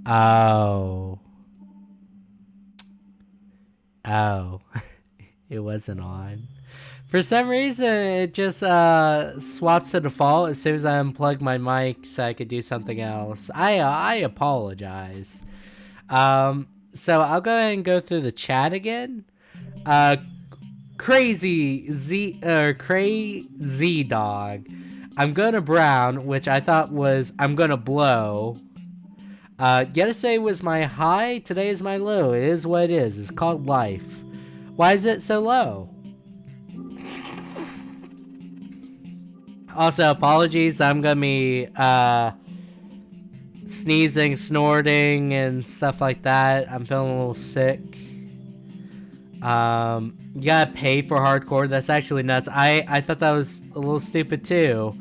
Oh. Oh. It wasn't on. For some reason, it just swaps to default as soon as I unplug my mic so I could do something else. I apologize. So I'll go ahead and go through the chat again. Uh, crazy dog. I'm gonna brown, which I thought was I'm gonna blow. Yesterday was my high, today is my low. It is what it is. It's called life. Why is it so low? Also, apologies. I'm gonna be sneezing, snorting, and stuff like that. I'm feeling a little sick. You gotta pay for hardcore. That's actually nuts. I thought that was a little stupid too.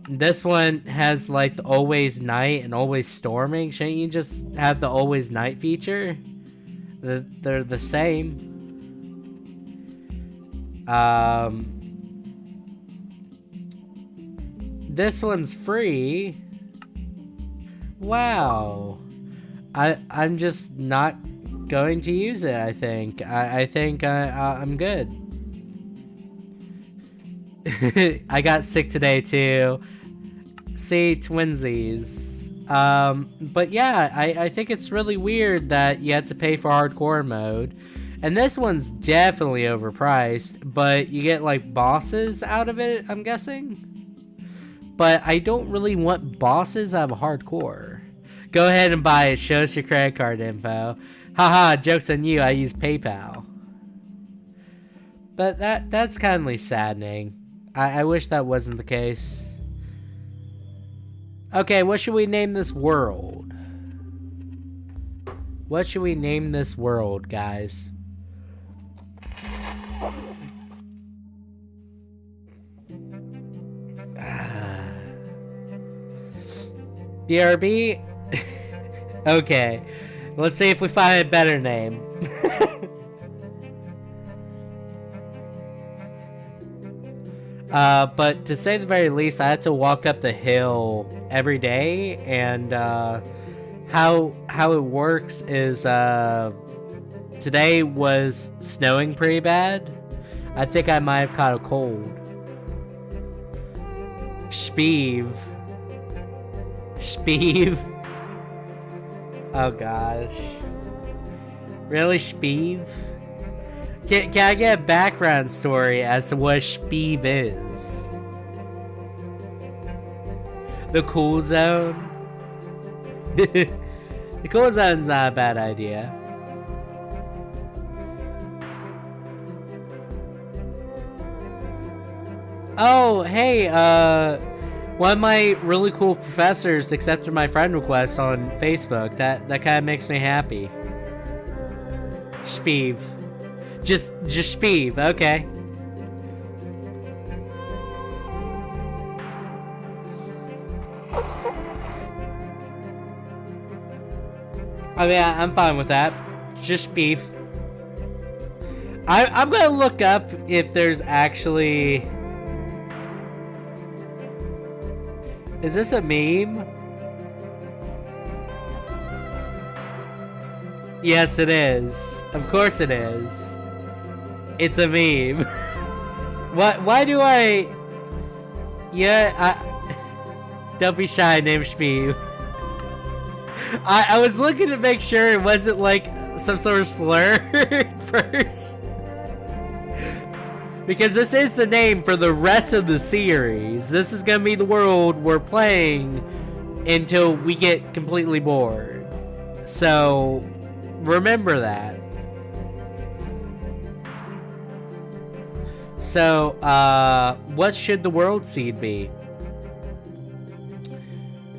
This one has like the always night and always storming. Shouldn't you just have the always night feature? They're the same. This one's free. Wow. I'm just not going to use it. I think I'm good. I got sick today too. See, twinsies. But yeah, I think it's really weird that you have to pay for hardcore mode. And this one's definitely overpriced, but you get like bosses out of it, I'm guessing. But I don't really want bosses out of hardcore. Go ahead and buy it. Show us your credit card info. Haha, joke's on you. I use PayPal. But that's kind of saddening. I wish that wasn't the case. Okay, what should we name this world? What should we name this world, guys? BRB? Okay. Let's see if we find a better name. But to say the very least, I had to walk up the hill every day, and how it works is today was snowing pretty bad. I think I might have caught a cold. Speeve. Oh gosh. Really, Speeve? Can I get a background story as to what Speeve is? The cool zone? The cool zone's not a bad idea. Oh, hey, one of my really cool professors accepted my friend request on Facebook. That kind of makes me happy. Speeve. Just Speeve, okay. I mean, I'm fine with that. Just Speeve. I'm gonna look up if there's actually... Is this a meme? Yes, it is. Of course it is. It's a meme. What? Why do I... Yeah, don't be shy, name Speeve. I was looking to make sure it wasn't like some sort of slur first. Because this is the name for the rest of the series. This is gonna be the world we're playing until we get completely bored. So, remember that. So, what should the world seed be?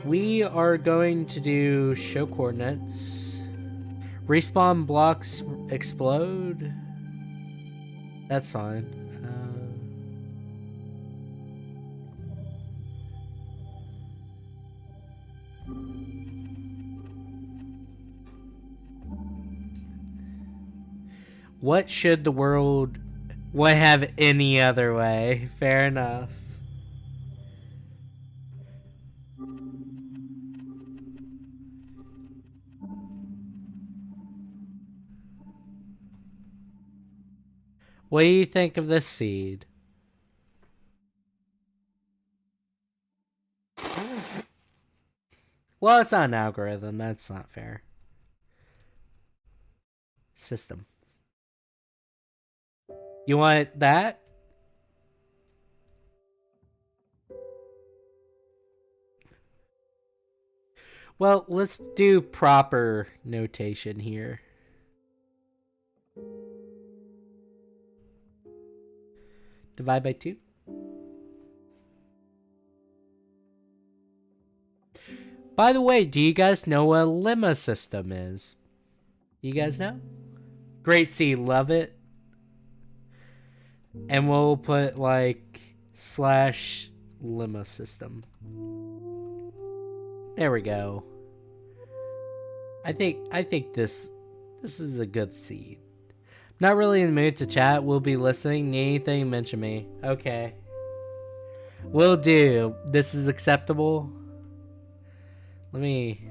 We are going to do show coordinates. Respawn blocks explode. That's fine. What should the world... Would have any other way. Fair enough. What do you think of this seed? Well, it's not an algorithm. That's not fair. System. You want that? Well, let's do proper notation here. Divide by 2. By the way, do you guys know what a lemma system is? You guys know? Great C, love it. And we'll put like slash lemma system. There we go. I think this is a good seed. Not really in the mood to chat. We'll be listening. Need anything, mention me. Okay. Will do. This is acceptable. Let me...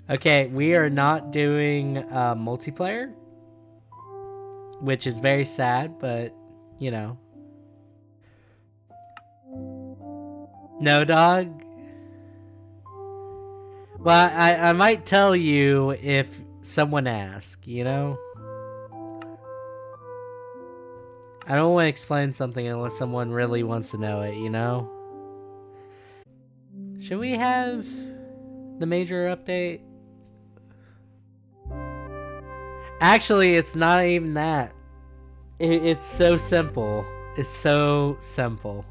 Okay, we are not doing multiplayer, which is very sad, but, you know. No, dog? Well, I might tell you if someone asks, you know? I don't want to explain something unless someone really wants to know it, you know? Should we have the major update? Actually, it's not even that. It's so simple. It's so simple.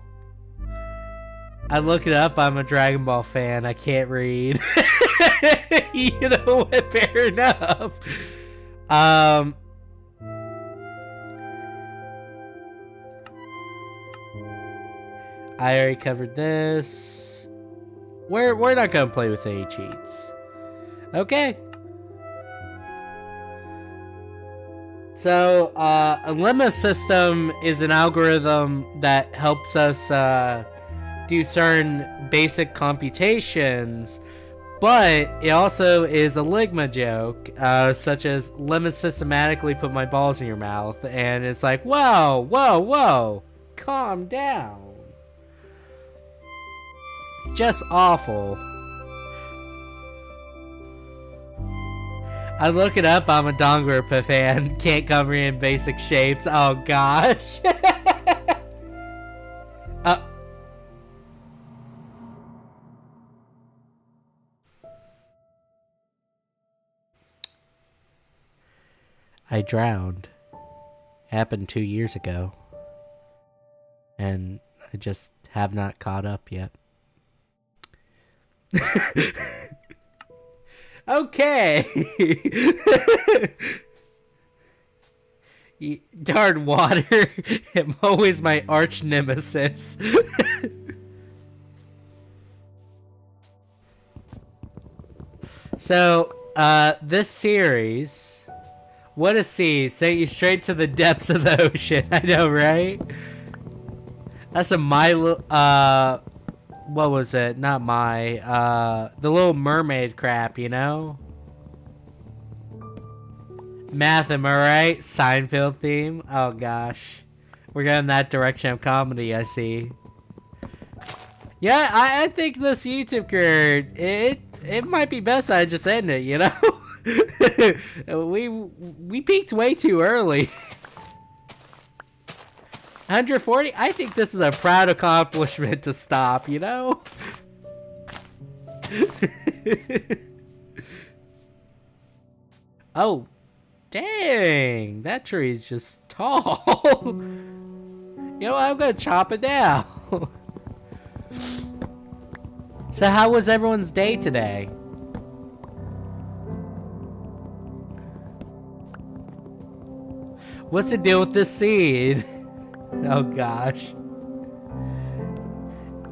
I look it up. I'm a Dragon Ball fan. I can't read. You know what? Fair enough. I already covered this. We're not gonna play with any cheats. Okay. So, a lemma system is an algorithm that helps us do certain basic computations, but it also is a ligma joke, such as lemma systematically put my balls in your mouth, and it's like, whoa, whoa, whoa, calm down. It's just awful. I look it up, I'm a Dongrupa fan. Can't comprehend basic shapes. Oh gosh. I drowned. Happened 2 years ago. And I just have not caught up yet. Okay. Darn water. I'm always my arch nemesis. So, this series, what a sea, sent you straight to the depths of the ocean. I know, right? That's a what was it? Not the Little Mermaid crap, you know? Math, am I right? Seinfeld theme? Oh gosh. We're going that direction of comedy, I see. Yeah, I think this YouTube career, it might be best I just end it, you know? we peaked way too early. 140? I think this is a proud accomplishment to stop, you know? Oh, dang. That tree is just tall. You know what? I'm gonna chop it down. So how was everyone's day today? What's the deal with this seed? Oh gosh.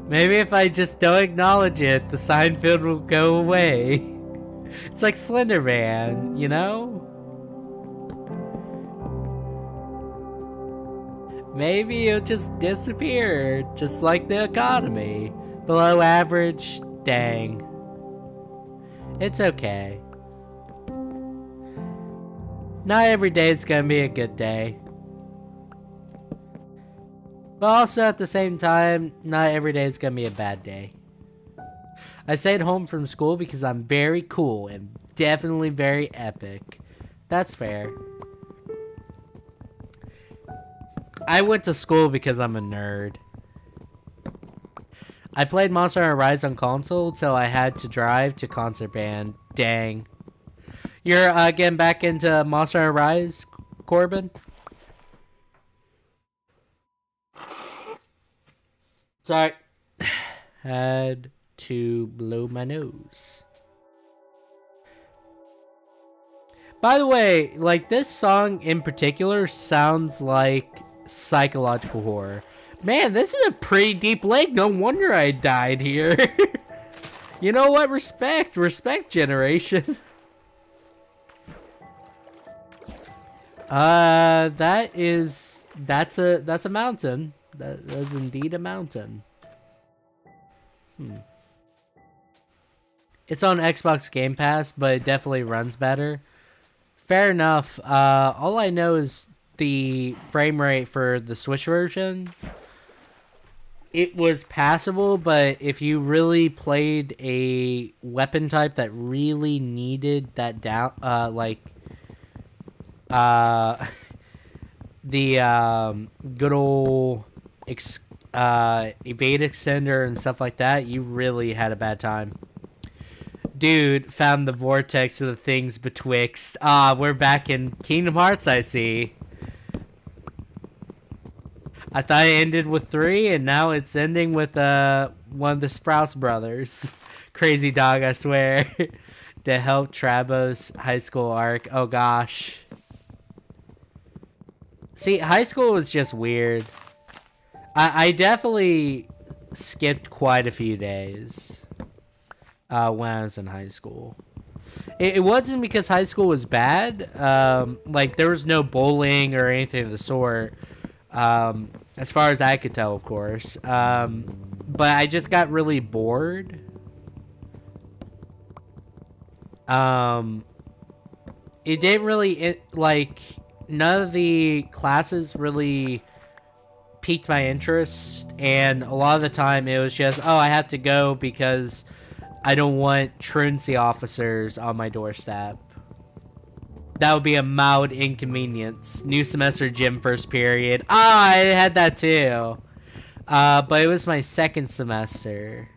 Maybe if I just don't acknowledge it, the sign field will go away. It's like Slender Man, you know? Maybe it'll just disappear, just like the economy. Below average, dang. It's okay. Not every day is gonna be a good day. But also at the same time, not every day is gonna be a bad day. I stayed home from school because I'm very cool and definitely very epic. That's fair. I went to school because I'm a nerd. I played Monster Hunter Rise on console, so I had to drive to concert band. Dang. You're getting back into Monster Hunter Rise, Corbin? Sorry. Had to blow my nose. By the way, like, this song in particular sounds like psychological horror. Man, this is a pretty deep lake. No wonder I died here. You know what? Respect. Respect, generation. That's a mountain. That is indeed a mountain. It's on Xbox Game Pass, but it definitely runs better. Fair enough. All I know is the frame rate for the Switch version. It was passable, but if you really played a weapon type that really needed that down, the good old evade extender and stuff like that, you really had a bad time. Dude, found the vortex of the things betwixt. We're back in Kingdom Hearts, I see. I thought it ended with 3, and now it's ending with one of the Sprouse brothers. Crazy dog, I swear. To help Trabo's high school arc. Oh gosh. See, high school was just weird. I definitely skipped quite a few days when I was in high school. It wasn't because high school was bad. Like, there was no bullying or anything of the sort. As far as I could tell, of course. But I just got really bored. It didn't really, none of the classes really piqued my interest. And a lot of the time it was just, oh, I have to go because I don't want truancy officers on my doorstep. That would be a mild inconvenience. New semester gym first period. I had that too. But it was my second semester.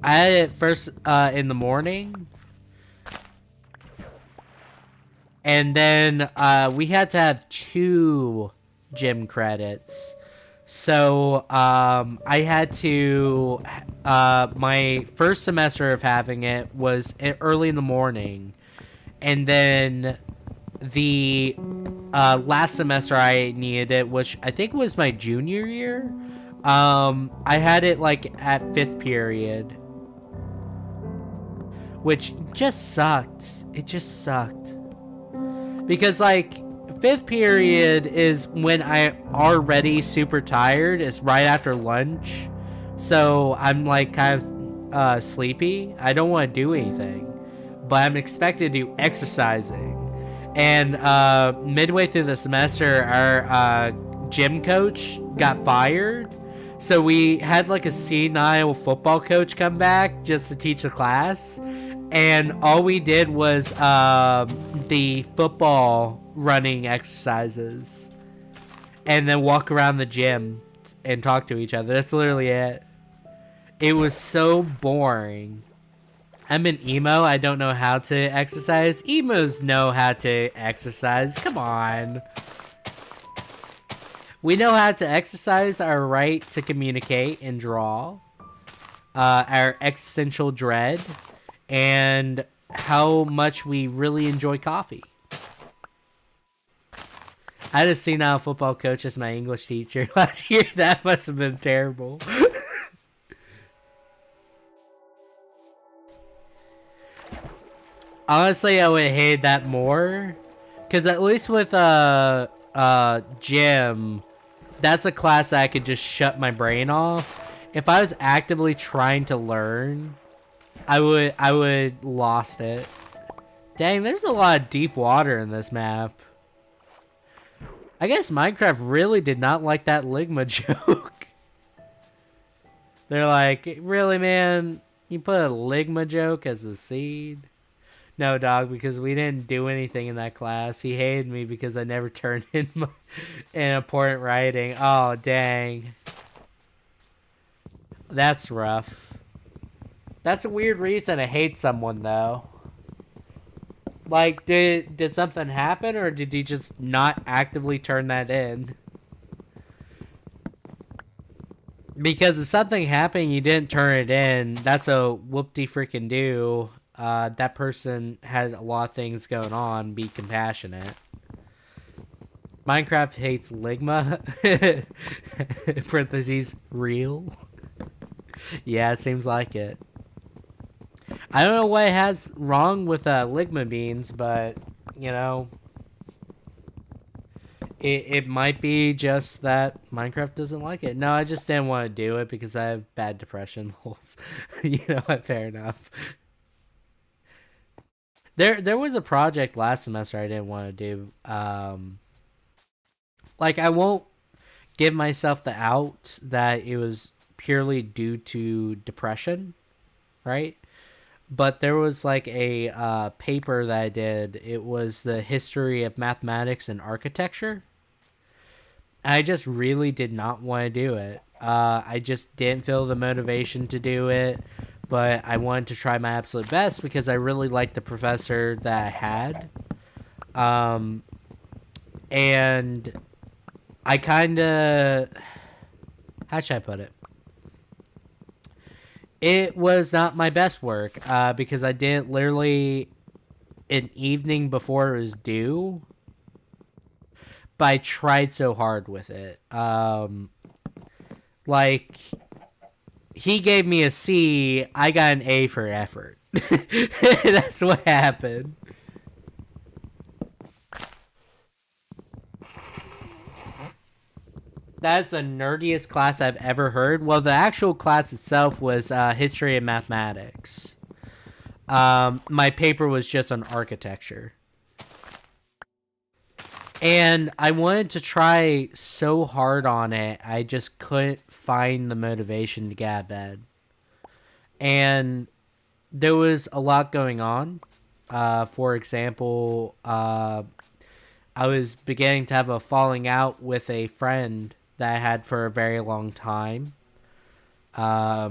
I had it first in the morning. And then we had to have 2 gym credits. So I had to, my first semester of having it was early in the morning. And then the last semester I needed it, which I think was my junior year. I had it like at 5th period. Which just sucked. It just sucked. Because, like, 5th period is when I'm already super tired. It's right after lunch. So I'm, like, kind of sleepy. I don't want to do anything. But I'm expected to do exercising. And midway through the semester, our gym coach got fired. So we had, like, a senile football coach come back just to teach the class. And all we did was the football running exercises. And then walk around the gym and talk to each other. That's literally it. It was so boring. I'm an emo. I don't know how to exercise. Emos know how to exercise. Come on. We know how to exercise our right to communicate and draw. Our existential dread. And how much we really enjoy coffee. I just seen now a football coach as my English teacher last year. That must have been terrible. Honestly, I would hate that more, because at least with gym, that's a class that I could just shut my brain off. If I was actively trying to learn, I would lost it. Dang, there's a lot of deep water in this map. I guess Minecraft really did not like that Ligma joke. They're like, really, man? You put a Ligma joke as a seed? No, dog, because we didn't do anything in that class. He hated me because I never turned in important writing. Oh, dang. That's rough. That's a weird reason to hate someone, though. Like, did something happen, or did he just not actively turn that in? Because if something happened, you didn't turn it in, that's a whoop-de-freaking-do. That person had a lot of things going on. Be compassionate. Minecraft hates Ligma. Parentheses, real. Yeah, it seems like it. I don't know what it has wrong with Ligma beans, but, you know, it might be just that Minecraft doesn't like it. No, I just didn't want to do it because I have bad depression. You know what? Fair enough. There was a project last semester I didn't want to do. Like, I won't give myself the out that it was purely due to depression, right? But there was like a paper that I did. It was the history of mathematics and architecture. I just really did not want to do it. I just didn't feel the motivation to do it, but I wanted to try my absolute best because I really liked the professor that I had. And I kind of... How should I put it? It was not my best work because I did it literally an evening before it was due. But I tried so hard with it. Like, he gave me a C, I got an A for effort. That's what happened. That's the nerdiest class I've ever heard. Well, the actual class itself was history and mathematics. My paper was just on architecture. And I wanted to try so hard on it, I just couldn't find the motivation to get out of bed. And there was a lot going on. For example, I was beginning to have a falling out with a friend that I had for a very long time. A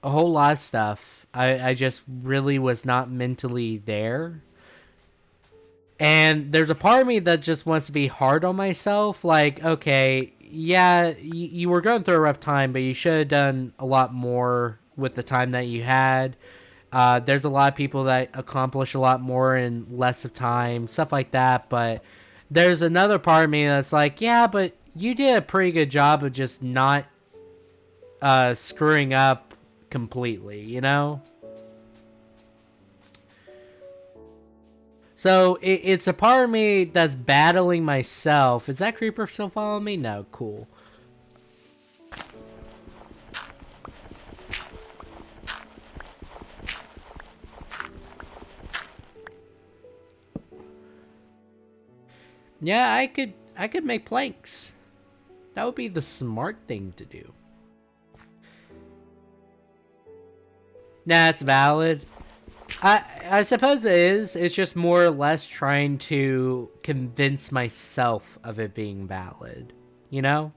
whole lot of stuff. I just really was not mentally there. And there's a part of me that just wants to be hard on myself. Like, okay, yeah, you were going through a rough time, but you should have done a lot more with the time that you had. There's a lot of people that accomplish a lot more in less of time, stuff like that. But there's another part of me that's like, yeah, but you did a pretty good job of just not screwing up completely, you know? So it's a part of me that's battling myself. Is that creeper still following me? No, cool. Yeah, I could make planks. That would be the smart thing to do. Nah, it's valid. I suppose it is. It's just more or less trying to convince myself of it being valid. You know?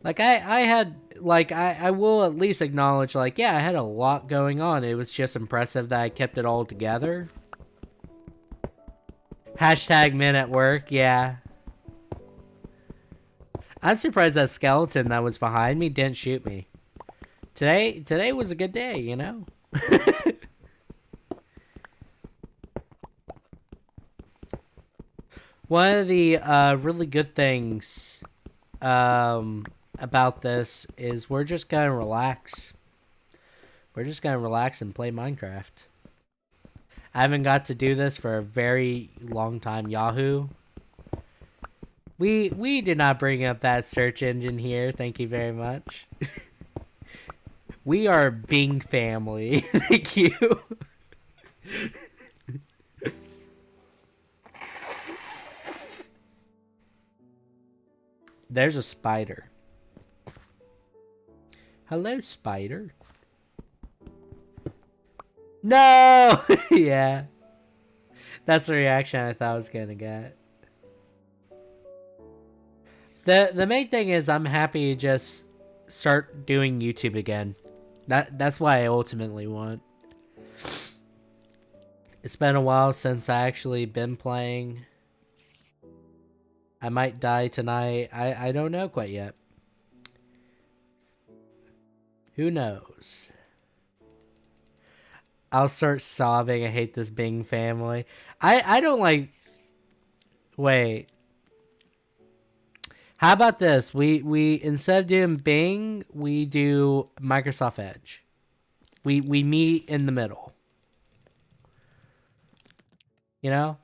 Like, I had, like, I will at least acknowledge, like, yeah, I had a lot going on. It was just impressive that I kept it all together. Hashtag men at work, yeah. I'm surprised that skeleton that was behind me didn't shoot me. Today was a good day, you know? One of the really good things about this is we're just gonna relax. We're just gonna relax and play Minecraft. I haven't got to do this for a very long time. Yahoo. We did not bring up that search engine here. Thank you very much. We are Bing family. Thank you. There's a spider. Hello, spider. No! Yeah. That's the reaction I thought I was gonna get. The main thing is I'm happy to just start doing YouTube again. That's what I ultimately want. It's been a while since I actually been playing. I might die tonight. I don't know quite yet. Who knows? I'll start sobbing. I hate this Bing family. I don't like... Wait. How about this? We instead of doing Bing, we do Microsoft Edge. We meet in the middle. You know?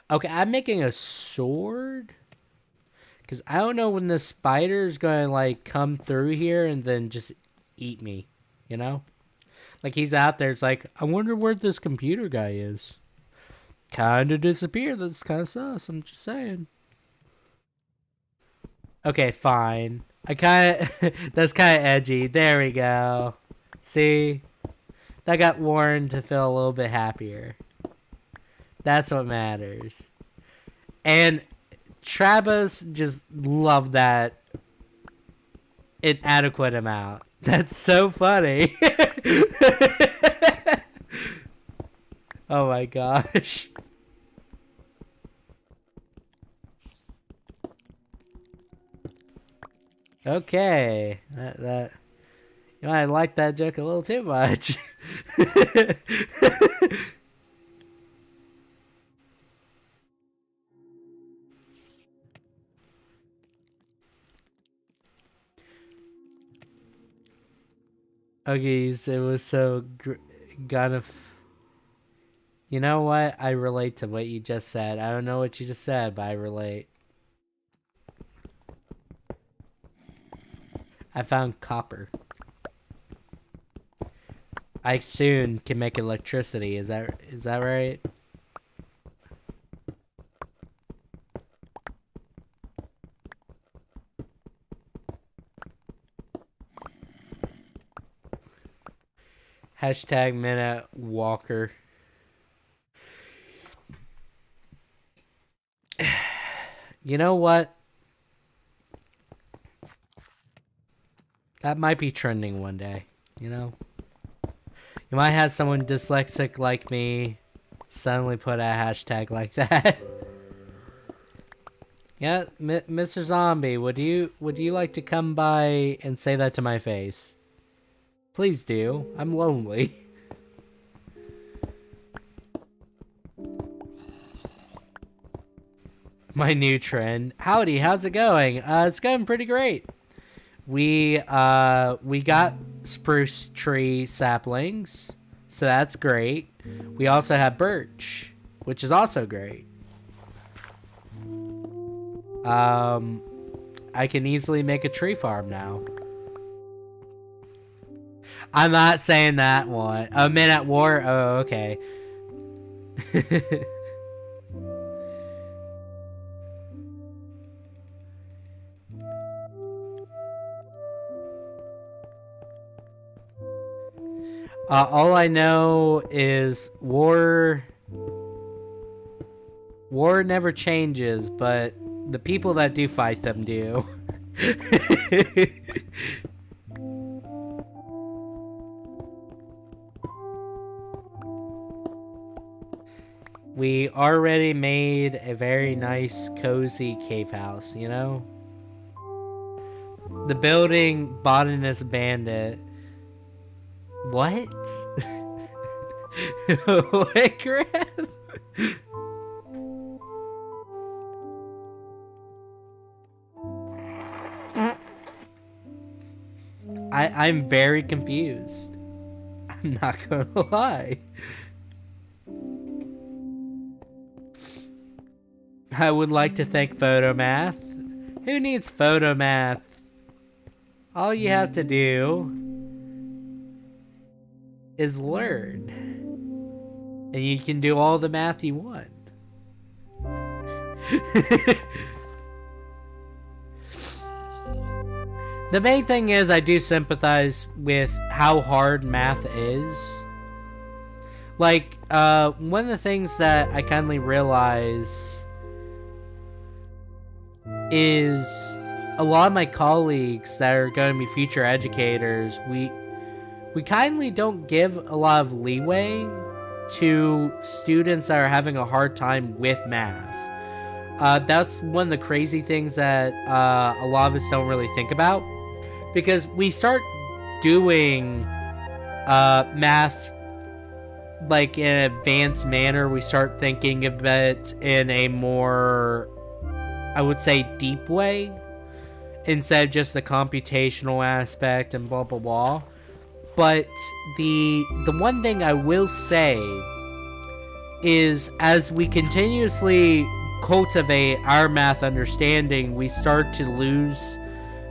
Okay, I'm making a sword. Because I don't know when the spider's going to, like, come through here and then just eat me. You know? Like, he's out there. It's like, I wonder where this computer guy is. Kind of disappeared. That's kind of sus. I'm just saying. Okay, fine. I kind of... That's kind of edgy. There we go. See? That got Warren to feel a little bit happier. That's what matters. And Travis just loved that inadequate amount. That's so funny. Oh my gosh. Okay. That you might like that joke a little too much. Okay, so it was so gonna. You know what? I relate to what you just said. I don't know what you just said, but I relate. I found copper. I soon can make electricity. Is that right? Hashtag minute walker. You know what? That might be trending one day, you know? You might have someone dyslexic like me suddenly put a hashtag like that. Yeah, Mr. Zombie, would you like to come by and say that to my face? Please do. I'm lonely. My new trend. Howdy, how's it going? It's going pretty great. We got spruce tree saplings, so that's great. We also have birch, which is also great. I can easily make a tree farm now. I'm not saying that one. A Man at War? Oh, okay. All I know is war never changes, but the people that do fight them do. We already made a very nice, cozy cave house, you know? The building botanist bandit. What? What crap? I'm very confused. I'm not gonna lie. I would like to thank Photomath. Who needs Photomath? All you have to do is learn. And you can do all the math you want. The main thing is I do sympathize with how hard math is. Like, one of the things that I kindly realize is a lot of my colleagues that are going to be future educators, we kindly don't give a lot of leeway to students that are having a hard time with math. That's one of the crazy things that a lot of us don't really think about. Because we start doing math like in an advanced manner. We start thinking of it in a more, I would say, deep way, instead of just the computational aspect and blah blah blah. But the one thing I will say is, as we continuously cultivate our math understanding, we start to lose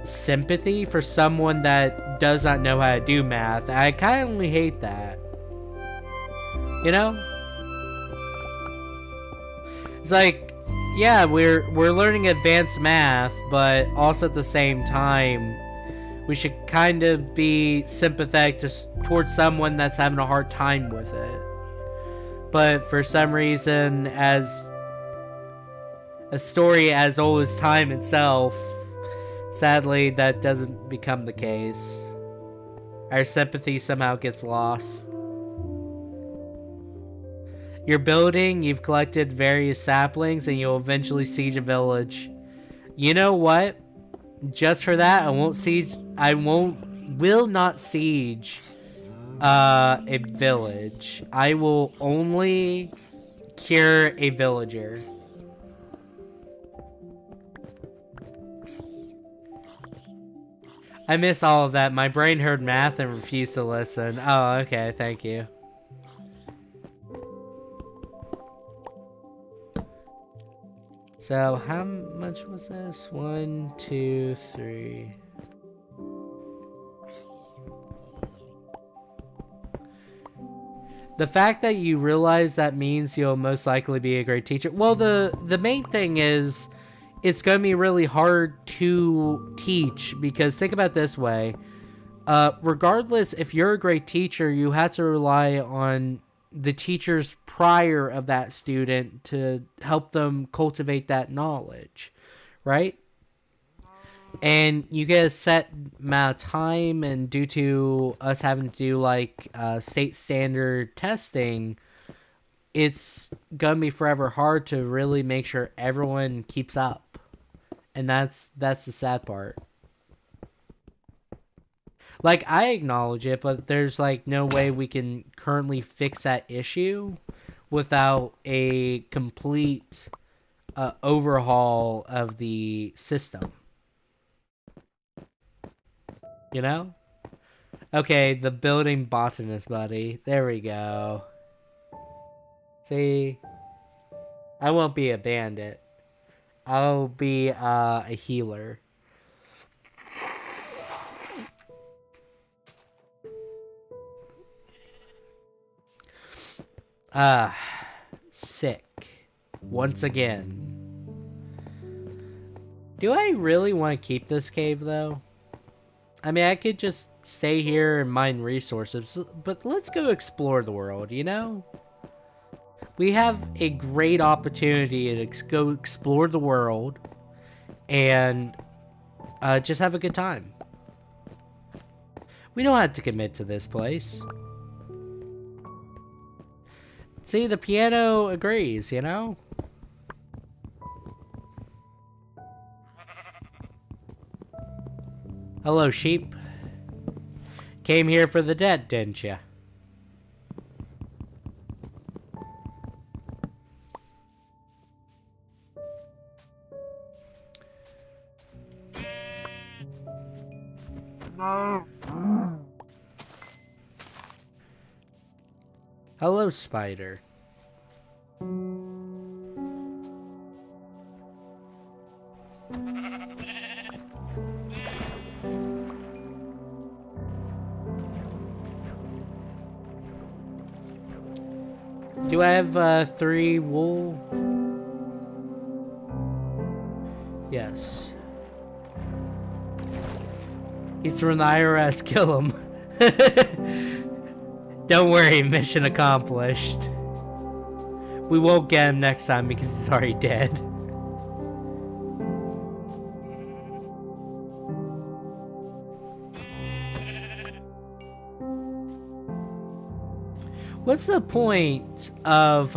sympathy for someone that does not know how to do math. I kindly hate that. You know? It's like, yeah, we're learning advanced math, but also at the same time, we should kind of be sympathetic towards someone that's having a hard time with it. But for some reason, as a story as old as time itself, sadly, that doesn't become the case. Our sympathy somehow gets lost. You're building, you've collected various saplings, and you'll eventually siege a village. You know what? Just for that, will not siege a village. I will only cure a villager. I miss all of that. My brain heard math and refused to listen. Oh, okay. Thank you. So, how much was this? 1, 2, 3. The fact that you realize that means you'll most likely be a great teacher. Well, the main thing is, it's going to be really hard to teach, because think about it this way. Regardless, if you're a great teacher, you have to rely on the teachers prior of that student to help them cultivate that knowledge, right? And you get a set amount of time, and due to us having to do like state standard testing, it's gonna be forever hard to really make sure everyone keeps up. And that's the sad part. Like, I acknowledge it, but there's like no way we can currently fix that issue without a complete overhaul of the system. You know? Okay, the building botanist buddy. There we go. See? I won't be a bandit. I'll be a healer. Sick. Once again. Do I really want to keep this cave, though? I mean, I could just stay here and mine resources, but let's go explore the world, you know? We have a great opportunity to go explore the world and just have a good time. We don't have to commit to this place. See, the piano agrees, you know? Hello, sheep. Came here for the debt, didn't ya? Hello, spider. Do I have 3 wool? Yes. He's from the IRS. Kill him. Don't worry, mission accomplished. We won't get him next time because he's already dead. What's the point of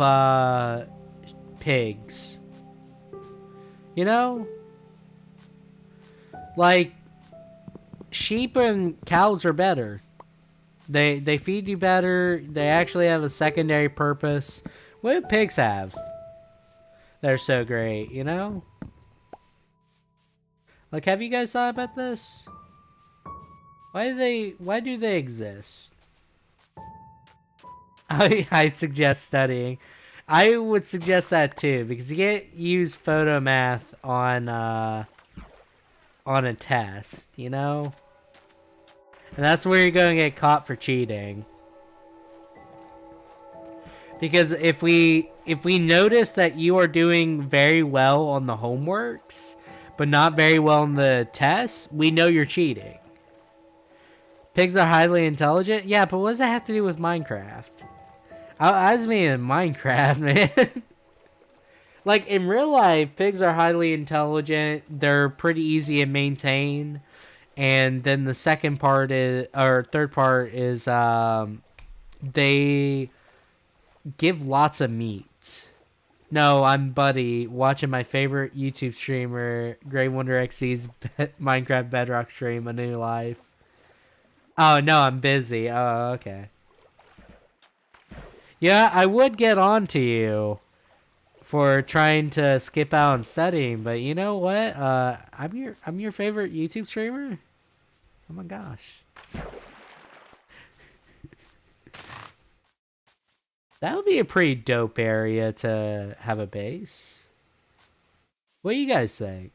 pigs? You know? Like, sheep and cows are better. They feed you better. They actually have a secondary purpose. What do pigs have? They're so great, you know? Like, have you guys thought about this? Why do they exist? I'd suggest studying. I would suggest that too, because you can't use photo math on a test, you know? And that's where you're going to get caught for cheating. Because if we notice that you are doing very well on the homeworks, but not very well on the tests, we know you're cheating. Pigs are highly intelligent? Yeah, but what does that have to do with Minecraft? I was meaning in Minecraft, man. Like, in real life, pigs are highly intelligent. They're pretty easy to maintain. And then the second part is, or third part is, they give lots of meat. No, I'm Buddy, watching my favorite YouTube streamer, Grey Wonder XC's Minecraft Bedrock stream, A New Life. Oh, no, I'm busy. Oh, okay. Yeah, I would get on to you for trying to skip out on studying, but you know what? I'm your favorite YouTube streamer. Oh my gosh. That would be a pretty dope area to have a base. What do you guys think?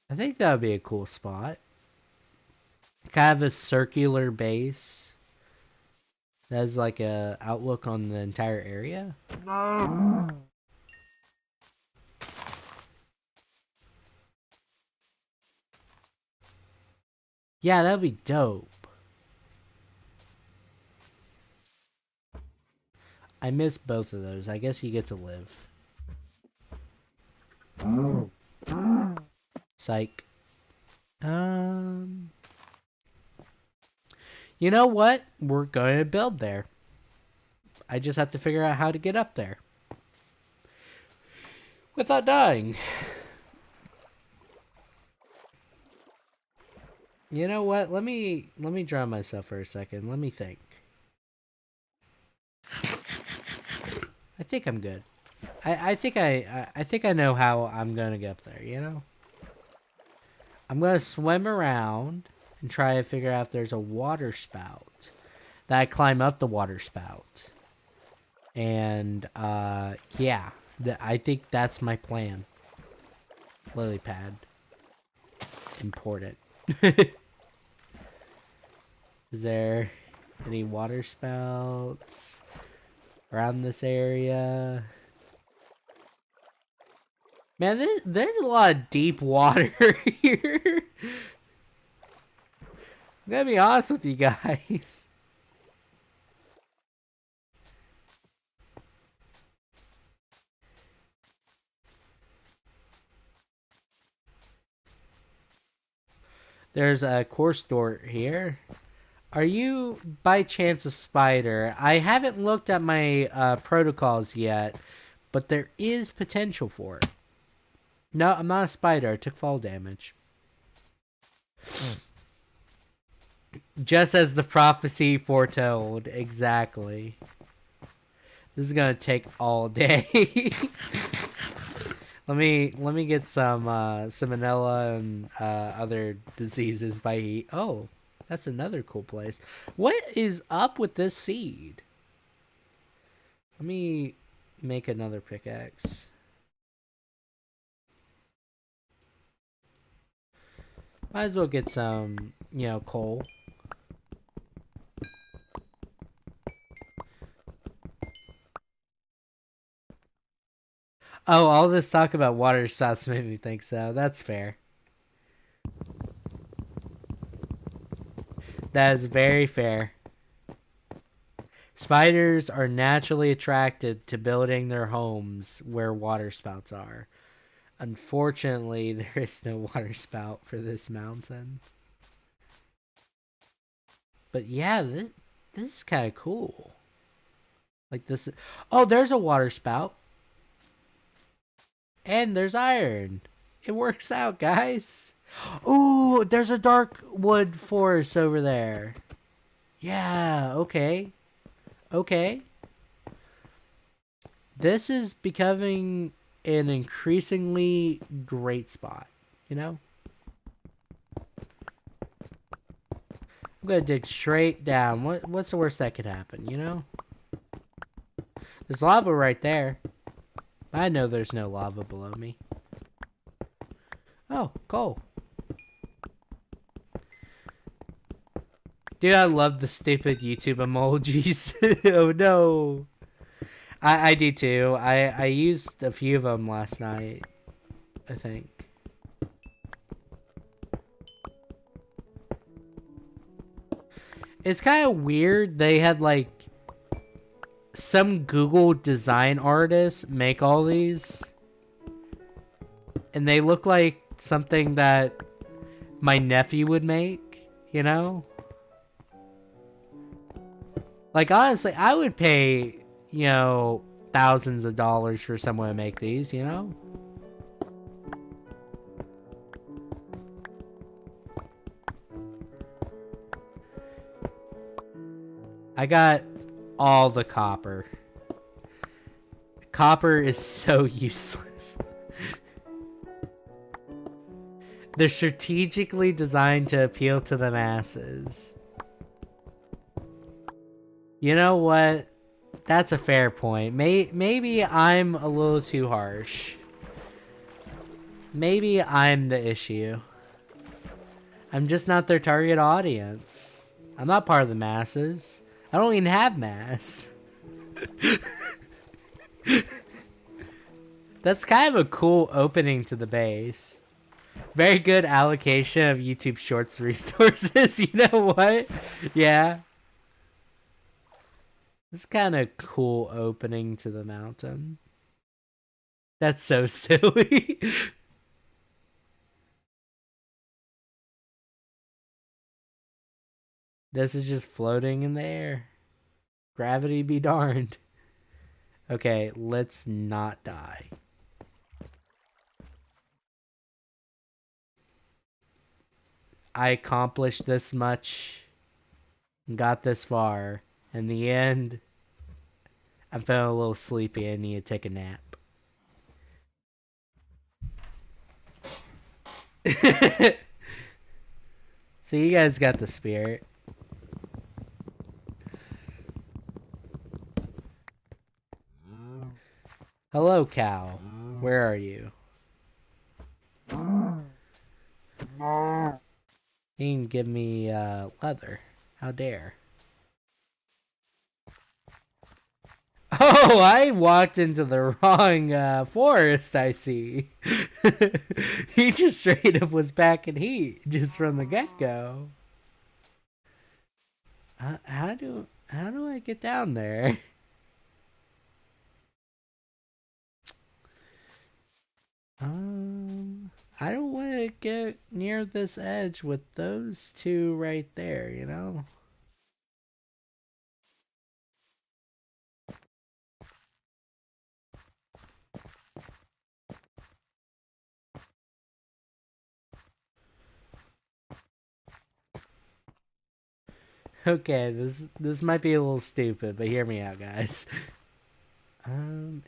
I think that would be a cool spot. Kind of a circular base that has like a outlook on the entire area. Yeah, that would be dope. I miss both of those. I guess you get to live. Psych. You know what? We're going to build there. I just have to figure out how to get up there without dying. You know what? Let me drown myself for a second. Let me think. I think I'm good. I think I know how I'm gonna get up there, you know? I'm gonna swim around and try to figure out if there's a water spout. That I climb up the water spout. And yeah. I think that's my plan. Lily pad. Important. Is there any water spouts around this area? Man, there's a lot of deep water here. I'm gonna be honest with you guys. There's a course door here. Are you by chance a spider? I haven't looked at my protocols yet, but there is potential for it. No, I'm not a spider. I took fall damage. Just as the prophecy foretold. Exactly. This is gonna take all day. let me get some salmonella and other diseases by heat. Oh, that's another cool place. What is up with this seed? Let me make another pickaxe. Might as well get some, coal. Oh, all this talk about water spouts made me think so. That's fair. That is very fair. Spiders are naturally attracted to building their homes where water spouts are. Unfortunately, there is no water spout for this mountain. But yeah, this is kind of cool. Like this. Oh, there's a water spout. And there's iron. It works out, guys. Ooh, there's a dark wood forest over there. Yeah, okay. Okay. This is becoming an increasingly great spot, you know? I'm gonna dig straight down. What's the worst that could happen, you know? There's lava right there. I know there's no lava below me. Oh, coal. Dude, I love the stupid YouTube emojis. Oh no. I do too. I used a few of them last night, I think. It's kind of weird. They had like some Google design artists make all these, and they look like something that my nephew would make, you know? Like, honestly, I would pay, thousands of dollars for someone to make these, you know? I got all the copper. Copper is so useless. They're strategically designed to appeal to the masses. You know what? That's a fair point. Maybe I'm a little too harsh. Maybe I'm the issue. I'm just not their target audience. I'm not part of the masses. I don't even have mass. That's kind of a cool opening to the base. Very good allocation of YouTube Shorts resources. You know what? Yeah. It's kind of cool opening to the mountain. That's so silly. This is just floating in the air. Gravity be darned. Okay, let's not die. I accomplished this much and got this far. In the end, I'm feeling a little sleepy. I need to take a nap. So you guys got the spirit. Hello, cow. Where are you? He can give me leather. How dare. Oh, I walked into the wrong forest, I see. He just straight up was back in heat just from the get-go. How do I get down there? I don't want to get near this edge with those two right there, you know? Okay, this might be a little stupid, but hear me out, guys.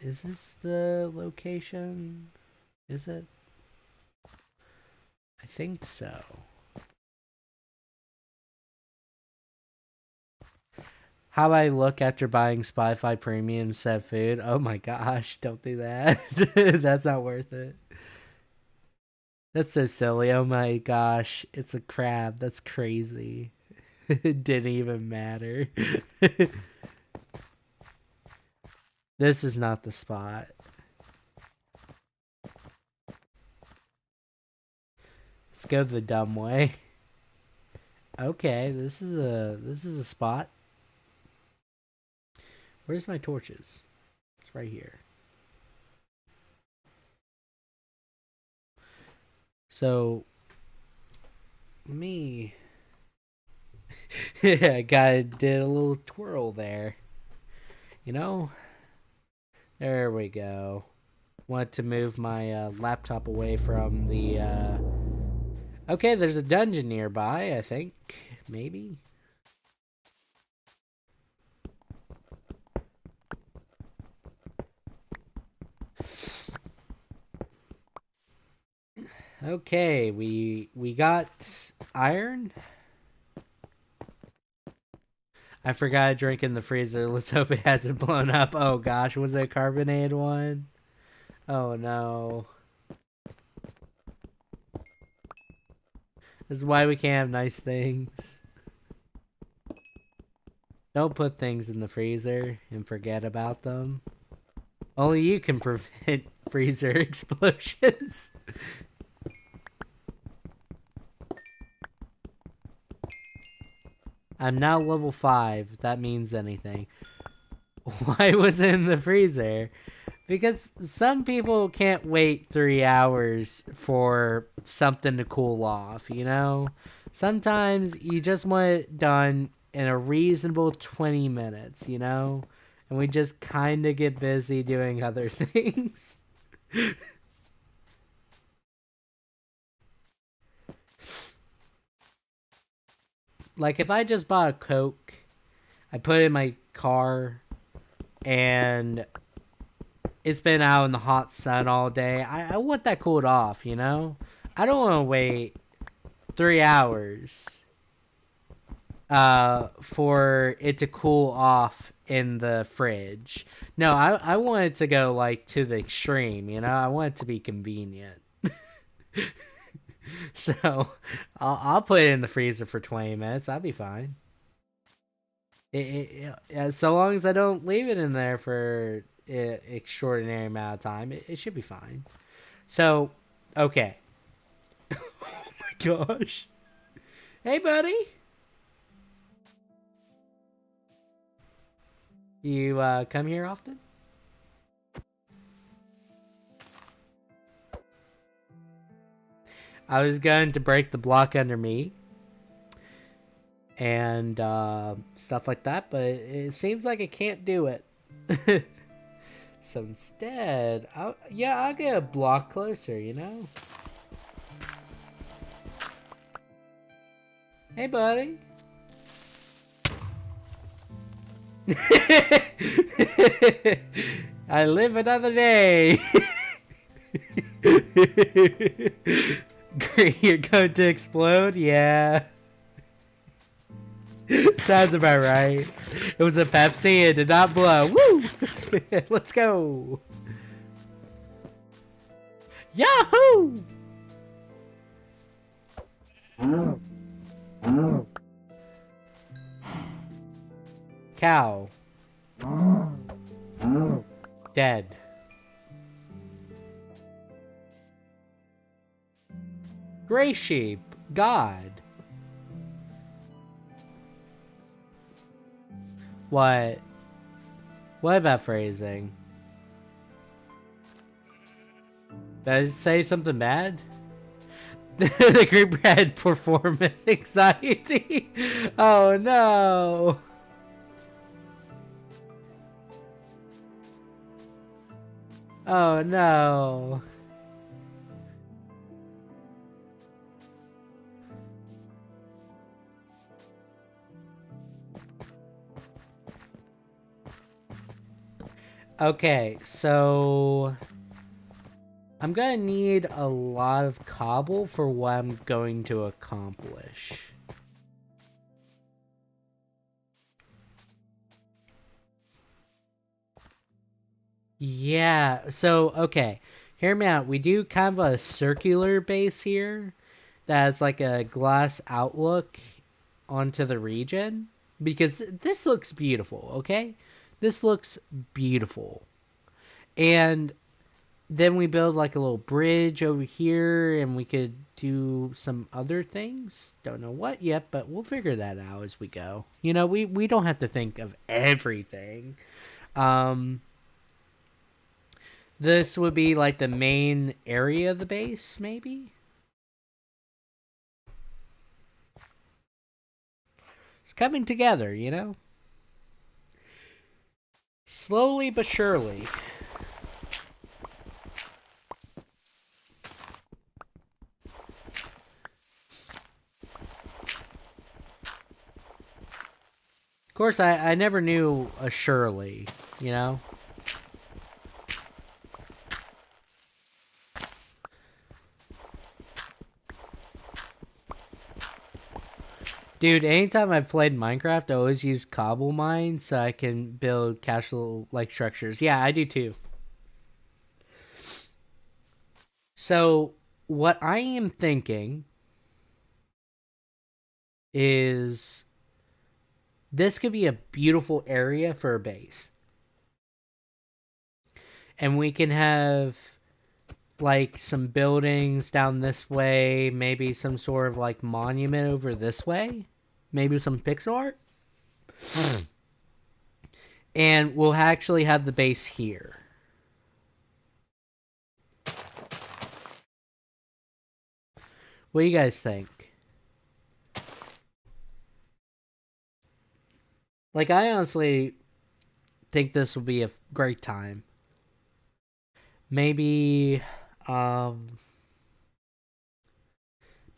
Is this the location? Is it? I think so. How I look after buying Spotify Premium set food? Oh my gosh, don't do that. That's not worth it. That's so silly. Oh my gosh, it's a crab. That's crazy. It didn't even matter. This is not the spot. Let's go the dumb way. Okay, this is a spot. Where's my torches? It's right here. So me yeah, guy did a little twirl there. You know? There we go. Want to move my laptop away from the Okay, there's a dungeon nearby, I think. Maybe. Okay, we got iron. I forgot a drink in the freezer. Let's hope it hasn't blown up. Oh gosh, was it a carbonated one? Oh no. This is why we can't have nice things. Don't put things in the freezer and forget about them. Only you can prevent freezer explosions. I'm now level 5, if that means anything. Why was it in the freezer? Because some people can't wait 3 hours for something to cool off, you know? Sometimes you just want it done in a reasonable 20 minutes, you know? And we just kind of get busy doing other things. Like, if I just bought a Coke, I put it in my car, and it's been out in the hot sun all day, I want that cooled off, you know? I don't want to wait 3 hours for it to cool off in the fridge. No, I want it to go, like, to the extreme, you know? I want it to be convenient. So, I'll put it in the freezer for 20 minutes. I'll be fine. So long as I don't leave it in there for an extraordinary amount of time, it should be fine. So, okay. Oh my gosh. Hey, buddy. You come here often? I was going to break the block under me and stuff like that, but it seems like I can't do it. So instead, I'll get a block closer, you know? Hey, buddy. I live another day. You're going to explode? Yeah. Sounds about right. It was a Pepsi. It did not blow. Woo! Let's go. Yahoo! Cow. Dead. Gray sheep. God. What? What about phrasing? Did I say something bad? The creeper had performance anxiety. Oh no. Oh no. Okay, so I'm gonna need a lot of cobble for what I'm going to accomplish. Yeah, so okay, hear me out. We do kind of a circular base here that's like a glass outlook onto the region because this looks beautiful, okay? This looks beautiful. And then we build like a little bridge over here and we could do some other things. Don't know what yet, but we'll figure that out as we go. You know, we don't have to think of everything. Um this would be like the main area of the base, maybe? It's coming together, you know? Slowly but surely. Of course, I never knew a Shirley, you know? Dude, anytime I've played Minecraft, I always use cobble mine so I can build castle like structures. Yeah, I do too. So, what I am thinking is this could be a beautiful area for a base. And we can have like some buildings down this way, maybe some sort of like monument over this way, maybe some pixel art. And we'll actually have the base here. What do you guys think? Like, I honestly think this will be a great time. Maybe,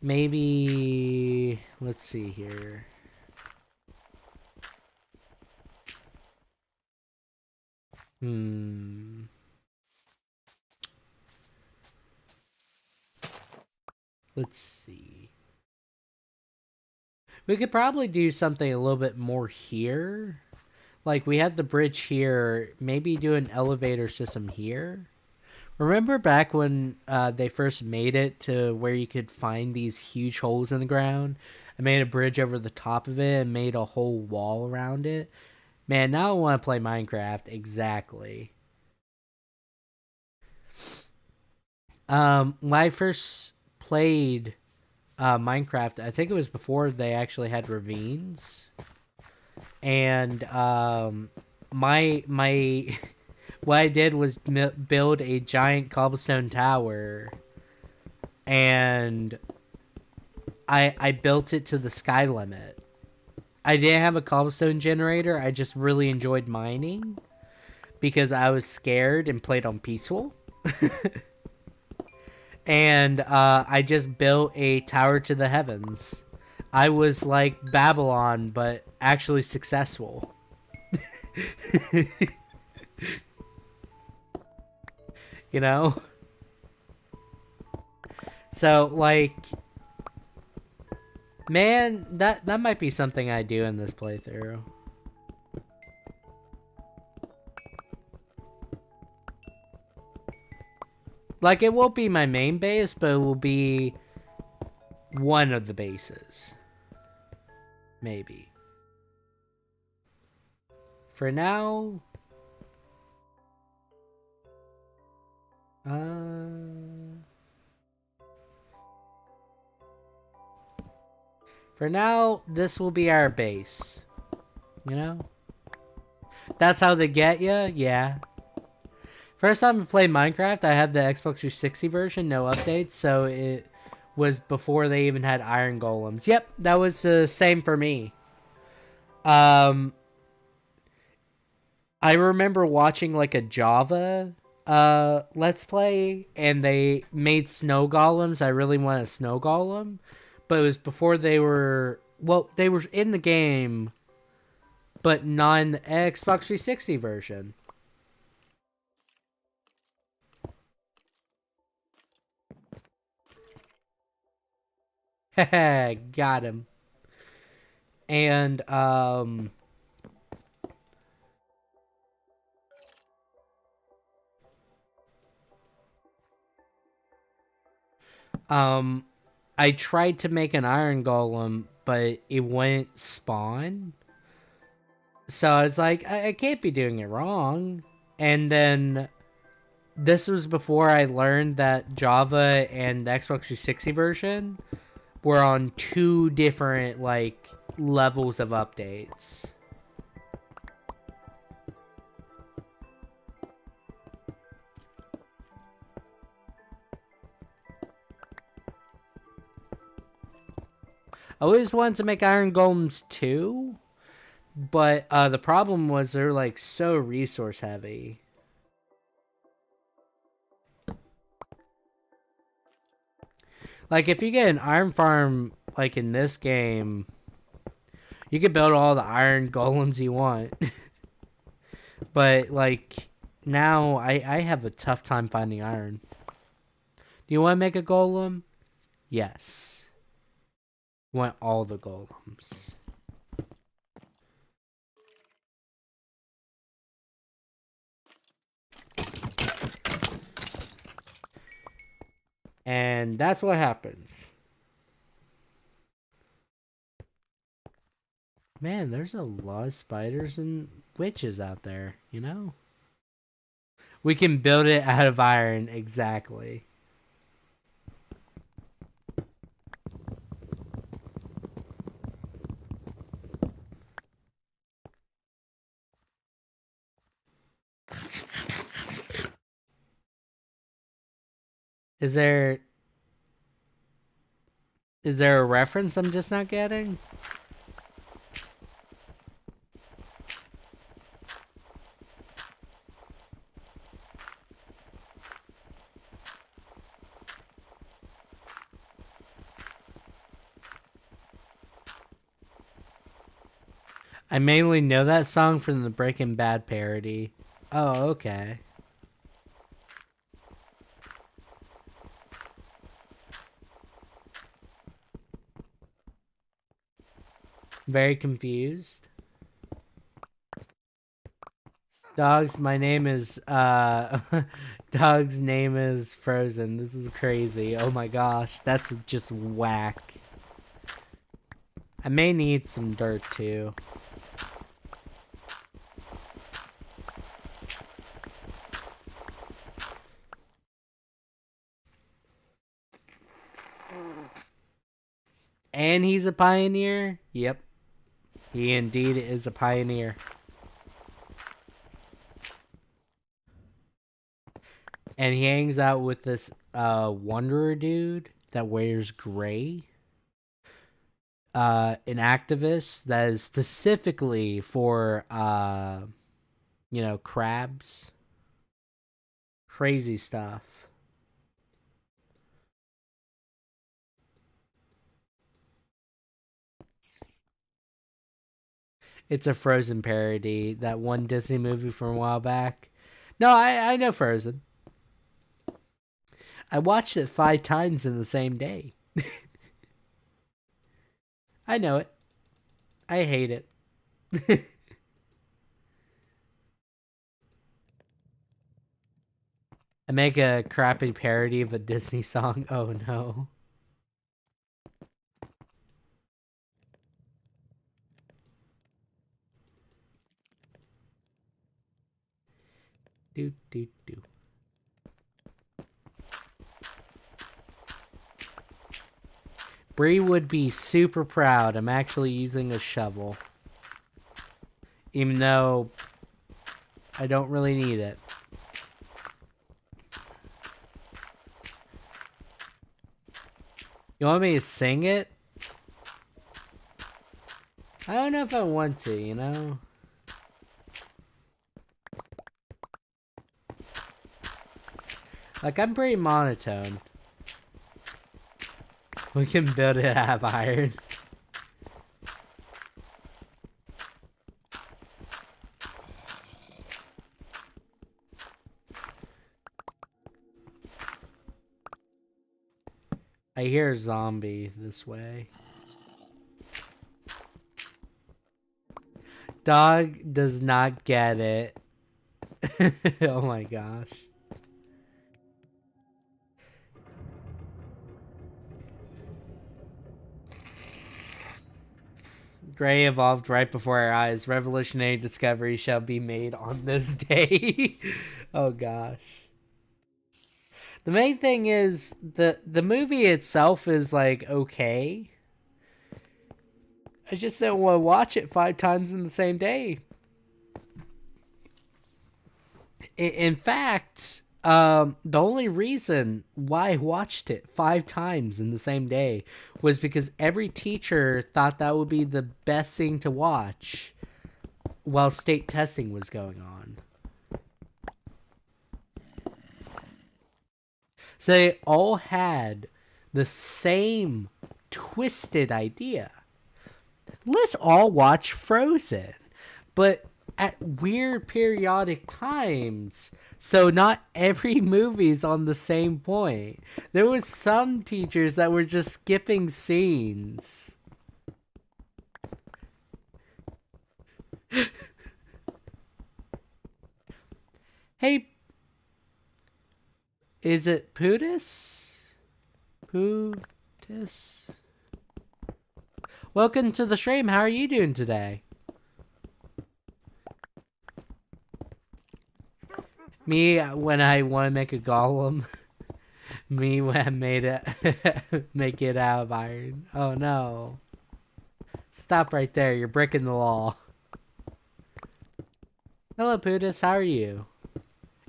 maybe, let's see here. Let's see. We could probably do something a little bit more here. Like, we have the bridge here. Maybe do an elevator system here. Remember back when they first made it to where you could find these huge holes in the ground? I made a bridge over the top of it and made a whole wall around it. Man, now I want to play Minecraft. Exactly. When I first played Minecraft, I think it was before they actually had ravines. And my what I did was build a giant cobblestone tower, and I built it to the sky limit. I didn't have a cobblestone generator. I just really enjoyed mining because I was scared and played on peaceful. And I just built a tower to the heavens. I was like Babylon, but actually successful. You know? So, like, man, that might be something I do in this playthrough. Like, it won't be my main base, but it will be one of the bases. Maybe. For now... For now, this will be our base. You know? That's how they get you? Yeah. First time I played Minecraft, I had the Xbox 360 version, no updates, so it was before they even had iron golems. Yep, that was the same for me. Um, I remember watching like a Java let's play, and they made snow golems. I really want a snow golem, but it was before they were, well, they were in the game, but not in the Xbox 360 version. Got him. And um I tried to make an iron golem, but it wouldn't spawn. So I was like, I can't be doing it wrong. And then this was before I learned that Java and the Xbox 360 version were on two different like levels of updates. I always wanted to make iron golems too, but the problem was they're like so resource heavy. Like if you get an iron farm like in this game, you can build all the iron golems you want. But like now I have a tough time finding iron. Do you want to make a golem? Yes. You want all the golems. And that's what happens. Man, there's a lot of spiders and witches out there, you know? We can build it out of iron, exactly. Is there a reference I'm just not getting? I mainly know that song from the Breaking Bad parody. Oh, okay. Very confused. Dogs, my name is Dog's name is Frozen. This is crazy. Oh my gosh, that's just whack. I may need some dirt too. And he's a pioneer? Yep. He indeed is a pioneer. And he hangs out with this wanderer dude that wears gray. An activist that is specifically for crabs. Crazy stuff. It's a Frozen parody, that one Disney movie from a while back. No, I know Frozen. I watched it 5 times in the same day. I know it. I hate it. I make a crappy parody of a Disney song. Oh no. Do do do. Bree would be super proud. I'm actually using a shovel. Even though I don't really need it. You want me to sing it? I don't know if I want to, you know? Like, I'm pretty monotone. We can build it out of iron. I hear a zombie this way. Dog does not get it. Oh my gosh. Gray evolved right before our eyes. Revolutionary discovery shall be made on this day. Oh gosh. The main thing is the movie itself is like okay. I just don't want to watch it 5 times in the same day. In fact, the only reason why I watched it 5 times in the same day was because every teacher thought that would be the best thing to watch while state testing was going on. So they all had the same twisted idea. Let's all watch Frozen, but at weird periodic times. So not every movie's on the same point. There was some teachers that were just skipping scenes. Hey, is it Pootis? Pootis? Welcome to the stream. How are you doing today? Me when I want to make a golem. Me when I made it make it out of iron. Oh no. Stop right there. You're breaking the law. Hello, Pootis. How are you?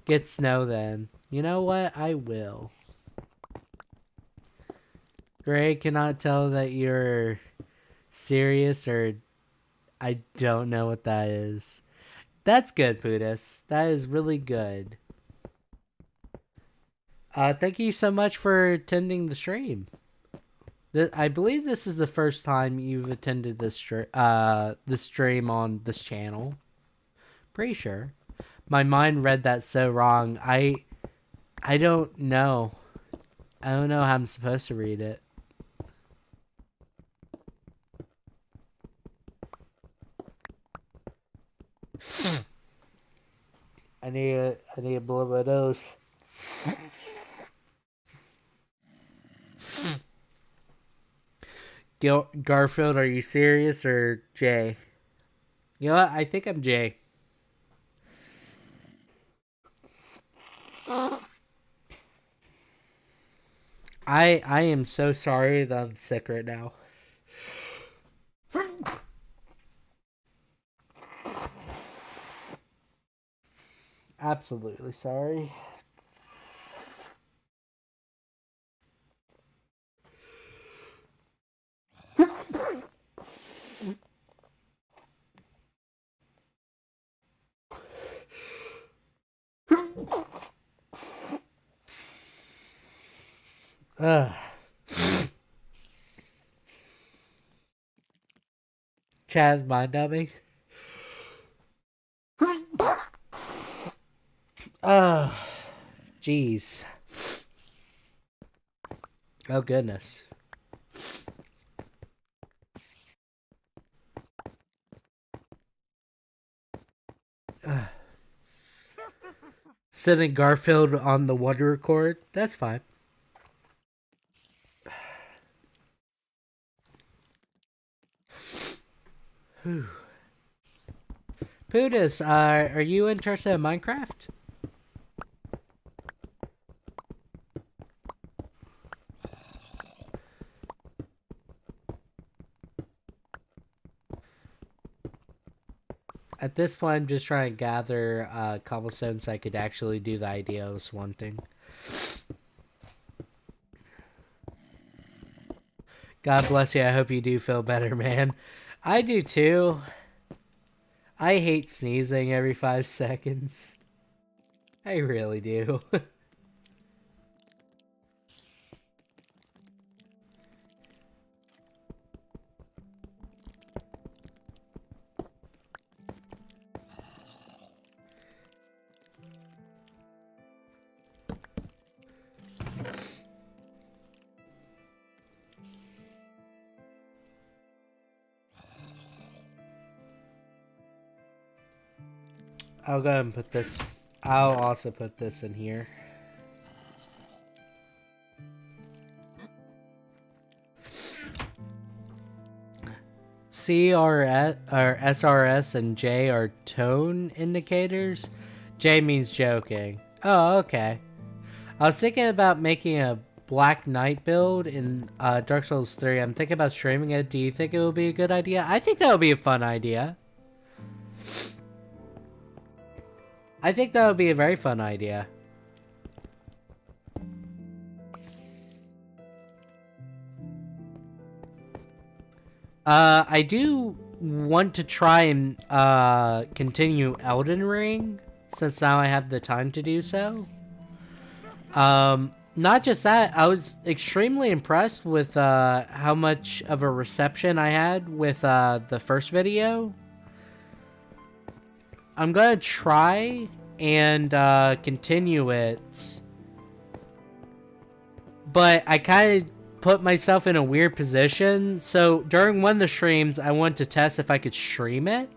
Get snow then. You know what? I will. Gray cannot tell that you're serious or I don't know what that is. That's good, Pootis. That is really good. Thank you so much for attending the stream. I believe this is the first time you've attended this stream on this channel. Pretty sure. My mind read that so wrong. I don't know. I don't know how I'm supposed to read it. I need a blow of those. Garfield, are you serious or Jay? You know what? I think I'm Jay. I am so sorry that I'm sick right now. Absolutely sorry. Chad's mind dubbing. Jeez. Oh goodness. Sending Garfield on the Wonder Record. That's fine. Whew. Pootis, are you interested in Minecraft? At this point, I'm just trying to gather cobblestone so I could actually do the idea I was wanting. God bless you. I hope you do feel better, man. I do too. I hate sneezing every 5 seconds. I really do. I'll go ahead and put this. I'll also put this in here. CRS or SRS and J are tone indicators. J means joking. Oh, okay. I was thinking about making a Black Knight build in Dark Souls 3. I'm thinking about streaming it. Do you think it would be a good idea? I think that would be a fun idea. I think that would be a very fun idea. I do want to try and continue Elden Ring, since now I have the time to do so. Not just that, I was extremely impressed with how much of a reception I had with the first video. I'm gonna try and continue it, but I kind of put myself in a weird position. So during one of the streams, I wanted to test if I could stream it,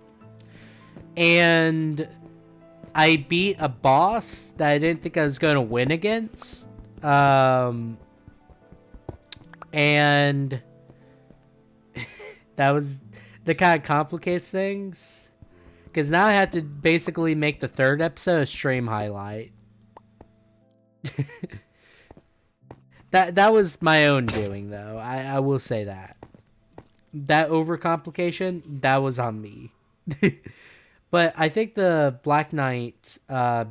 and I beat a boss that I didn't think I was going to win against, and that was that kind of complicates things. Because now I have to basically make the third episode a stream highlight. That was my own doing, though. I will say that. That overcomplication, that was on me. But I think the Black Knight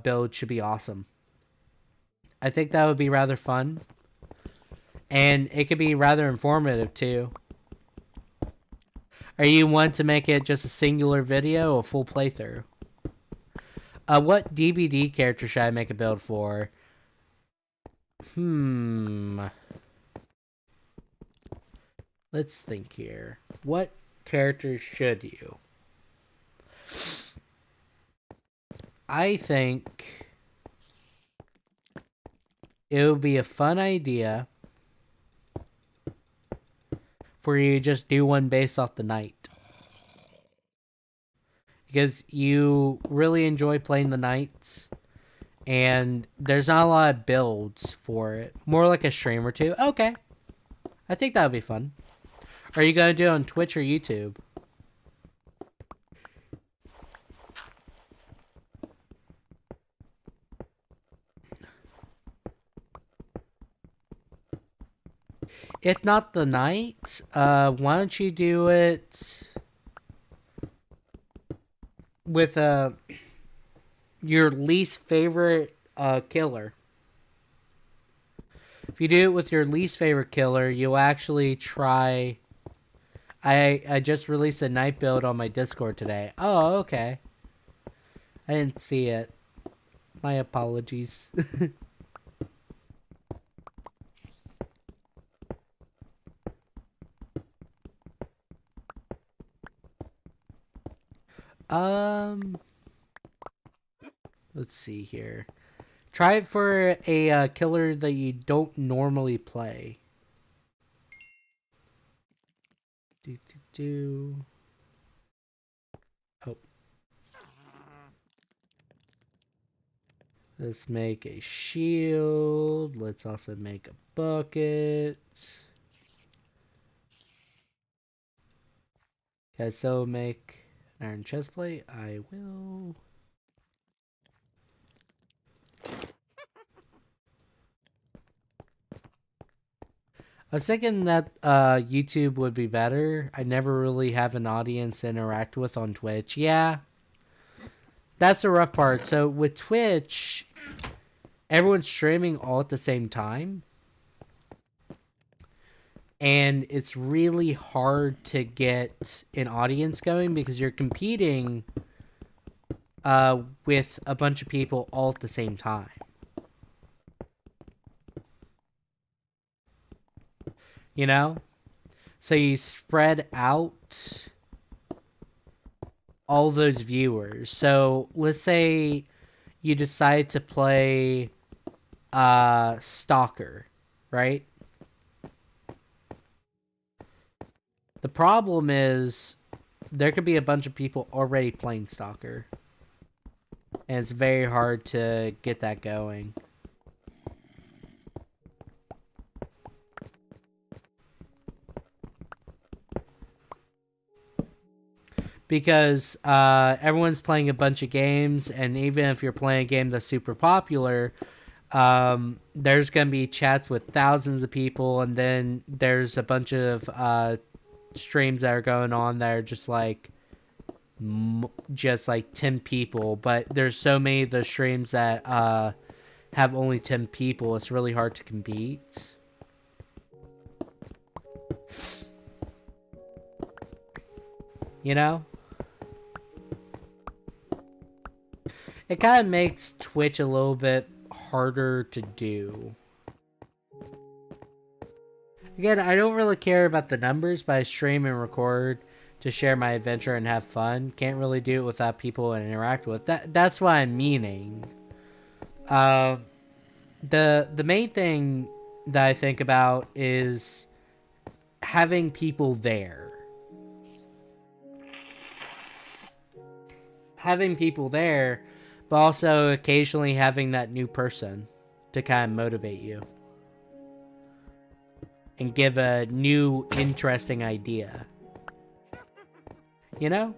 build should be awesome. I think that would be rather fun. And it could be rather informative, too. Are you one to make it just a singular video or full playthrough? What DBD character should I make a build for? Let's think here. What character should you? I think it would be a fun idea for you to just do one based off the knight. Because you really enjoy playing the knights, and there's not a lot of builds for it. More like a stream or two. Okay. I think that would be fun. Are you going to do it on Twitch or YouTube? If not the night, why don't you do it with your least favorite killer? If you do it with your least favorite killer, you'll actually try. I just released a night build on my Discord today. Oh, okay. I didn't see it. My apologies. Let's see here. Try it for a killer that you don't normally play. Oh. Let's make a shield. Let's also make a bucket. Okay, so make an iron chestplate. I will. I was thinking that YouTube would be better. I never really have an audience to interact with on Twitch. Yeah. That's the rough part. So with Twitch, everyone's streaming all at the same time. and it's really hard to get an audience going because you're competing with a bunch of people all at the same time. You know? So you spread out all those viewers. So let's say you decide to play Stalker, right? The problem is there could be a bunch of people already playing Stalker, and it's very hard to get that going. Because everyone's playing a bunch of games, and even if you're playing a game that's super popular, there's going to be chats with thousands of people, and then there's a bunch of streams that are going on that are just like 10 people, but there's so many of the streams that have only 10 people. It's really hard to compete. You know? It kind of makes Twitch a little bit harder to do. Again, I don't really care about the numbers, but I stream and record to share my adventure and have fun. Can't really do it without people to interact with. That's what I'm meaning. The main thing that I think about is having people there. Having people there, but also occasionally having that new person to kind of motivate you and give a new, interesting idea. You know?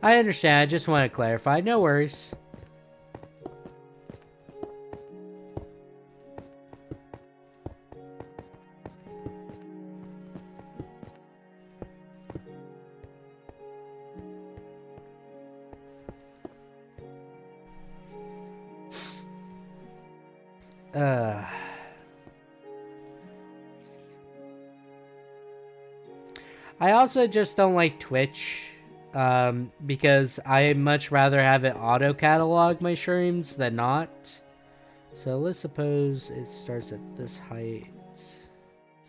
I understand. I just want to clarify. No worries. I also just don't like Twitch because I much rather have it auto catalog my streams than not. So let's suppose it starts at this height.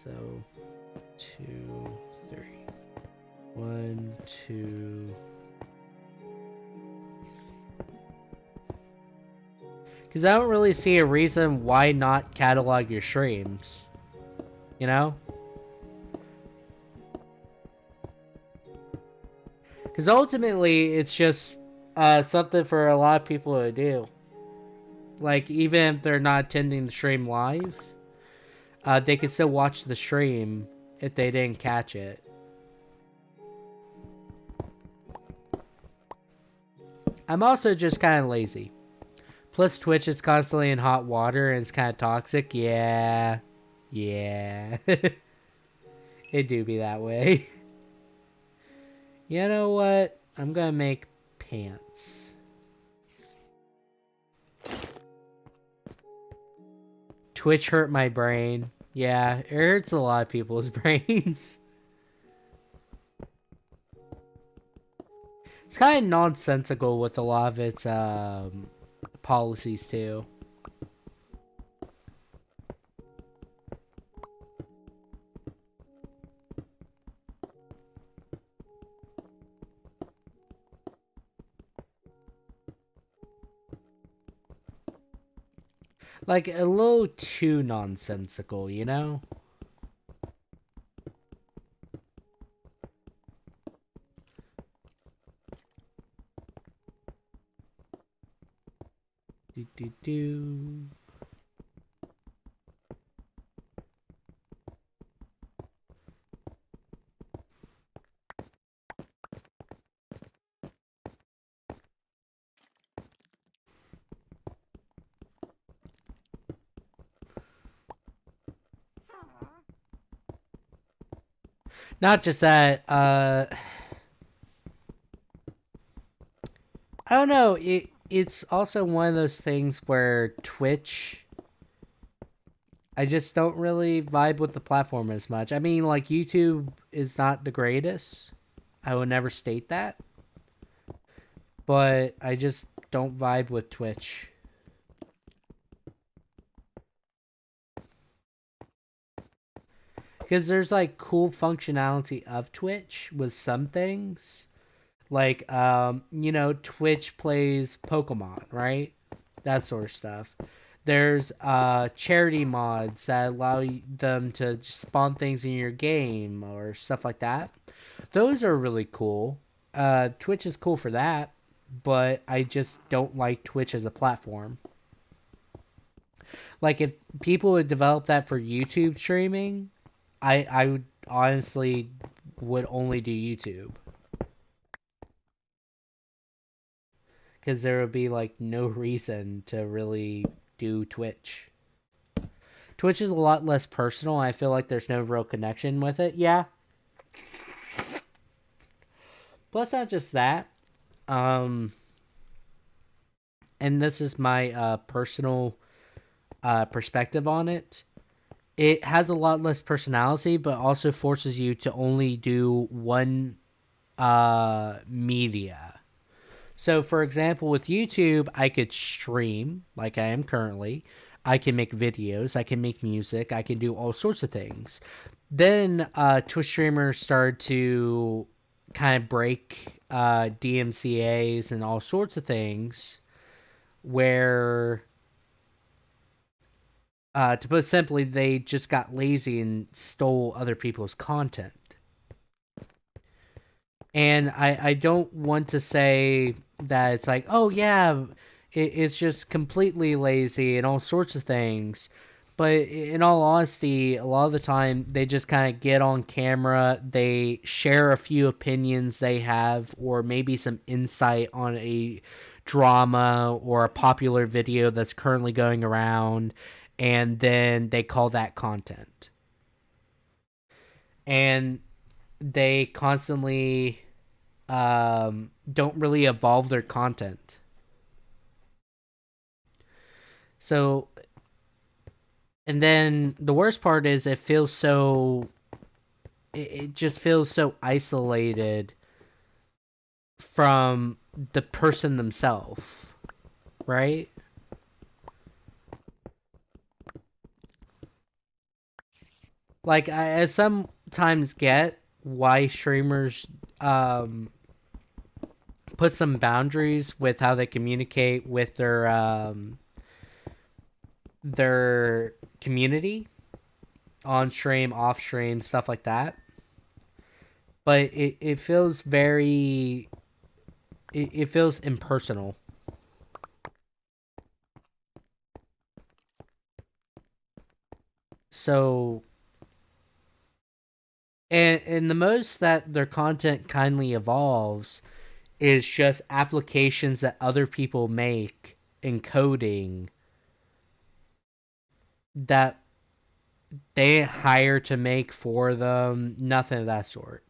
So 2, 3, 1, 2. Because I don't really see a reason why not catalog your streams. You know? Because ultimately, it's just something for a lot of people to do. Like, even if they're not attending the stream live, they can still watch the stream if they didn't catch it. I'm also just kind of lazy. Plus, Twitch is constantly in hot water and it's kind of toxic. Yeah. Yeah. It do be that way. You know what? I'm gonna make pants. Twitch hurt my brain. Yeah, it hurts a lot of people's brains. It's kind of nonsensical with a lot of its policies too. Like, a little too nonsensical, you know? Do. Not just that, I don't know. It's also one of those things where Twitch, I just don't really vibe with the platform as much. I mean, like YouTube is not the greatest. I would never state that, but I just don't vibe with Twitch because there's like cool functionality of Twitch with some things. Like Twitch plays Pokemon, right? That sort of stuff. There's charity mods that allow them to spawn things in your game or stuff like that. Those are really cool. Twitch is cool for that, but I just don't like Twitch as a platform. Like if people would develop that for YouTube streaming, I would honestly would only do YouTube because there would be like no reason to really do Twitch. Twitch is a lot less personal. I feel like there's no real connection with it. Yeah. Plus, not just that. Um, and this is my personal perspective on it. It has a lot less personality, but also forces you to only do one media. So, for example, with YouTube, I could stream like I am currently. I can make videos. I can make music. I can do all sorts of things. Then Twitch streamers started to kind of break DMCA's and all sorts of things where, to put it simply, they just got lazy and stole other people's content. And I don't want to say that it's like, oh yeah, it's just completely lazy and all sorts of things. But in all honesty, a lot of the time they just kind of get on camera, they share a few opinions they have, or maybe some insight on a drama or a popular video that's currently going around, and then they call that content. And they constantly don't really evolve their content. So, and then the worst part is it just feels so isolated from the person themselves, right? Like I sometimes get why streamers put some boundaries with how they communicate with their community on stream, off stream, stuff like that. But it feels very it feels impersonal. So and the most that their content kindly evolves is just applications that other people make in coding that they hire to make for them, nothing of that sort.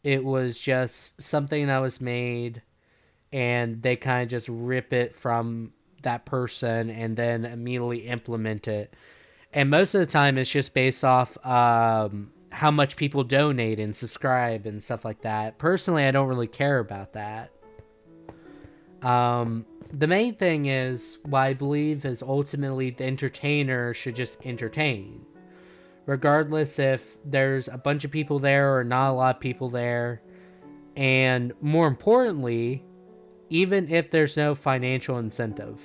It was just something that was made and they kind of just rip it from that person and then immediately implement it. And most of the time it's just based off how much people donate and subscribe and stuff like that. Personally, I don't really care about that. The main thing is what I believe is ultimately the entertainer should just entertain. Regardless if there's a bunch of people there or not a lot of people there. And more importantly, even if there's no financial incentive.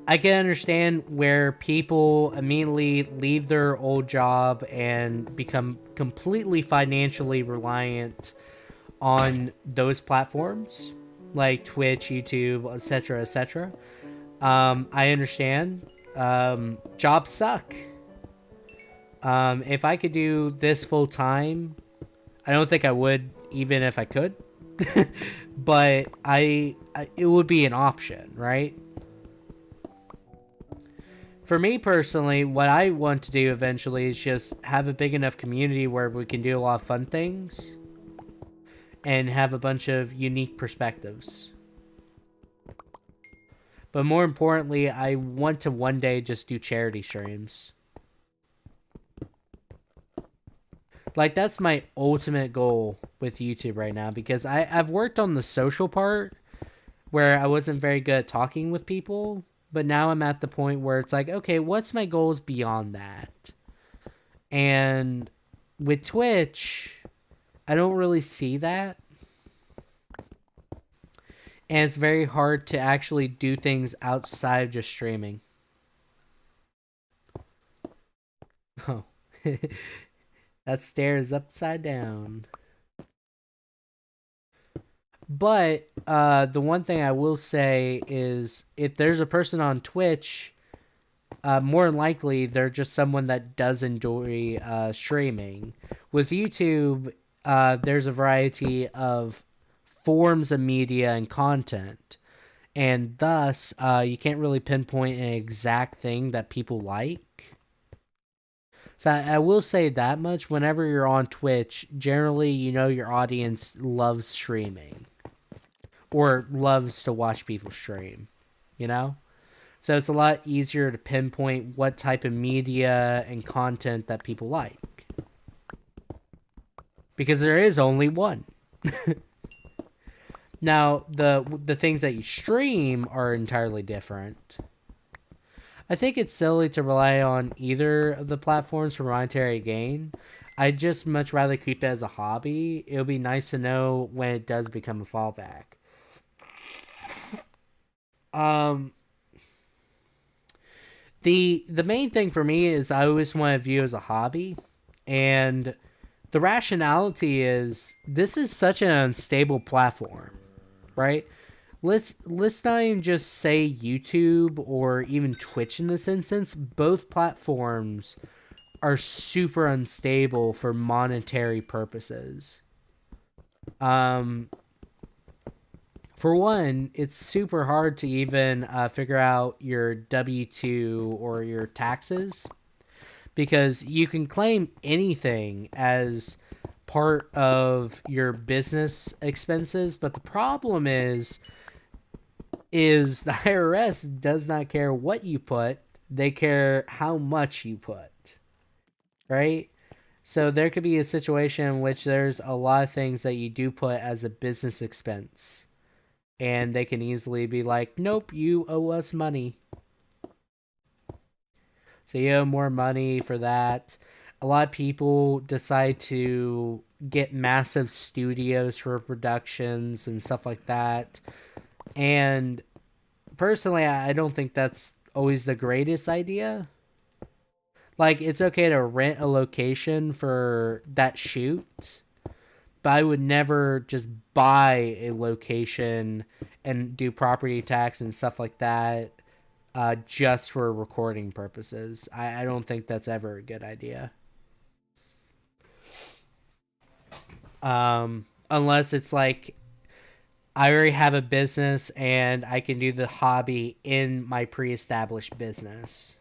I can understand where people immediately leave their old job and become completely financially reliant on those platforms like Twitch, YouTube, etc., etc. I understand. Jobs suck. If I could do this full time, I don't think I would, even if I could. But it would be an option, right? For me personally, what I want to do eventually is just have a big enough community where we can do a lot of fun things and have a bunch of unique perspectives. But more importantly, I want to one day just do charity streams. Like, that's my ultimate goal with YouTube right now, because I've worked on the social part where I wasn't very good at talking with people, but now I'm at the point where it's like, okay, what's my goals beyond that? And with Twitch, I don't really see that. And it's very hard to actually do things outside of just streaming. Oh. That stair is upside down. But the one thing I will say is, if there's a person on Twitch, more than likely they're just someone that does enjoy streaming. With YouTube, there's a variety of forms of media and content, and thus you can't really pinpoint an exact thing that people like. So I will say that much: whenever you're on Twitch, generally your audience loves streaming or loves to watch people stream, you know? So it's a lot easier to pinpoint what type of media and content that people like, because there is only one. Now, the things that you stream are entirely different. I think it's silly to rely on either of the platforms for monetary gain. I'd just much rather keep it as a hobby. It would be nice to know when it does become a fallback. The main thing for me is I always want to view it as a hobby, and the rationality is this is such an unstable platform, right? Let's not even just say YouTube or even Twitch in this instance. Both platforms are super unstable for monetary purposes. For one, it's super hard to even figure out your W-2 or your taxes, because you can claim anything as part of your business expenses, but the problem is the IRS does not care what you put. They care how much you put, right? So there could be a situation in which there's a lot of things that you do put as a business expense, and they can easily be like, nope, you owe us money. So you owe more money for that. A lot of people decide to get massive studios for productions and stuff like that. And personally, I don't think that's always the greatest idea. Like, it's okay to rent a location for that shoot, but I would never just buy a location and do property tax and stuff like that just for recording purposes. I don't think that's ever a good idea. Unless it's like, I already have a business and I can do the hobby in my pre-established business.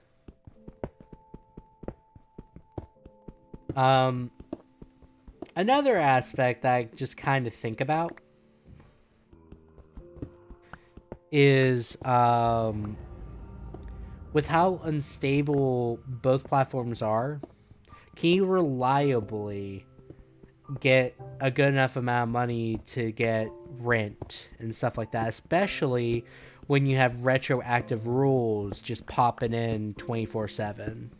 Another aspect that I just kind of think about is with how unstable both platforms are, can you reliably get a good enough amount of money to get rent and stuff like that, especially when you have retroactive rules just popping in 24/7.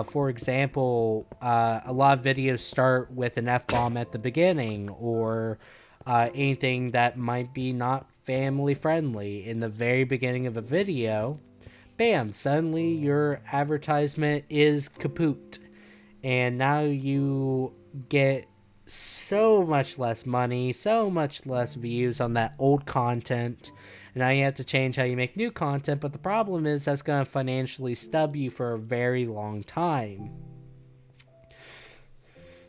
For example, a lot of videos start with an F-bomb at the beginning, or anything that might be not family friendly in the very beginning of a video. Bam, suddenly your advertisement is kaput, and now you get so much less money, so much less views on that old content, and now you have to change how you make new content. But the problem is that's going to financially stub you for a very long time.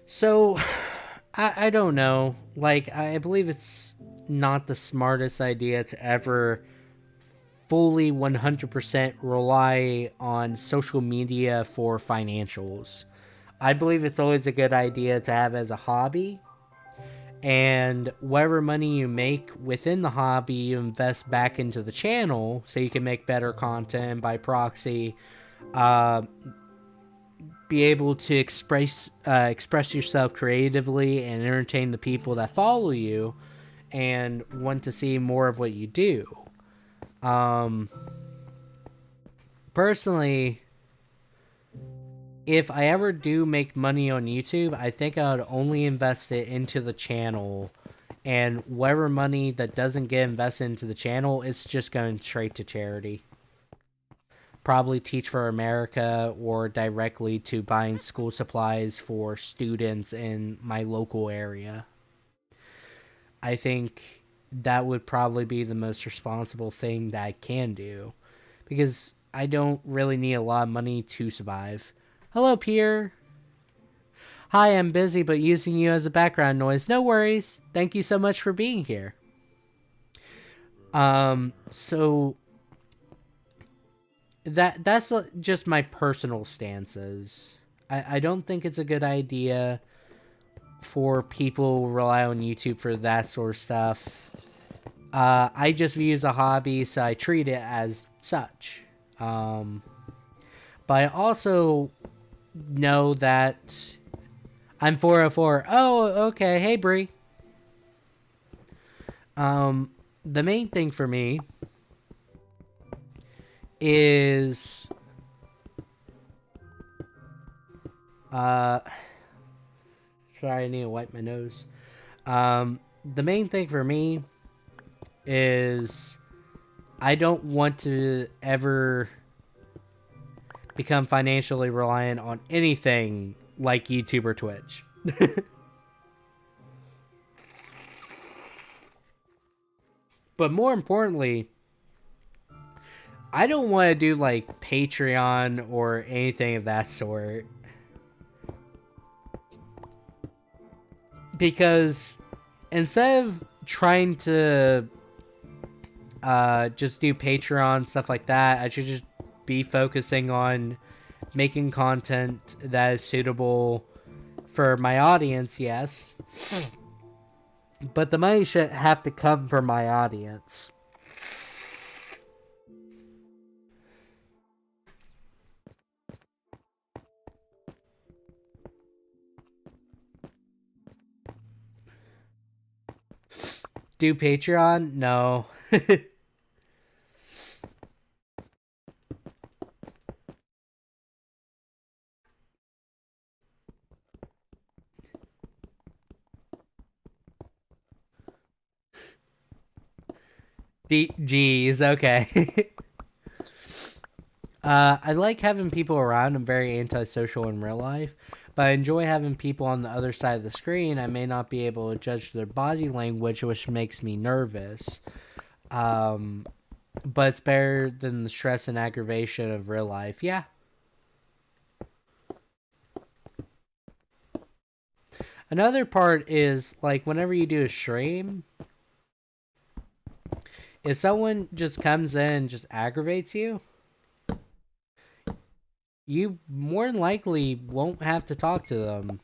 So I don't know, like, I believe it's not the smartest idea to ever fully 100% rely on social media for financials. I believe it's always a good idea to have as a hobby, and whatever money you make within the hobby, you invest back into the channel so you can make better content by proxy, uh, be able to express yourself creatively and entertain the people that follow you and want to see more of what you do. Um, Personally, if I ever do make money on YouTube, I think I would only invest it into the channel, and whatever money that doesn't get invested into the channel, it's just going straight to charity. Probably Teach for America or directly to buying school supplies for students in my local area. I think that would probably be the most responsible thing that I can do, because I don't really need a lot of money to survive. Hello, Pierre. Hi, I'm busy but using you as a background noise. No worries. Thank you so much for being here. So that's just my personal stances. I don't think it's a good idea for people who rely on YouTube for that sort of stuff. I just view it as a hobby, so I treat it as such. But I also know that I'm 404. Oh, okay. Hey, Bree. The main thing for me is sorry, I need to wipe my nose. The main thing for me is I don't want to ever become financially reliant on anything like YouTube or Twitch. But more importantly, I don't want to do like Patreon or anything of that sort. Because instead of trying to just do Patreon, stuff like that, I should just be focusing on making content that is suitable for my audience, yes. But the money should have to come from my audience. Do Patreon? No. Geez, okay. I like having people around. I'm very antisocial in real life, but I enjoy having people on the other side of the screen. I may not be able to judge their body language, which makes me nervous. But it's better than the stress and aggravation of real life. Yeah. Another part is like whenever you do a stream, if someone just comes in and just aggravates you, you more than likely won't have to talk to them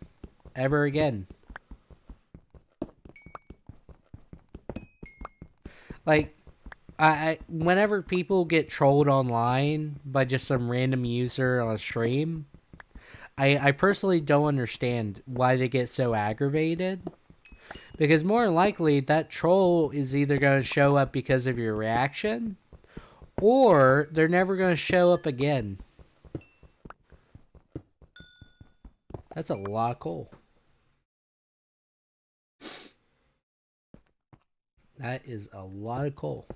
ever again. Like, whenever people get trolled online by just some random user on a stream, I personally don't understand why they get so aggravated. Because more than likely, that troll is either going to show up because of your reaction, or they're never going to show up again. That's a lot of coal. That is a lot of coal.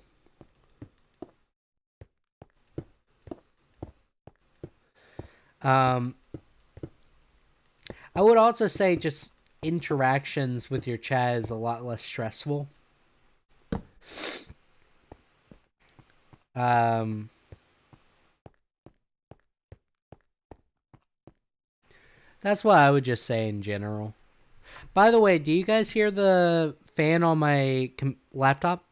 I would also say just interactions with your chat is a lot less stressful. That's what I would just say in general. By the way, do you guys hear the fan on my laptop?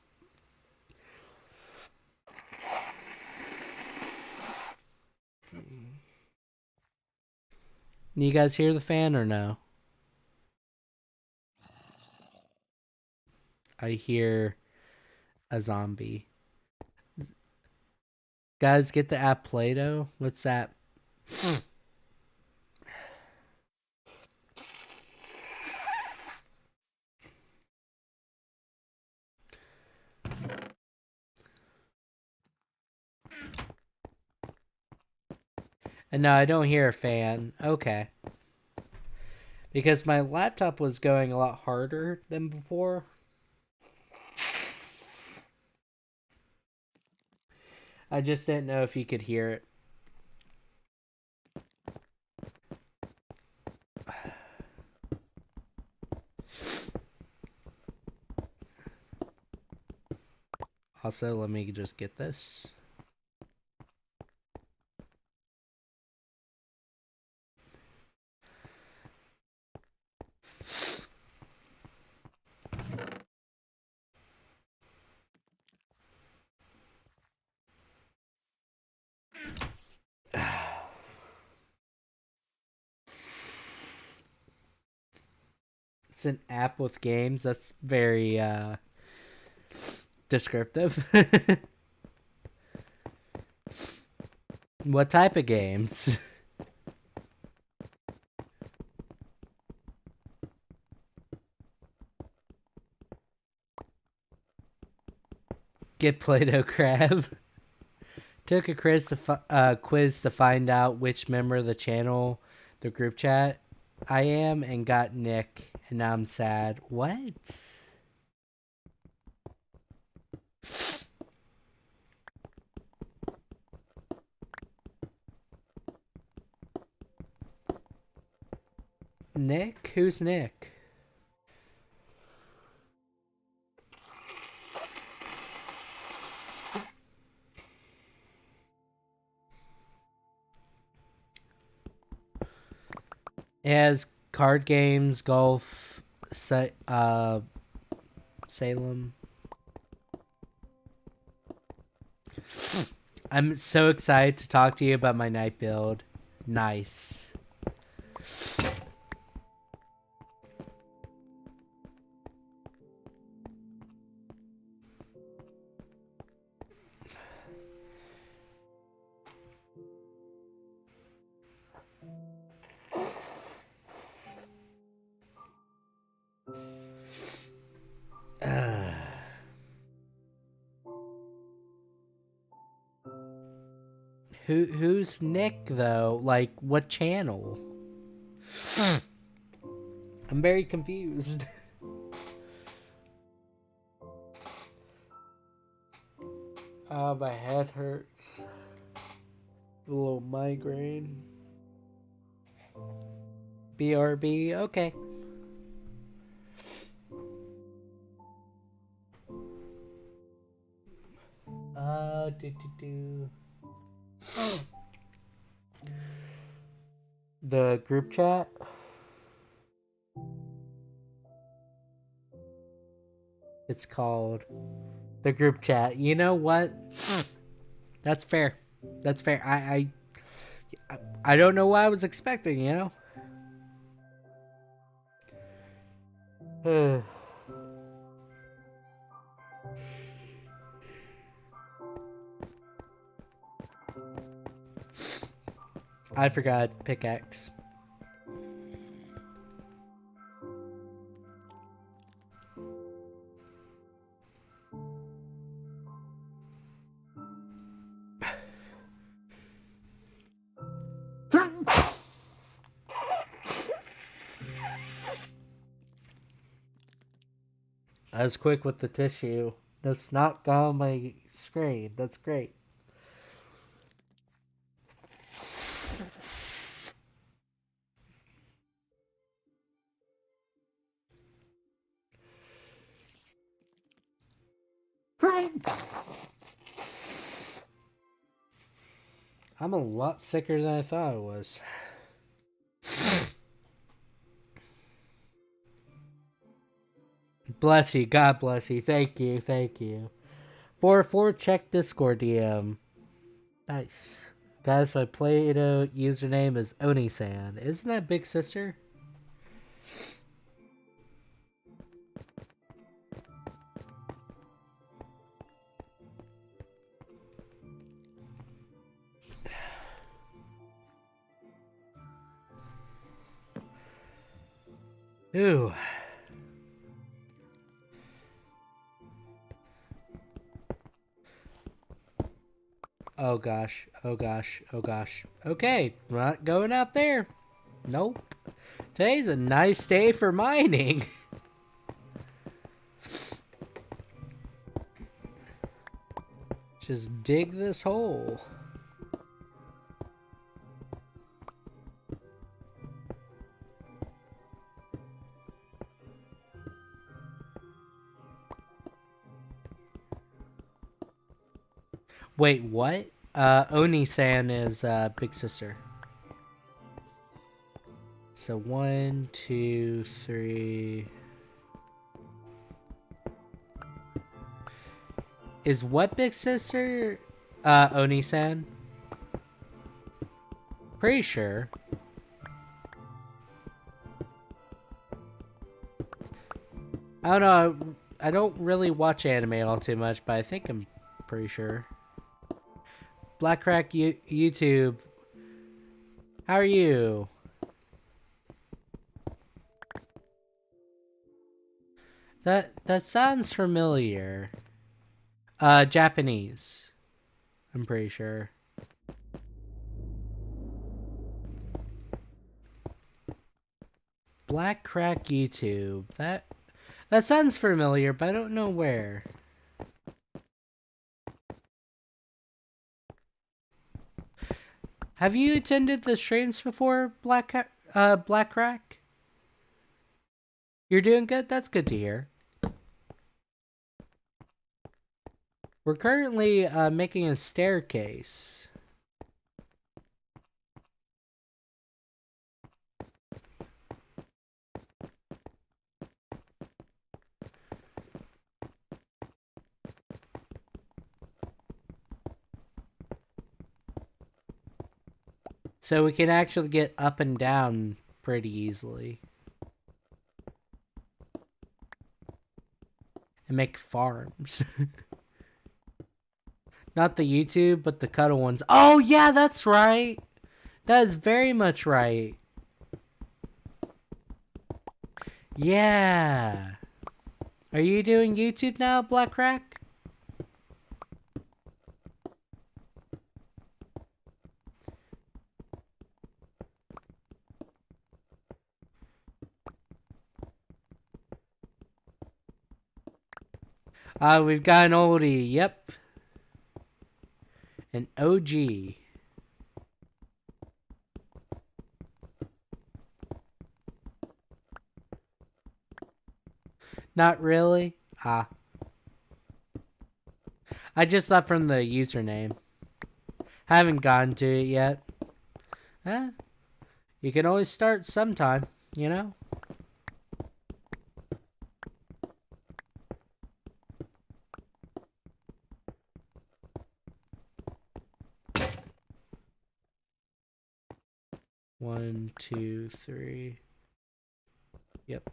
You guys hear the fan or no? I hear a zombie. Guys, get the app Play-Doh. What's that? And no, I don't hear a fan. Okay. Because my laptop was going a lot harder than before. I just didn't know if you could hear it. Also, let me just get this. It's an app with games. That's very descriptive. What type of games? Get Play-Doh Crab. Took a quiz to find out which member of the channel, the group chat, I am, and got Nick, and now I'm sad. What? Nick? Who's Nick? It has card games, golf, Salem. I'm so excited to talk to you about my night build. Nice. Who's Nick though? Like what channel? I'm very confused. My head hurts. A little migraine. BRB, okay. Do. The group chat. It's called the group chat. You know what? That's fair. That's fair. I don't know what I was expecting, you know? I forgot pickaxe. I was quick with the tissue. That's not on my screen. That's great. I'm a lot sicker than I thought I was. Bless you. God bless you. Thank you. Thank you. 4-4, check Discord DM. Nice. Guys, my Play-Doh username is Oni-san. Isn't that Big Sister? Ooh. Oh gosh, oh gosh, oh gosh. Okay, not going out there. Nope. Today's a nice day for mining. Just dig this hole. Wait, what? Oni-san is Big Sister. So 1, 2, 3. Is what Big Sister? Oni-san? Pretty sure. I don't know. I don't really watch anime all too much, but I think I'm pretty sure. Black Crack YouTube. How are you? That sounds familiar. Japanese. I'm pretty sure. Black Crack YouTube. That sounds familiar, but I don't know where. Have you attended the streams before, Black Crack? You're doing good? That's good to hear. We're currently making a staircase. So we can actually get up and down pretty easily. And make farms. Not the YouTube, but the cuddle ones. Oh, yeah, that's right. That is very much right. Yeah. Are you doing YouTube now, Black Crack? We've got an oldie. Yep. An OG. Not really. I just left from the username. Haven't gotten to it yet. You can always start sometime, you know? One, two, three. Yep.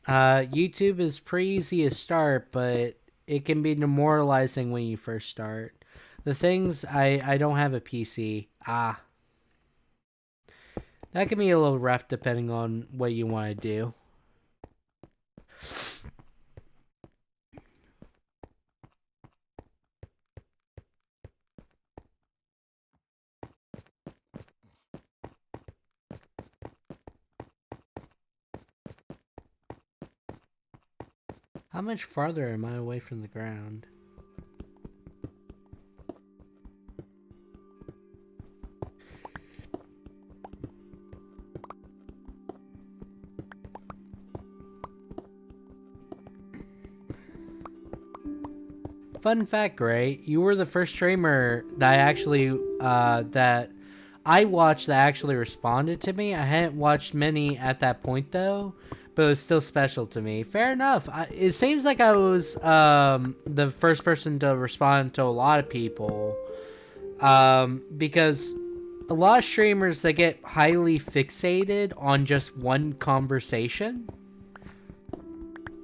YouTube is pretty easy to start, but it can be demoralizing when you first start. The things, I don't have a PC. That can be a little rough depending on what you want to do. How much farther am I away from the ground? fun fact, Gray, you were the first streamer that I actually that I watched that actually responded to me. I hadn't watched many at that point though, but it was still special to me. Fair enough. It seems like I was the first person to respond to a lot of people, because a lot of streamers, they get highly fixated on just one conversation,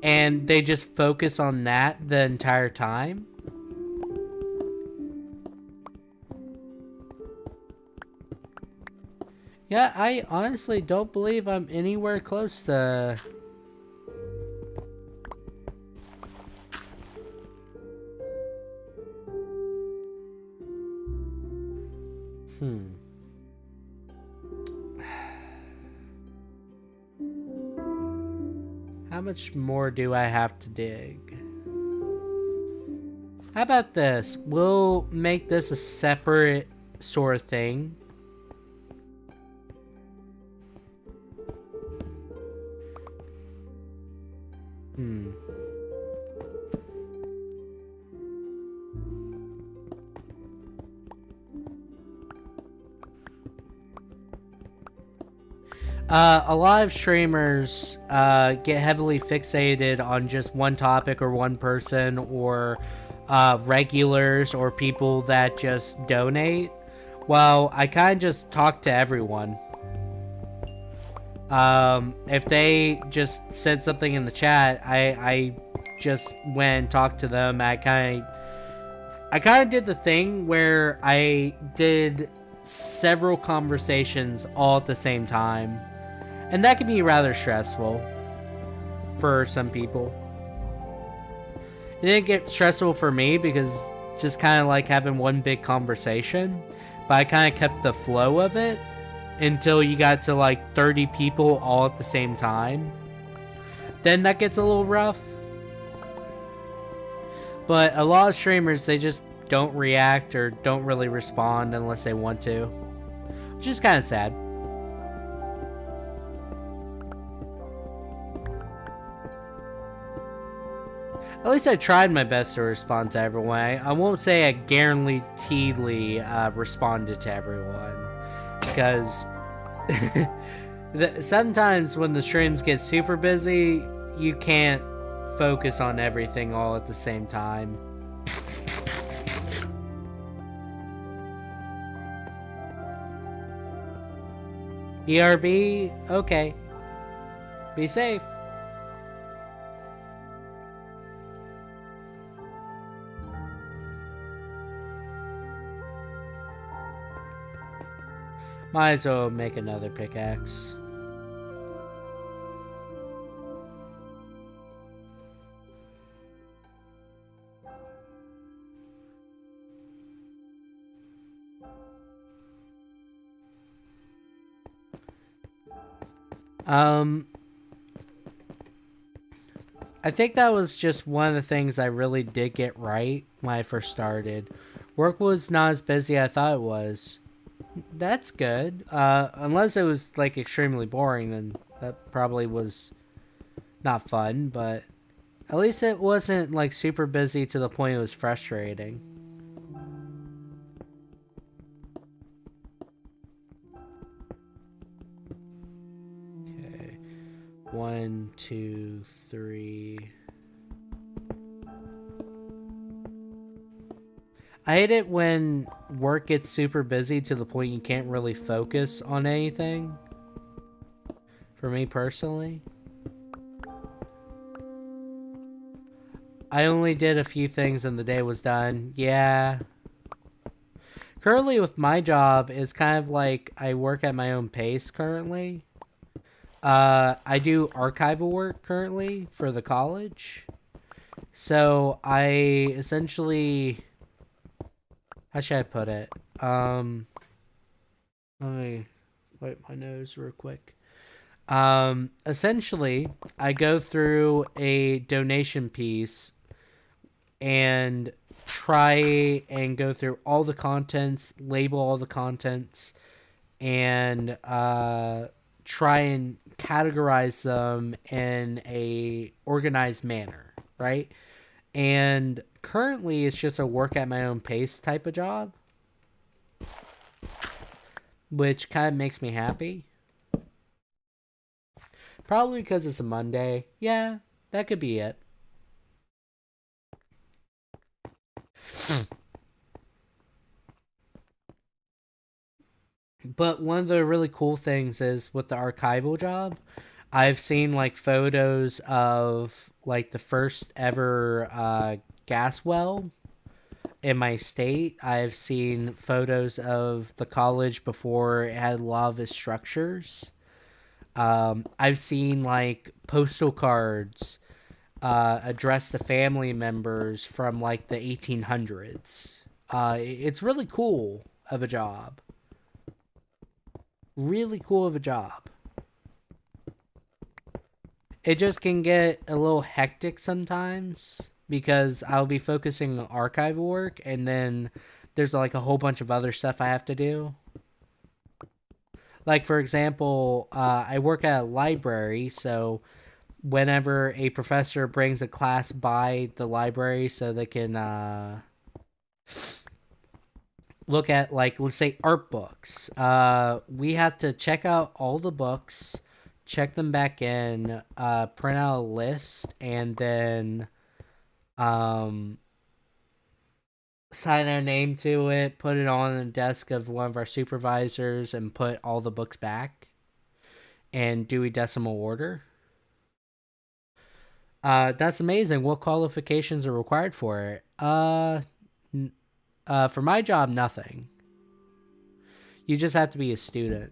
and they just focus on that the entire time. Yeah, I honestly don't believe I'm anywhere close to... How much more do I have to dig? How about this? We'll make this a separate sort of thing. A lot of streamers get heavily fixated on just one topic or one person, or regulars or people that just donate. Well, I kind of just talk to everyone. If they just said something in the chat, I just went and talked to them. I kind of did the thing where I did several conversations all at the same time. And that can be rather stressful for some people. It didn't get stressful for me because just kind of like having one big conversation. But I kind of kept the flow of it until you got to like 30 people all at the same time. Then that gets a little rough. But a lot of streamers, they just don't react or don't really respond unless they want to. Which is kind of sad. At least I tried my best to respond to everyone. I won't say I guaranteedly responded to everyone. Because sometimes when the streams get super busy, you can't focus on everything all at the same time. ERB? Okay. Be safe. Might as well make another pickaxe. I think that was just one of the things I really did get right when I first started. Work was not as busy as I thought it was. That's good. Unless it was like extremely boring, then that probably was not fun, but at least it wasn't like super busy to the point it was frustrating. Okay. 1, 2, 3. I hate it when work gets super busy to the point you can't really focus on anything. For me personally. I only did a few things and the day was done. Yeah. Currently with my job, it's kind of like I work at my own pace currently. I do archival work currently for the college. So I essentially... How should I put it? Let me wipe my nose real quick. Essentially, I go through a donation piece and try and go through all the contents, label all the contents, and try and categorize them in a organized manner, right? And currently, it's just a work at my own pace type of job, which kind of makes me happy. Probably because it's a Monday. Yeah, that could be it. But one of the really cool things is with the archival job, I've seen like photos of like the first ever gas well in my state. I've seen photos of the college before it had a lot of its structures. I've seen like postal cards addressed to family members from like the 1800s. It's really cool of a job. Really cool of a job. It just can get a little hectic sometimes because I'll be focusing on archival work and then there's like a whole bunch of other stuff I have to do. Like, for example, I work at a library, so whenever a professor brings a class by the library so they can look at, like, let's say art books, we have to check out all the books, check them back in, print out a list, and then sign our name to it, put it on the desk of one of our supervisors, and put all the books back in Dewey Decimal Order. That's amazing. What qualifications are required for it? For my job, nothing. You just have to be a student.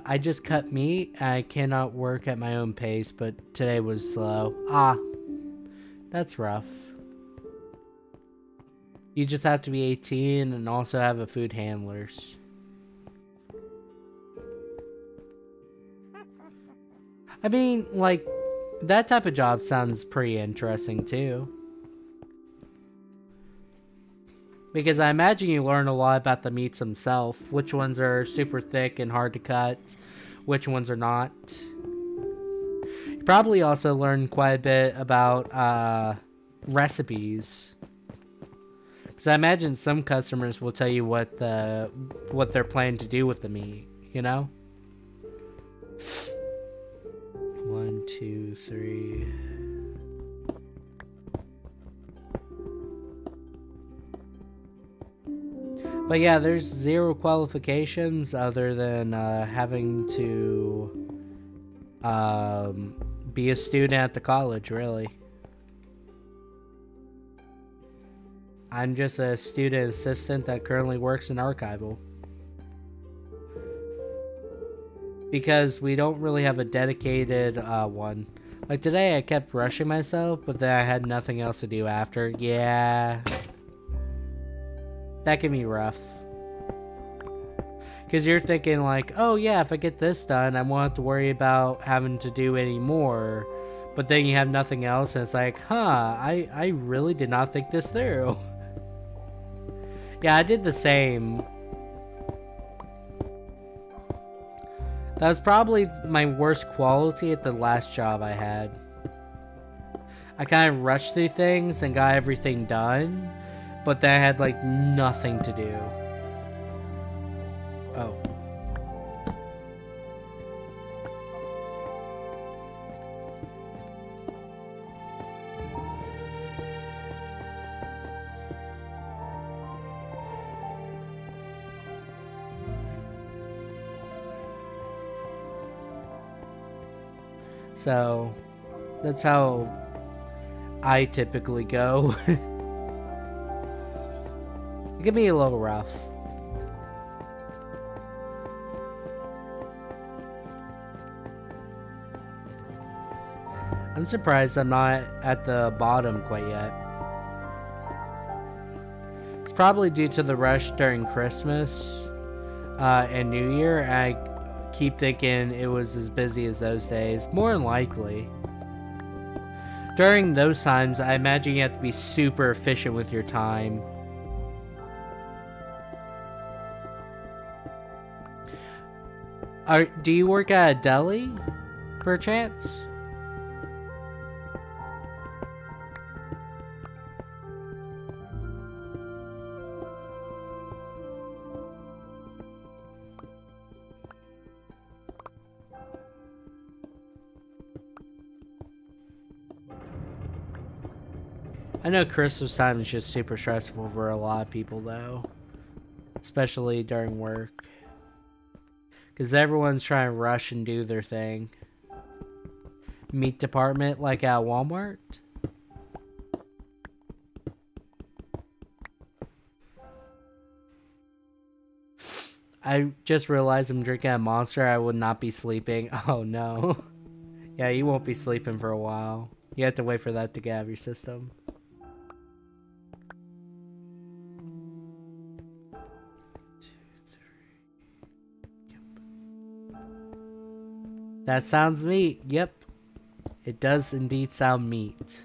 I just cut meat. I cannot work at my own pace, but today was slow. That's rough. You just have to be 18 and also have a food handlers. I mean, like, that type of job sounds pretty interesting too. Because I imagine you learn a lot about the meats themselves. Which ones are super thick and hard to cut. Which ones are not. You probably also learn quite a bit about recipes. Because I imagine some customers will tell you what they're planning to do with the meat. You know? 1, 2, 3... But yeah, there's zero qualifications other than having to be a student at the college, really. I'm just a student assistant that currently works in archival. Because we don't really have a dedicated one. Like today I kept rushing myself, but then I had nothing else to do after. Yeah. That can be rough. Because you're thinking like, oh yeah, if I get this done, I won't have to worry about having to do any more. But then you have nothing else, and it's like, I really did not think this through. Yeah, I did the same. That was probably my worst quality at the last job I had. I kind of rushed through things and got everything done. But that had, like, nothing to do. Oh. So, that's how I typically go. It can be a little rough. I'm surprised I'm not at the bottom quite yet. It's probably due to the rush during Christmas and New Year. I keep thinking it was as busy as those days. More than likely. During those times, I imagine you have to be super efficient with your time. Do you work at a deli, perchance? I know Christmas time is just super stressful for a lot of people, though. Especially during work. Because everyone's trying to rush and do their thing. Meat department like at Walmart? I just realized I'm drinking a Monster. I would not be sleeping. Oh no. Yeah, you won't be sleeping for a while. You have to wait for that to get out of your system. That sounds meat. Yep. It does indeed sound meat.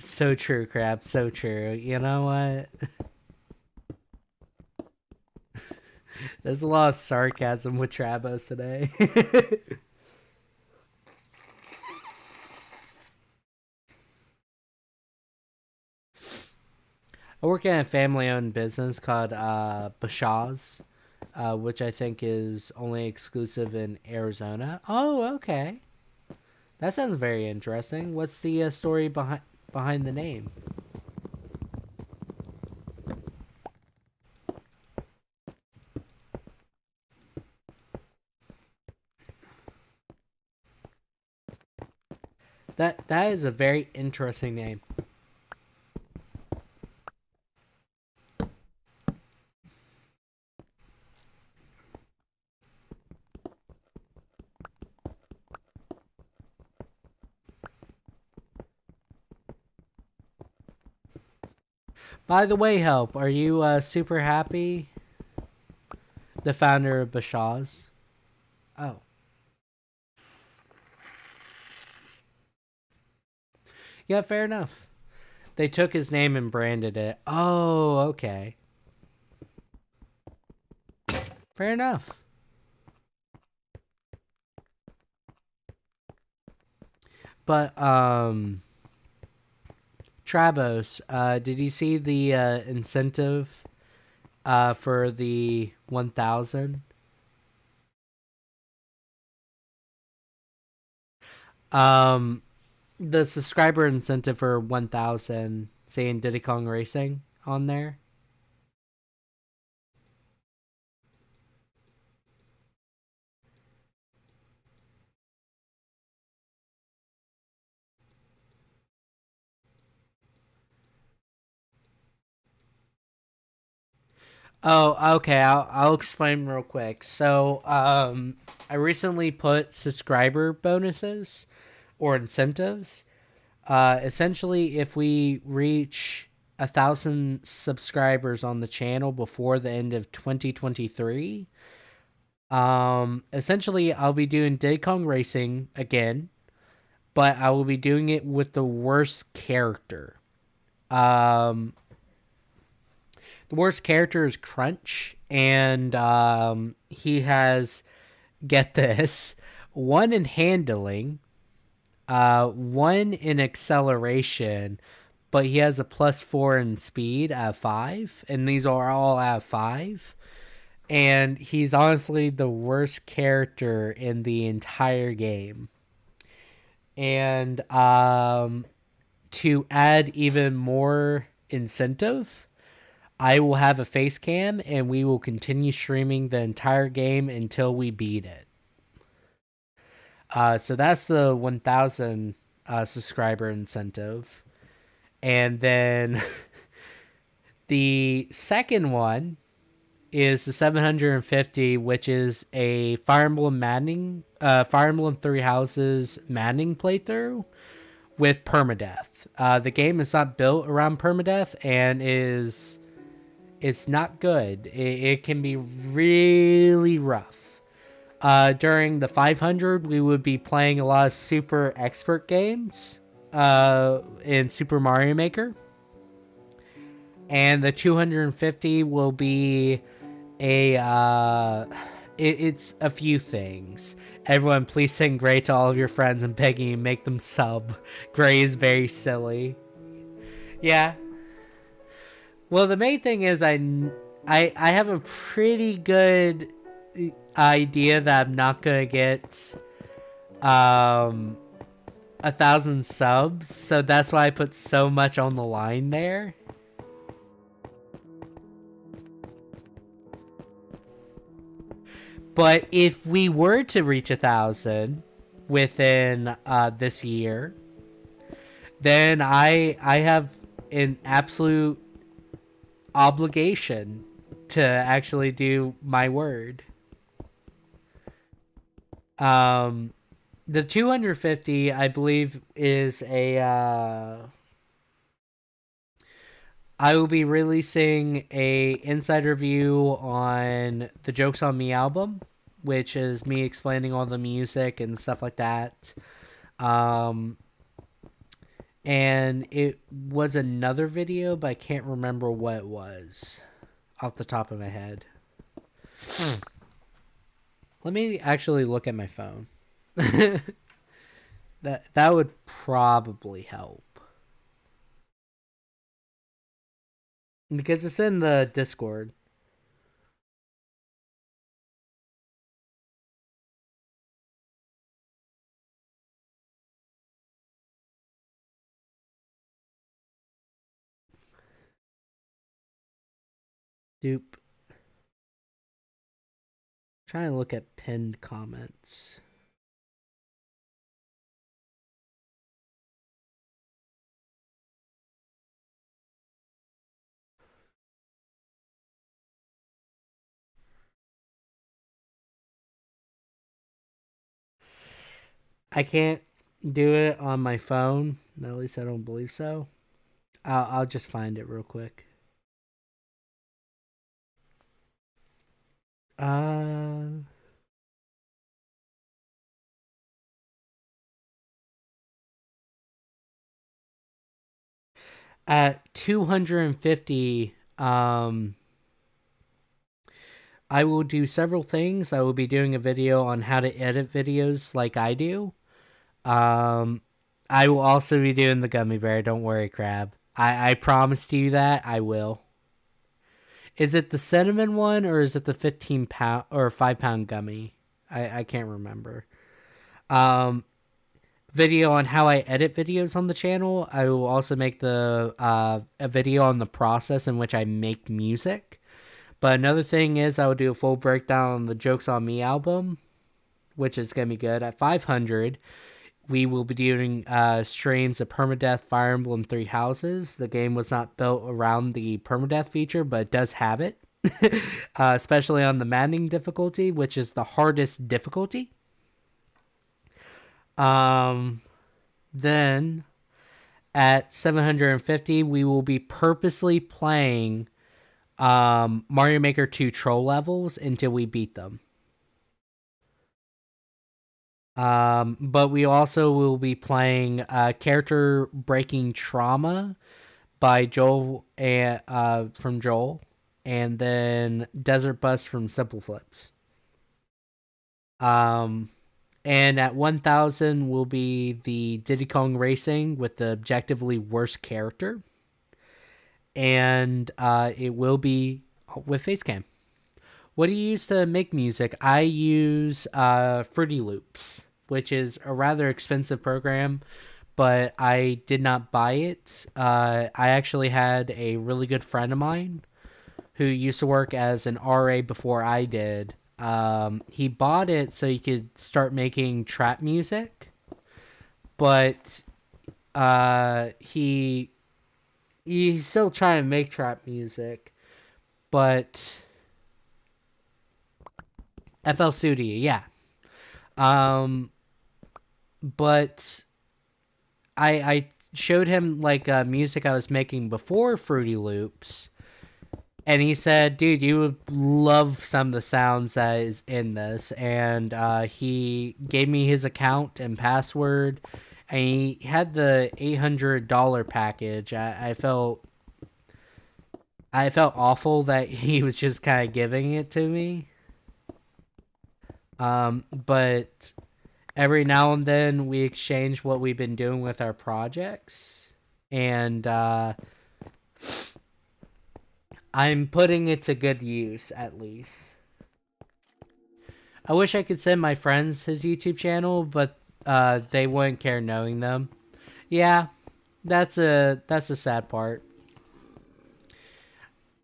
So true, Crab. So true. You know what? There's a lot of sarcasm with Trabos today. I work in a family-owned business called Bashaw's, which I think is only exclusive in Arizona. Oh, okay. That sounds very interesting. What's the story behind the name? That is a very interesting name. By the way, Help, are you super happy? The founder of Bashaw's? Oh. Yeah, fair enough. They took his name and branded it. Oh, okay. Fair enough. But, Trabos, did you see the incentive for the 1,000? Um, the subscriber incentive for 1,000, saying Diddy Kong Racing on there. Oh, okay. I'll explain real quick. So, I recently put subscriber bonuses or incentives. Essentially, if we reach 1,000 subscribers on the channel before the end of 2023, essentially I'll be doing Diddy Kong Racing again, but I will be doing it with the worst character. Um, the worst character is Crunch, and he has, get this, 1 in handling, 1 in acceleration, but he has a +4 in speed out of 5, and these are all out of 5. And he's honestly the worst character in the entire game. And to add even more incentive, I will have a face cam and we will continue streaming the entire game until we beat it. So that's the 1,000 subscriber incentive. And then the second one is the 750, which is a Fire Emblem Three Houses Manning playthrough with permadeath. The game is not built around permadeath and it's not good. It can be really rough. During the 500, we would be playing a lot of super expert games in Super Mario Maker. And the 250 will be it's a few things. Everyone, please send Gray to all of your friends and begging you make them sub. Gray is very silly. Yeah. Well, the main thing is I have a pretty good idea that I'm not gonna get 1,000 subs, so that's why I put so much on the line there. But if we were to reach 1,000 within this year, then I have an absolute obligation to actually do my word. The 250, I believe, is I will be releasing a inside review on the Jokes on Me album, which is me explaining all the music and stuff like that. Um, and it was another video, but I can't remember what it was off the top of my head. Let me actually look at my phone. that would probably help. Because it's in the Discord. Dupe. Trying to look at pinned comments. I can't do it on my phone. At least I don't believe so. I'll just find it real quick. Uh, at 250, I will do several things. I will be doing a video on how to edit videos like I do. Um, I will also be doing the gummy bear. Don't worry, Crab. I promised you that I will. Is it the cinnamon one or is it the 15 pound or 5 pound gummy? I can't remember. Um, Video on how I edit videos on the channel. I will also make a video on the process in which I make music. But another thing is I will do a full breakdown on the Jokes on Me album, which is gonna be good. At 500, we will be doing streams of Permadeath Fire Emblem Three Houses. The game was not built around the permadeath feature, but it does have it. Especially on the maddening difficulty, which is the hardest difficulty. Then at 750, we will be purposely playing Mario Maker 2 troll levels until we beat them. But we also will be playing Character Breaking Trauma by Joel and from Joel, and then Desert Bus from Simple Flips. And at 1,000 will be the Diddy Kong Racing with the objectively worst character. And it will be with Facecam. What do you use to make music? I use Fruity Loops, which is a rather expensive program, but I did not buy it. I actually had a really good friend of mine who used to work as an RA before I did. He bought it so he could start making trap music, but he's still trying to make trap music, but FL Studio, yeah. But I showed him like music I was making before Fruity Loops, And he said, dude, you would love some of the sounds that is in this. And he gave me his account and password. And he had the $800 package. I felt awful that he was just kind of giving it to me. But every now and then we exchange what we've been doing with our projects. And I'm putting it to good use, at least. I wish I could send my friends his YouTube channel, but they wouldn't care knowing them. Yeah, that's a sad part.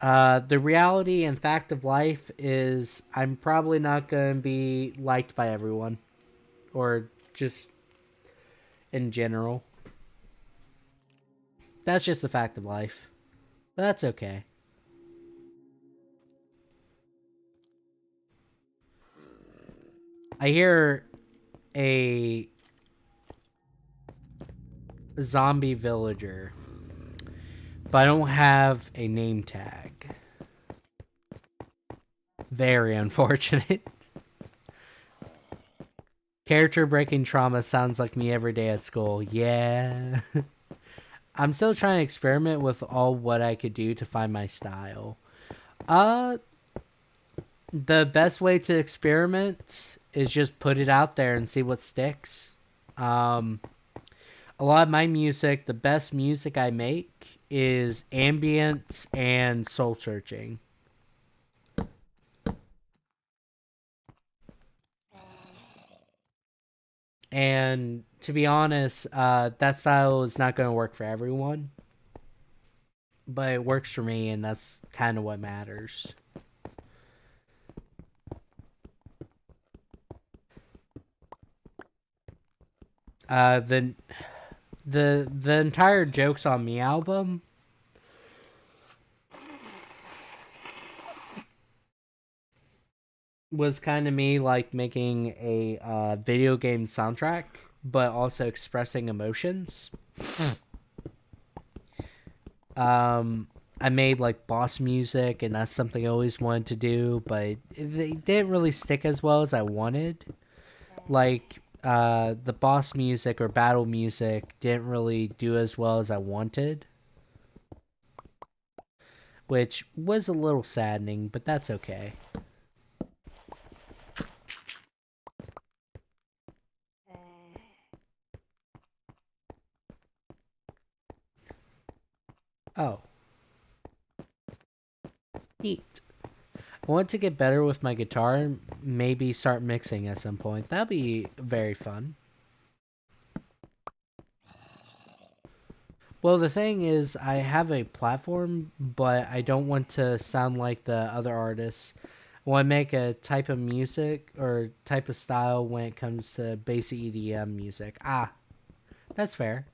The reality and fact of life is I'm probably not going to be liked by everyone, or just in general. That's just the fact of life. But that's okay. I hear a zombie villager, but I don't have a name tag. Very unfortunate. Character breaking trauma sounds like me every day at school. Yeah. I'm still trying to experiment with all what I could do to find my style. Uh the best way to experiment is just put it out there and see what sticks. Um a lot of my music, the best music I make is ambient and soul searching. And to be honest, that style is not going to work for everyone, but it works for me, and that's kind of what matters. The the entire Jokes on Me album was kind of me like making a video game soundtrack, but also expressing emotions. I made like boss music, and that's something I always wanted to do, but it didn't really stick as well as I wanted. Like the boss music or battle music didn't really do as well as I wanted, which was a little saddening, but that's okay. Oh, neat. I want to get better with my guitar, maybe start mixing at some point. That'd be very fun. Well, the thing is, I have a platform, but I don't want to sound like the other artists. I want to make a type of music or type of style when it comes to basic EDM music. Ah, that's fair.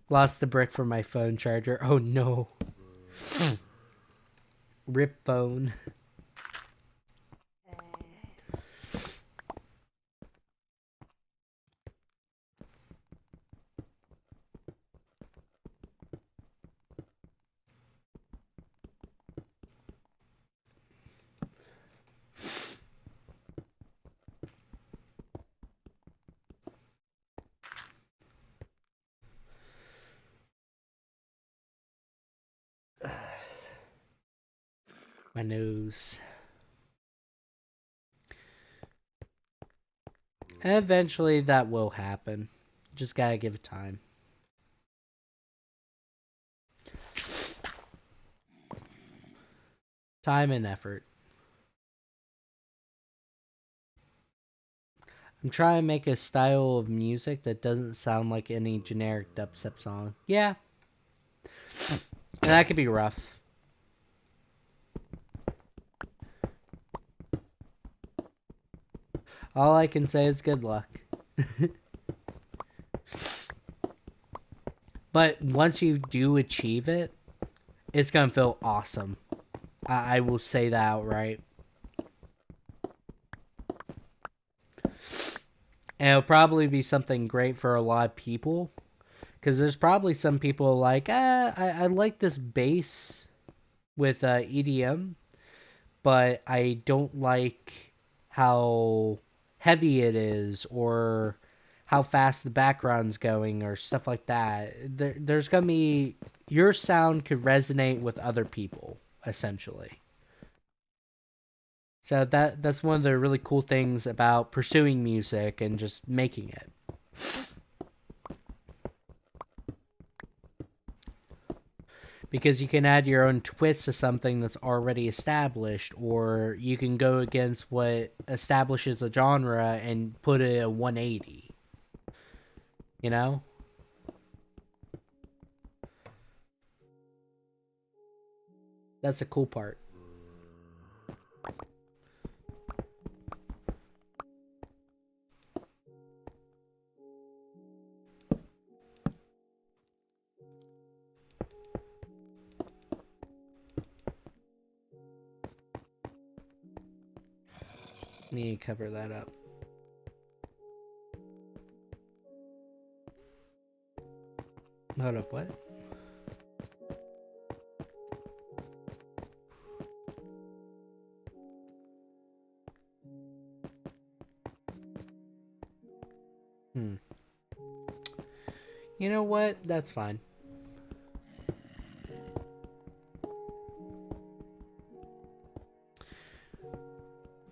Lost the brick for my phone charger. Oh no. Rip phone. My nose. And eventually that will happen. Just gotta give it time. Time and effort. I'm trying to make a style of music that doesn't sound like any generic dubstep song. Yeah. And that could be rough. All I can say is good luck. But once you do achieve it, it's gonna feel awesome. I will say that outright. And it'll probably be something great for a lot of people. Because there's probably some people like, I like this bass with EDM, but I don't like how heavy it is or how fast the background's going or stuff like that. There's gonna be your sound could resonate with other people essentially. So that's one of the really cool things about pursuing music and just making it. Because you can add your own twist to something that's already established, or you can go against what establishes a genre and put it a 180. You know? That's the cool part. Need to cover that up. Hold up, what? You know what? That's fine.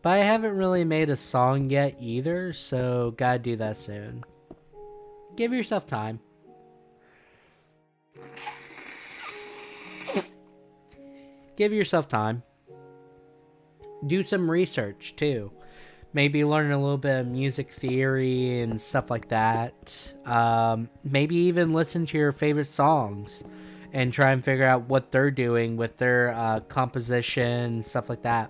But I haven't really made a song yet either, so gotta do that soon. Give yourself time. Give yourself time. Do some research too. Maybe learn a little bit of music theory and stuff like that. Maybe even listen to your favorite songs and try and figure out what they're doing with their composition, stuff like that.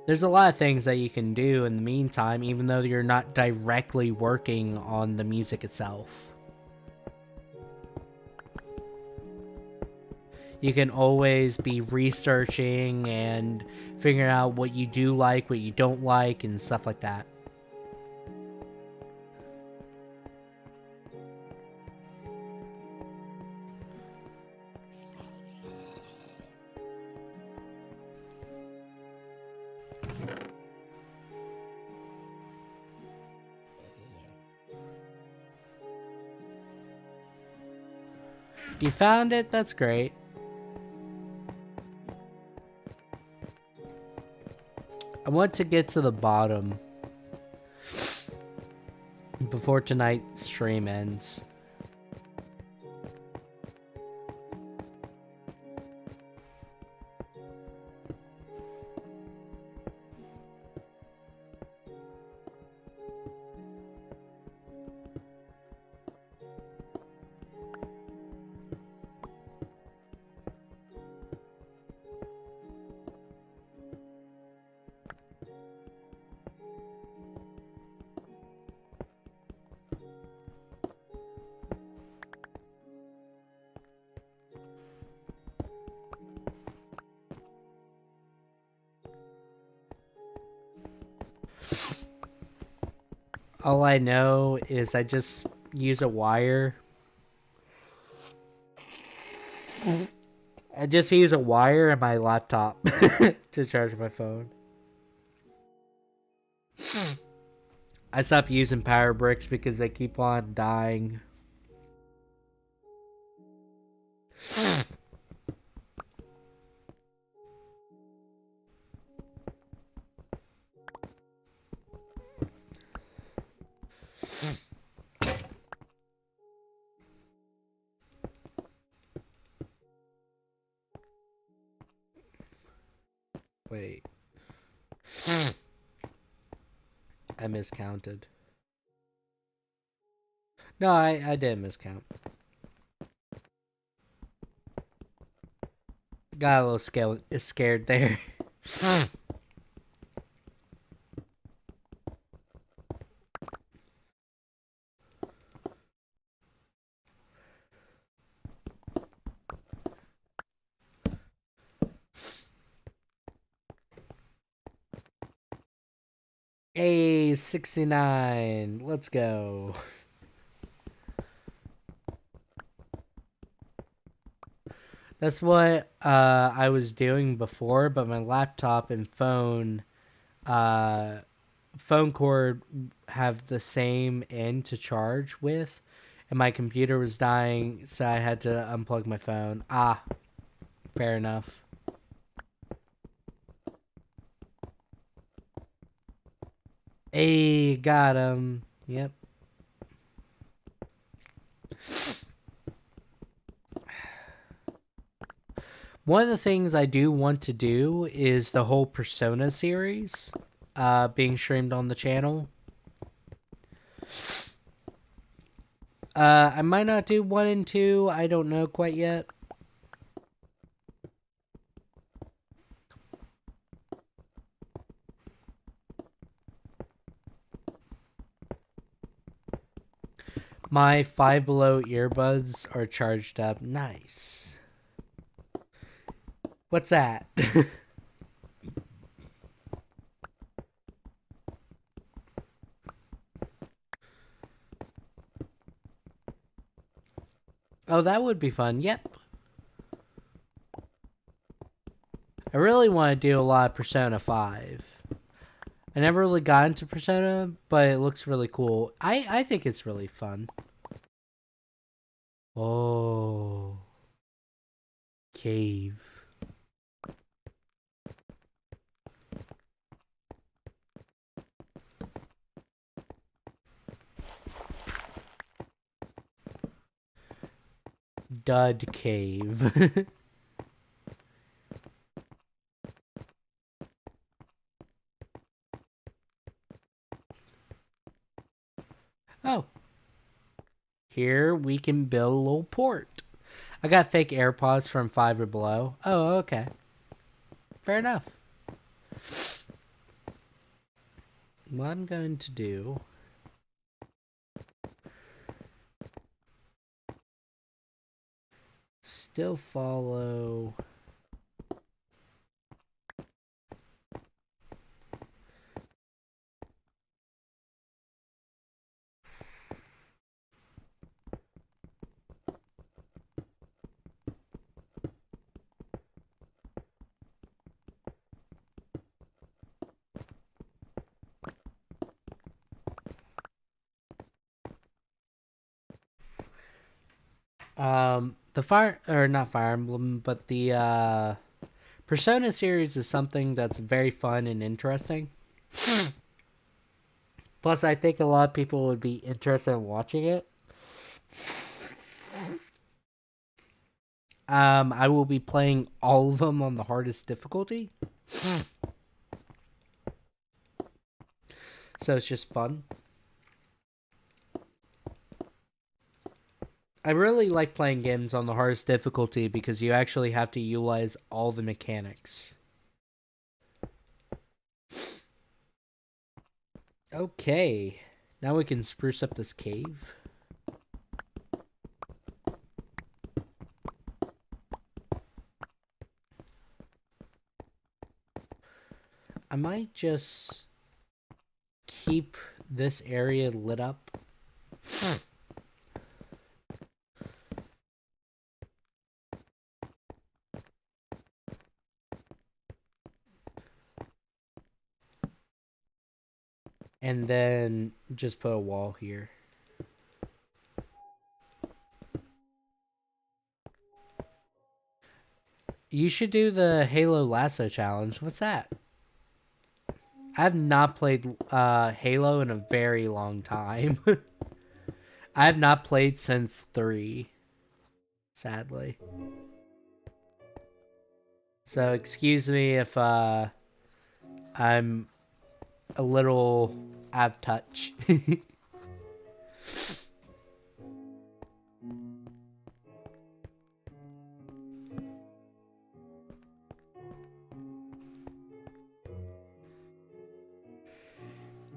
There's a lot of things that you can do in the meantime, even though you're not directly working on the music itself. You can always be researching and figuring out what you do like, what you don't like, and stuff like that. You found it? That's great. I want to get to the bottom before tonight's stream ends. All I know is I just use a wire. I just use a wire and my laptop to charge my phone. I stopped using power bricks because they keep on dying. Wait. I miscounted. No, I did miscount. Got a little scared there. A 69. Let's go. That's what I was doing before, but my laptop and uh, phone cord have the same end to charge with, and my computer was dying, so I had to unplug my phone. Ah, fair enough. Hey, got him. Yep. One of the things I do want to do is the whole Persona series being streamed on the channel. I might not do 1 and 2. I don't know quite yet. My Five Below earbuds are charged up. Nice. What's that? Oh, that would be fun. Yep. I really want to do a lot of Persona 5. I never really got into Persona, but it looks really cool. I think it's really fun. Oh. Cave. Dud Cave. Oh. Here we can build a little port. I got fake AirPods from Five or Below. Oh, okay. Fair enough. What I'm going to do... Still follow... the Fire... Or not Fire Emblem, but the, Persona series is something that's very fun and interesting. Plus, I think a lot of people would be interested in watching it. I will be playing all of them on the hardest difficulty. So it's just fun. I really like playing games on the hardest difficulty because you actually have to utilize all the mechanics. Okay. Now we can spruce up this cave. I might just keep this area lit up. And then just put a wall here. You should do the Halo Lasso challenge. What's that? I have not played Halo in a very long time. I have not played since 3. Sadly. So excuse me if I'm a little out of touch.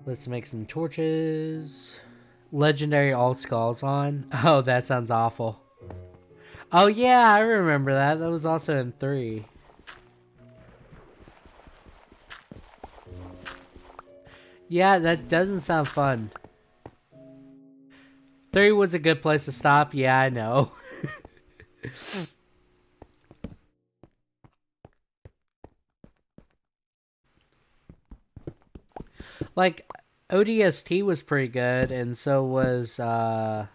Let's make some torches. Legendary all skulls on. Oh, that sounds awful. Oh yeah, I remember that. That was also in 3. Yeah, that doesn't sound fun. 3 was a good place to stop. Yeah, I know. Like, ODST was pretty good, and so was, not,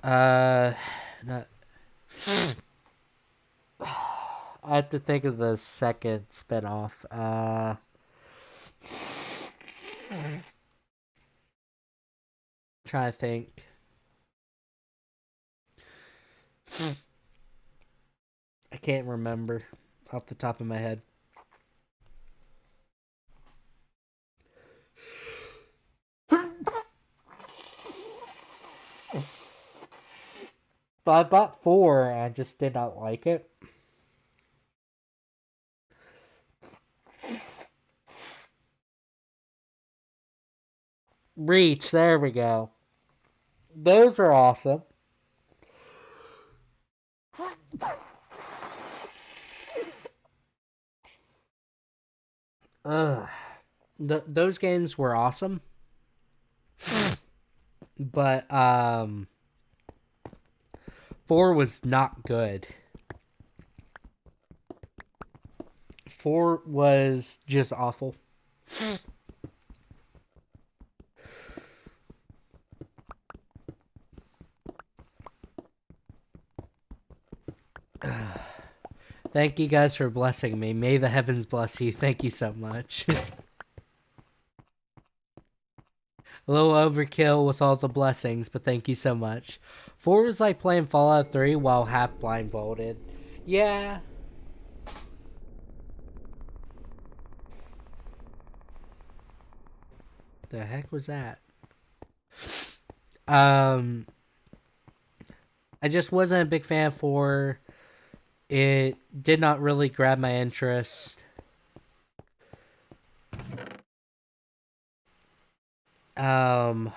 I have to think of the second spinoff. Trying to think. I can't remember off the top of my head. But I bought 4 and I just did not like it. Reach, there we go. Those are awesome. Ugh. Those games were awesome. But 4 was not good. 4 was just awful. Thank you guys for blessing me. May the heavens bless you. Thank you so much. A little overkill with all the blessings, but thank you so much. 4 was like playing Fallout 3 while half blindfolded. Yeah. The heck was that? I just wasn't a big fan of 4. It did not really grab my interest. I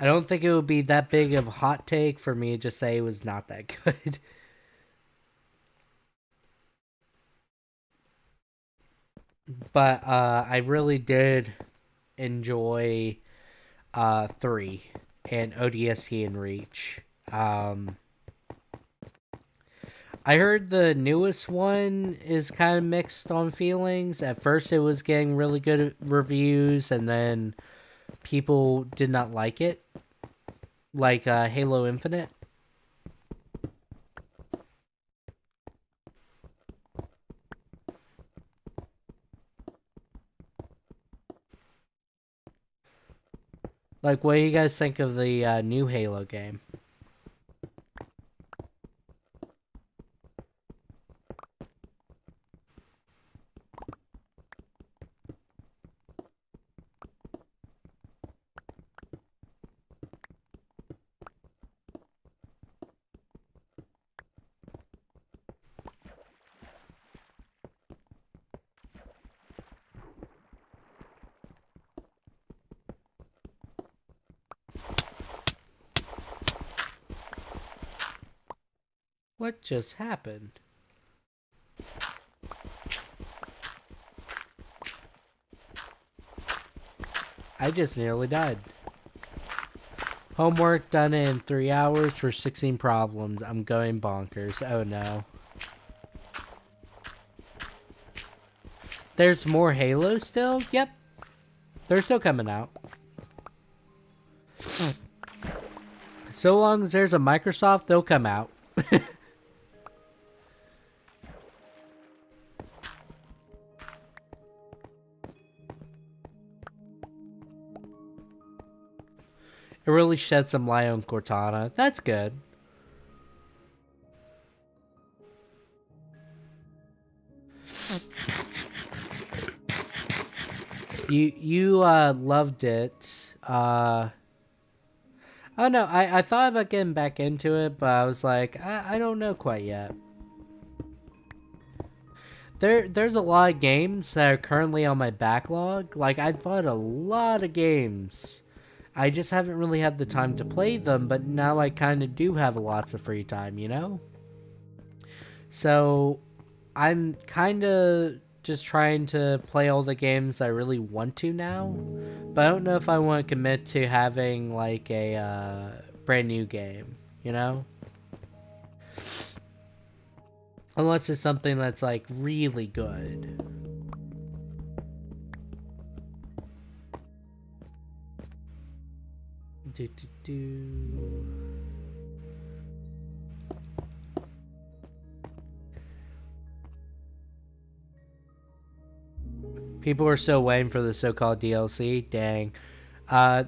don't think it would be that big of a hot take for me to just say it was not that good. But I really did enjoy 3 and ODST and Reach. I heard the newest one is kind of mixed on feelings. At first it was getting really good reviews, and then people did not like it. Like Halo Infinite. Like, what do you guys think of the new Halo game? What just happened? I just nearly died. Homework done in 3 hours for 16 problems. I'm going bonkers. Oh no. There's more Halo still? Yep. They're still coming out. So long as there's a Microsoft, they'll come out. It really shed some light on Cortana. That's good. You loved it. I don't know. I thought about getting back into it, but I was like, I don't know quite yet. There's a lot of games that are currently on my backlog. Like, I've bought a lot of games. I just haven't really had the time to play them, but now I kind of do have lots of free time, you know? So, I'm kind of just trying to play all the games I really want to now. But I don't know if I want to commit to having like a brand new game, you know? Unless it's something that's like really good. People are still waiting for the so-called DLC. Dang.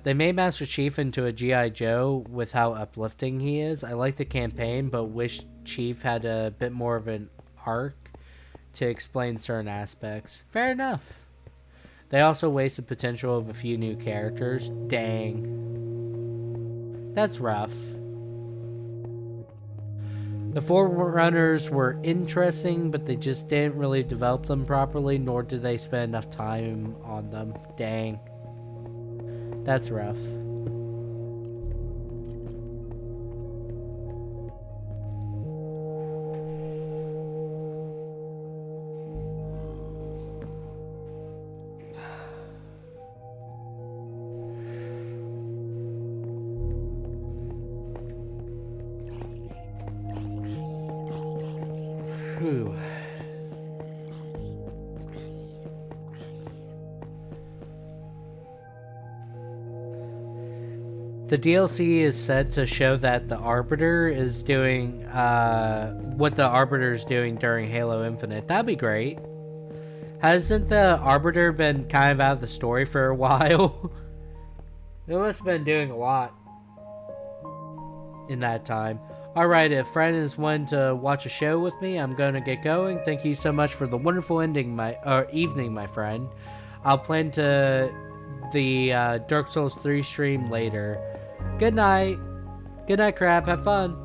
They made Master Chief into a G.I. Joe with how uplifting he is. I like the campaign, but wish Chief had a bit more of an arc to explain certain aspects. Fair enough. They also wasted potential of a few new characters. Dang. That's rough. The Forerunners were interesting, but they just didn't really develop them properly, nor did they spend enough time on them. Dang. That's rough. Whew. The DLC is said to show that the Arbiter is doing what the Arbiter is doing during Halo Infinite. That'd be great. Hasn't the Arbiter been kind of out of the story for a while? It must have been doing a lot in that time. Alright, if friend is wanting to watch a show with me, I'm going to get going. Thank you so much for the wonderful evening, my friend. I'll plan to the Dark Souls 3 stream later. Good night. Good night, Crab. Have fun.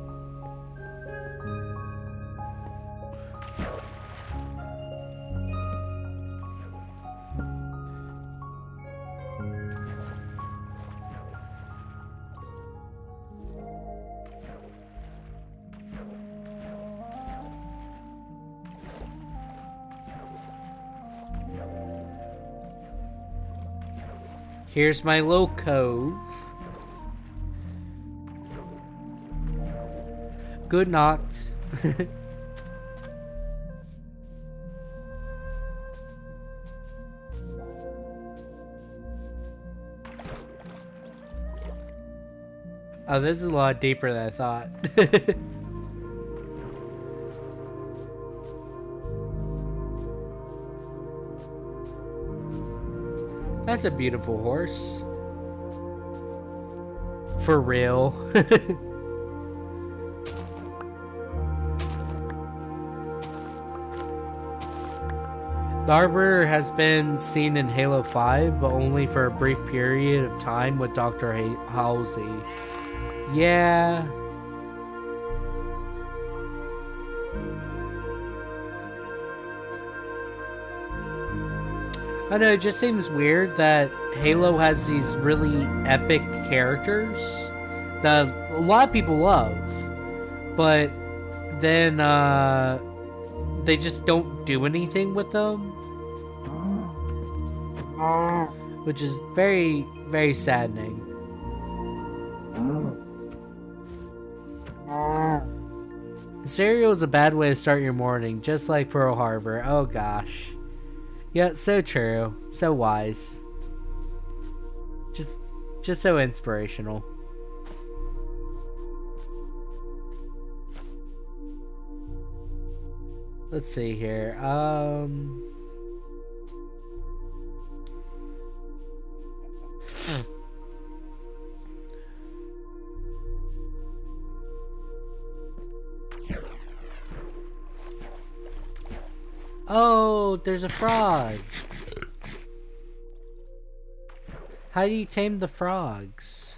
Here's my little cove. Good night. Oh, this is a lot deeper than I thought. That's a beautiful horse. For real. The Arbiter has been seen in Halo 5, but only for a brief period of time with Dr. Halsey. Yeah. I know, it just seems weird that Halo has these really epic characters that a lot of people love, but then they just don't do anything with them, which is very, very saddening. Cereal is a bad way to start your morning, just like Pearl Harbor. Oh gosh. Yeah, so true. So wise. Just so inspirational. Let's see here. Oh, there's a frog. How do you tame the frogs?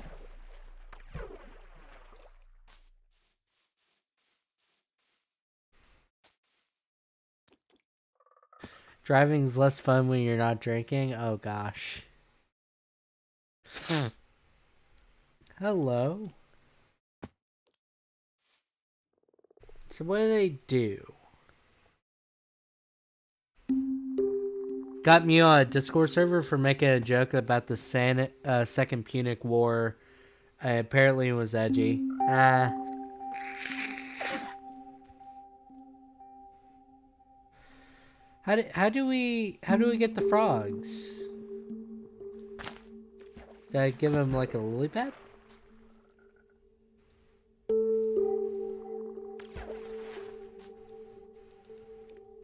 Driving's less fun when you're not drinking. Oh gosh. Hello. So what do they do? Got me on a Discord server for making a joke about the Second Punic War. Apparently it was edgy. How do we get the frogs? Did I give him like a lily pad?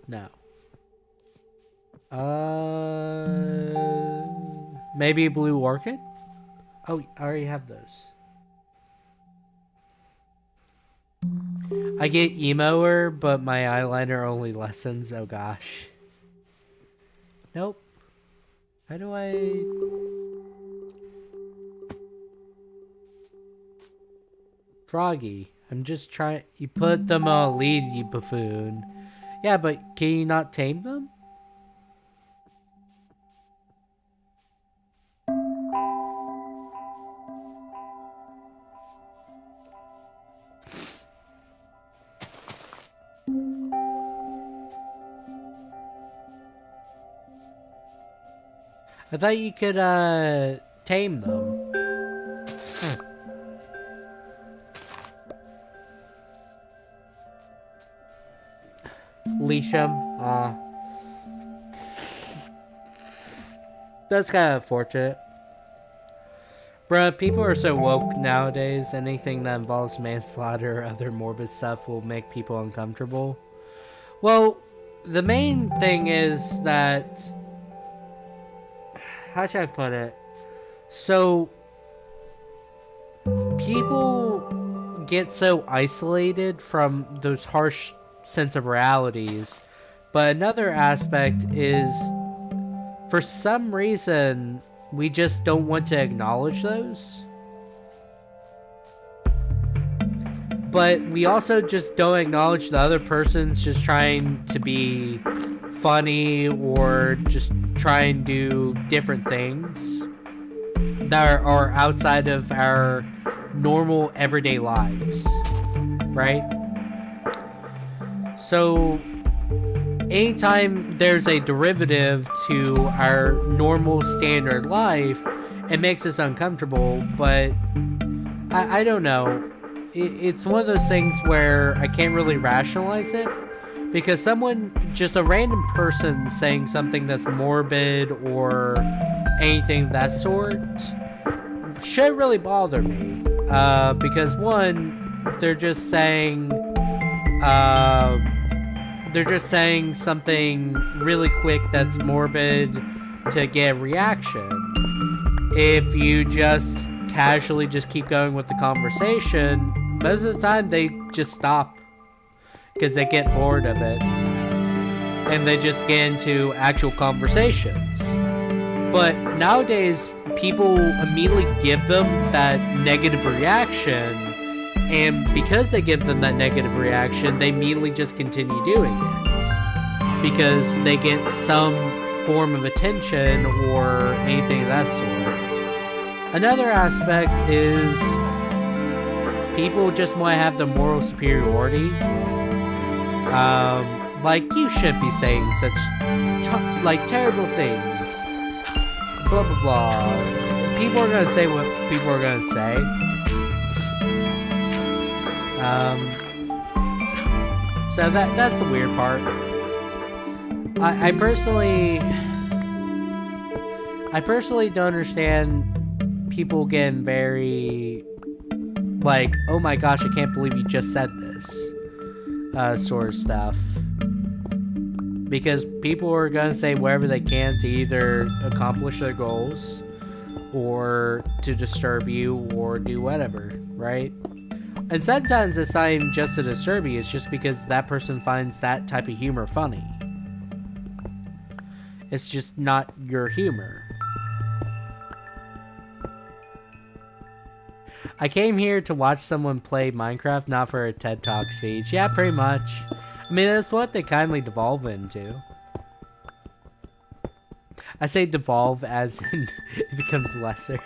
No. Maybe blue orchid? Oh, I already have those. I get emoer, but my eyeliner only lessens. Oh gosh. Nope. How do I... Froggy. I'm just trying... You put them on a lead, you buffoon. Yeah, but can you not tame them? I thought you could, tame them. Leash them. That's kind of unfortunate. Bruh, people are so woke nowadays. Anything that involves manslaughter or other morbid stuff will make people uncomfortable. Well, the main thing is that... How should I put it? So... People get so isolated from those harsh sense of realities. But another aspect is... For some reason... We just don't want to acknowledge those. But we also just don't acknowledge the other person's just trying to be funny or just try and do different things that are outside of our normal everyday lives, right? So anytime there's a derivative to our normal standard life, it makes us uncomfortable, but I don't know. It's one of those things where I can't really rationalize it, because someone, just a random person saying something that's morbid or anything of that sort shouldn't really bother me, because one, they're just saying something really quick that's morbid to get a reaction. If you just casually just keep going with the conversation, most of the time they just stop because they get bored of it and they just get into actual conversations. But nowadays, people immediately give them that negative reaction, and because they give them that negative reaction, they immediately just continue doing it because they get some form of attention or anything of that sort. Another aspect is people just want to have the moral superiority. Like, you shouldn't be saying such terrible things. Blah blah blah. People are gonna say what people are gonna say. So that's the weird part. I personally don't understand people getting very like, oh my gosh, I can't believe you just said this, sort of stuff. Because people are gonna say whatever they can to either accomplish their goals or to disturb you or do whatever, right? And sometimes it's not even just to disturb you, it's just because that person finds that type of humor funny. It's just not your humor. I came here to watch someone play Minecraft, not for a TED Talk speech. Yeah, pretty much. I mean, that's what they kindly devolve into. I say devolve as in it becomes lesser.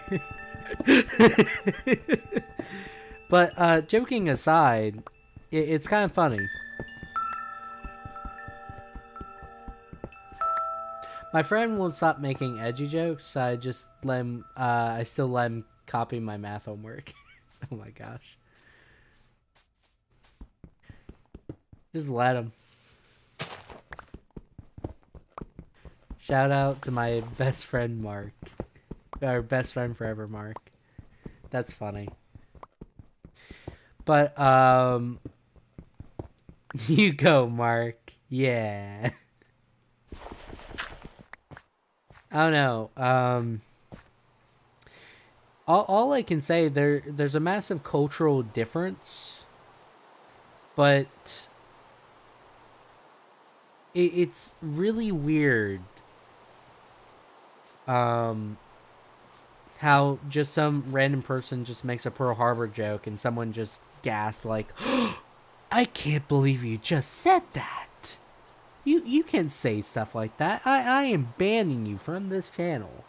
But, joking aside, it's kind My friend won't stop making edgy jokes, so I just let him. I still let him copy my math homework. Oh my gosh, just let him. Shout out to my best friend Mark, our best friend forever, Mark. That's funny. But you go, Mark. Yeah. I don't know. All I can say there's a massive cultural difference, but it's really weird. How just some random person just makes a Pearl Harbor joke and someone just gasps like, oh, "I can't believe you just said that. You can't say stuff like that. I am banning you from this channel."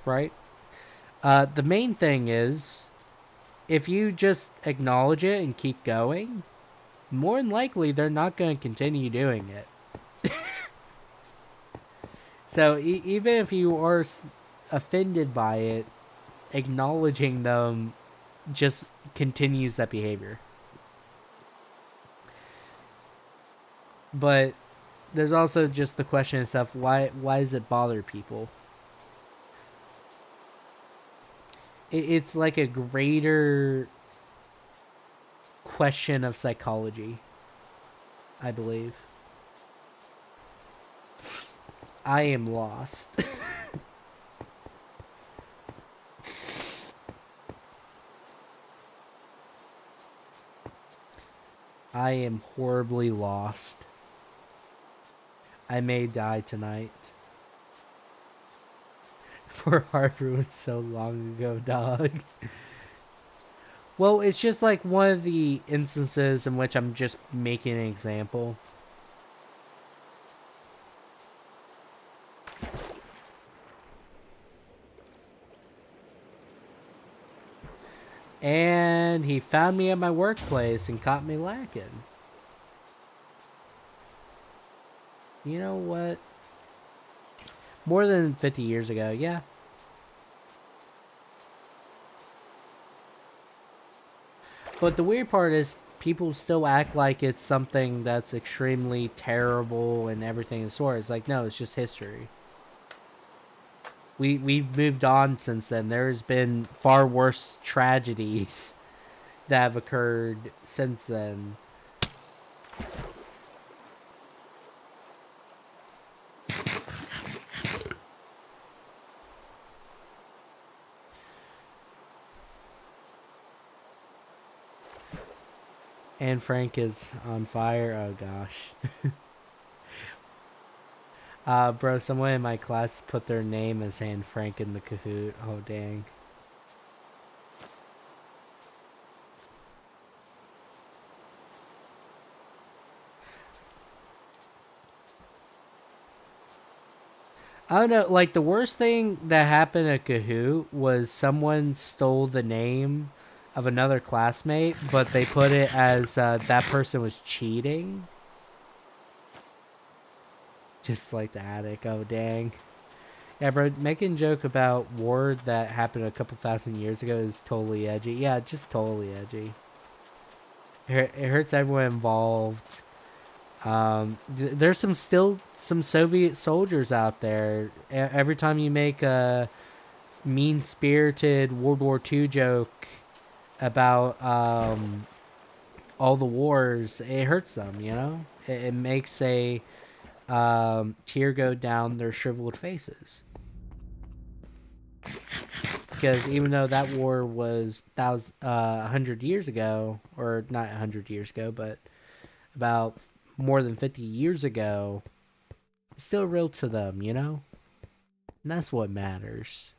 Right? The main thing is, if you just acknowledge it and keep going, more than likely they're not going to continue doing it. So even if you are offended by it, acknowledging them just continues that behavior. But there's also just the question itself, why does it bother people? It's like a greater question of psychology, I believe. I am lost. I am horribly lost. I may die tonight. Poor Harper was so long ago, dog. Well, it's just like one of the instances in which I'm just making an example. And he found me at my workplace and caught me lacking. You know what? More than 50 years ago, yeah. But the weird part is people still act like it's something that's extremely terrible and everything of the sort. It's like, no, it's just history. We've moved on since then. There's been far worse tragedies that have occurred since then. Anne Frank is on fire. Oh gosh. Bro, someone in my class put their name as Anne Frank in the Kahoot. Oh dang. I don't know, like the worst thing that happened at Kahoot was someone stole the name of another classmate, but they put it as that person was cheating. Just like the attic. Oh dang. Yeah, bro, making a joke about war that happened a couple thousand years ago is totally edgy. Yeah, just totally edgy. It hurts everyone involved. There's still some Soviet soldiers out there. Every time you make a mean-spirited World War II joke about all the wars, it hurts them, you know? It makes a tear go down their shriveled faces. Because even though that war was 100 years ago, or not 100 years ago, but about more than 50 years ago, it's still real to them, you know? And that's what matters.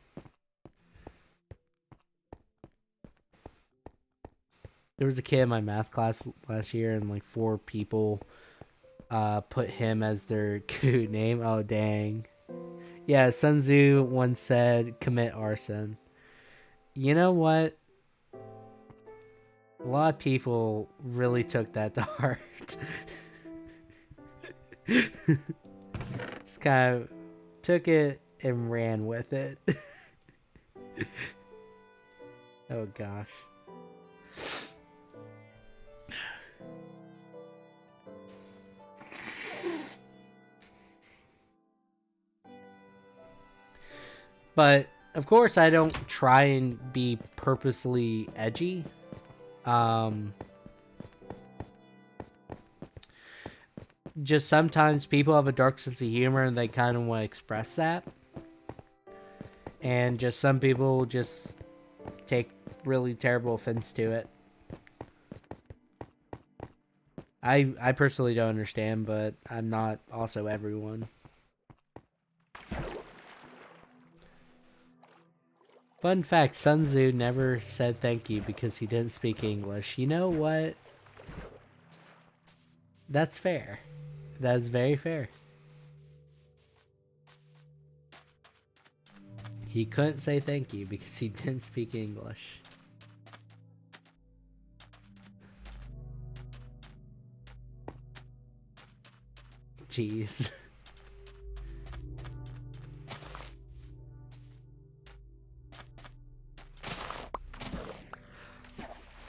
There was a kid in my math class last year, and like 4 people put him as their cute name. Oh, dang. Yeah, Sun Tzu once said, commit arson. You know what? A lot of people really took that to heart. Just kind of took it and ran with it. Oh gosh. But of course, I don't try and be purposely edgy. Um, just sometimes people have a dark sense of humor and they kind of want to express that. And just some people just take really terrible offense to it. I personally don't understand, but I'm not also everyone. Fun fact, Sun Tzu never said thank you because he didn't speak English. You know what? That's fair. That is very fair. He couldn't say thank you because he didn't speak English. Jeez.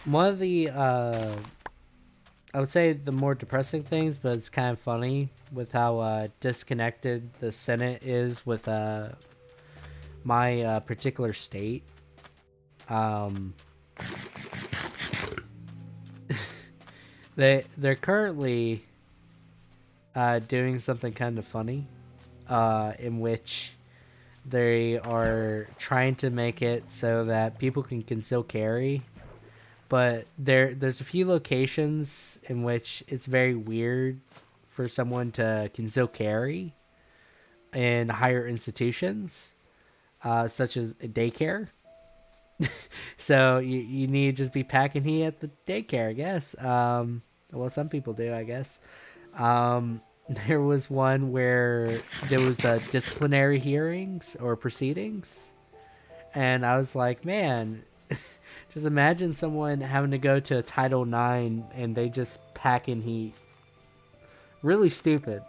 One of the, I would say the more depressing things, but it's kind of funny with how disconnected the Senate is with my particular state. They're currently doing something kind of funny, in which they are trying to make it so that people can conceal carry, but there's a few locations in which it's very weird for someone to conceal carry in higher institutions, such as a daycare. So you need to just be packing heat at the daycare, I guess. Well, some people do, I guess. Um, there was one where there was disciplinary hearings or proceedings, and I was like, man, just imagine someone having to go to Title IX and they just pack in heat. Really stupid.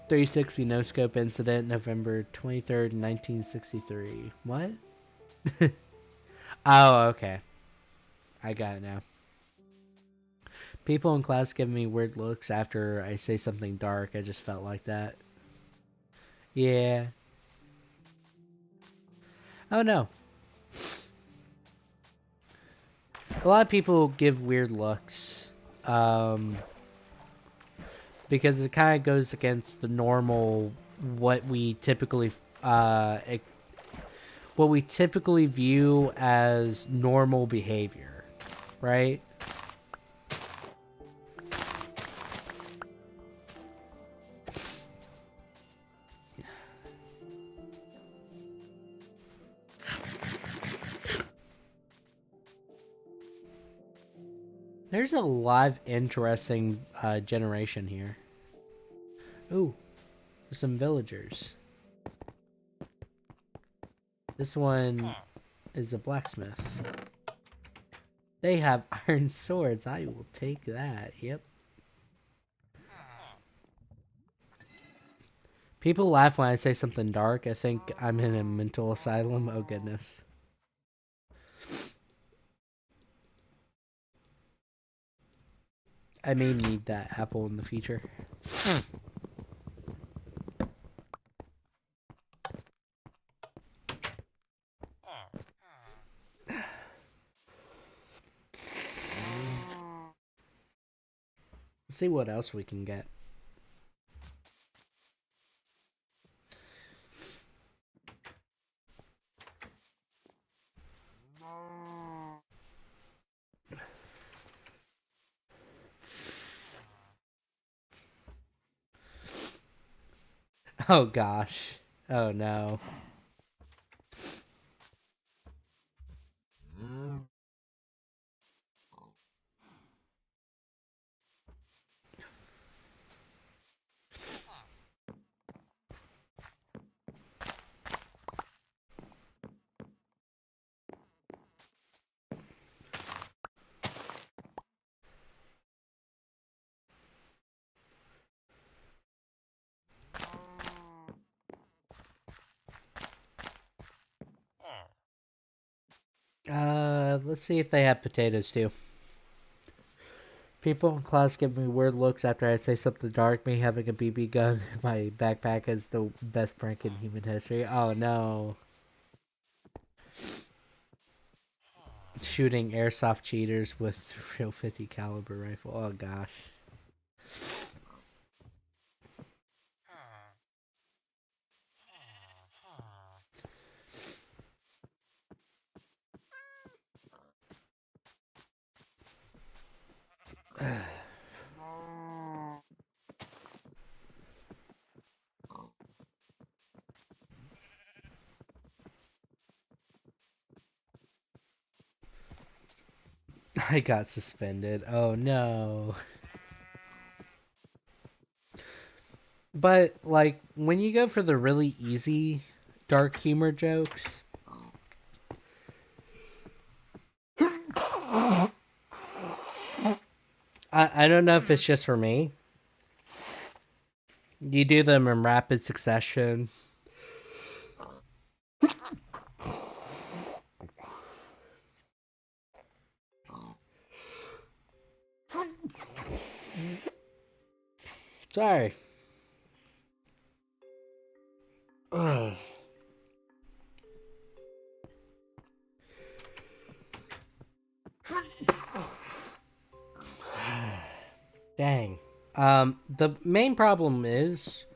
360 no scope incident, November 23rd, 1963. What? Oh, okay. I got it now. People in class give me weird looks after I say something dark. I just felt like that. Yeah. Oh no. A lot of people give weird looks. Because it kind of goes against the normal what we typically view as normal behavior, right? There's a lot of interesting generation here. Ooh, some villagers. This one is a blacksmith. They have iron swords. I will take that. Yep. People laugh when I say something dark. I think I'm in a mental asylum. Oh, goodness. I may need that apple in the future. Let's see what else we can get. Oh gosh. Oh no. let's see if they have potatoes too. People in class give me weird looks after I say something dark. Me having a BB gun in my backpack is the best prank in human history. Oh no. Shooting airsoft cheaters with real 50 caliber rifle. Oh gosh. I got suspended. Oh no. But like when you go for the really easy dark humor jokes, I don't know if it's just for me. You do them in rapid succession. Sorry. Ugh. Dang. The main problem is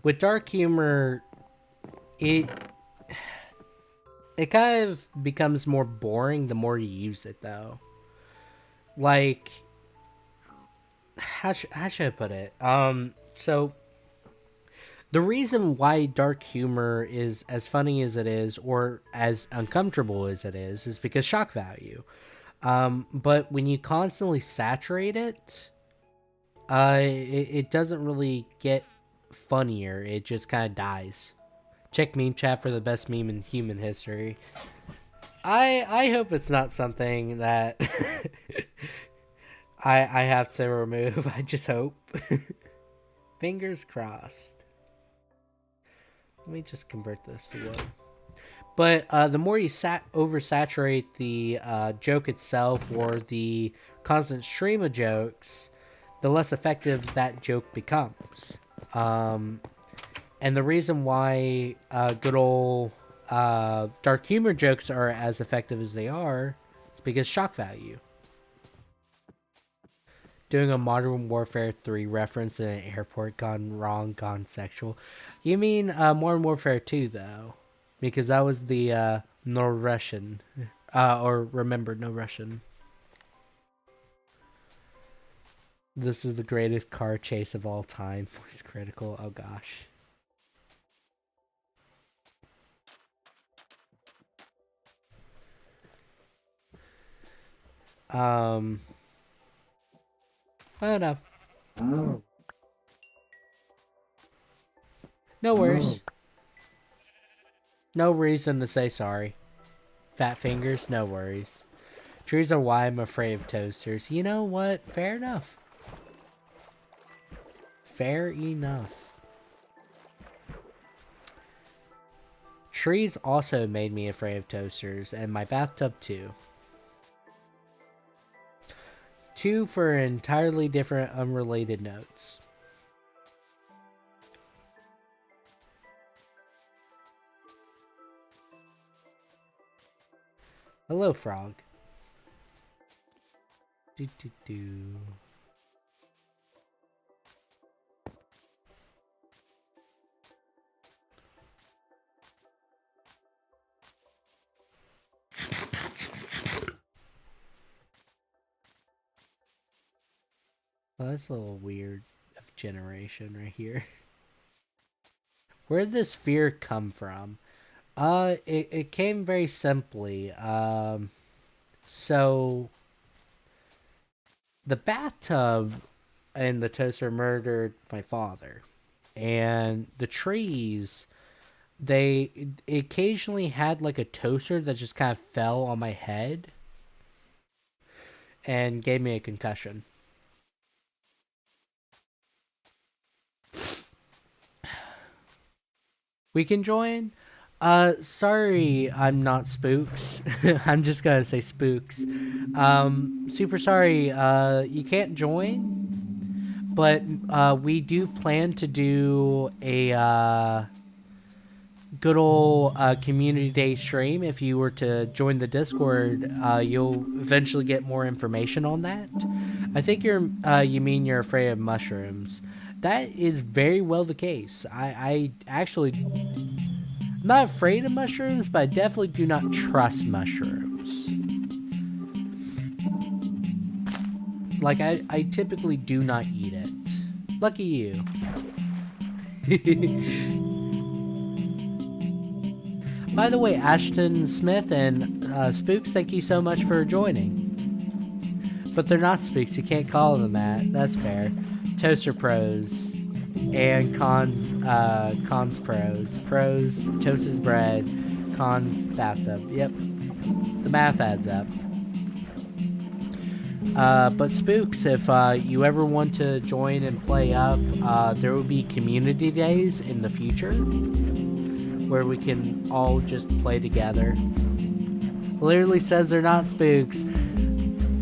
with dark humor, it kind of becomes more boring the more you use it, though. Like, how should I put it? So the reason why dark humor is as funny as it is, or as uncomfortable as it is because shock value. But when you constantly saturate it, it doesn't really get funnier. It just kind of dies. Check meme chat for the best meme in human history. I hope it's not something that I have to remove. I just hope. Fingers crossed. Let me just convert this to one. But the more you oversaturate the joke itself or the constant stream of jokes, the less effective that joke becomes. And the reason why good old dark humor jokes are as effective as they are is because shock value. Doing a Modern Warfare 3 reference in an airport gone wrong, gone sexual. You mean Modern Warfare 2, though? Because that was the No Russian. Or remember, No Russian. This is the greatest car chase of all time. Voice critical. Oh, gosh. I don't know. No worries. No reason to say sorry. Fat fingers, no worries. Trees are why I'm afraid of toasters. You know what? Fair enough. Fair enough. Trees also made me afraid of toasters, and my bathtub too. Two for entirely different, unrelated notes. Hello, frog. Do do do. Oh, that's a little weird of generation right here. Where did this fear come from? It came very simply. So the bathtub and the toaster murdered my father, and the trees, they occasionally had like a toaster that just kind of fell on my head and gave me a concussion. We can join. Sorry, I'm not Spooks. I'm just gonna say Spooks. Super sorry, you can't join, but, we do plan to do a, good old, community day stream. If you were to join the Discord, you'll eventually get more information on that. I think you mean you're afraid of mushrooms. That is very well the case. I actually not afraid of mushrooms, but I definitely do not trust mushrooms. Like, I typically do not eat it. Lucky you. By the way, Ashton Smith and Spooks, thank you so much for joining. But they're not Spooks, you can't call them that. That's fair. Toaster Pros and Cons Pros. Pros, Toast's bread, Cons bathtub. Yep. The math adds up. But Spooks, if you ever want to join and play up, there will be community days in the future where we can all just play together. Literally says they're not Spooks.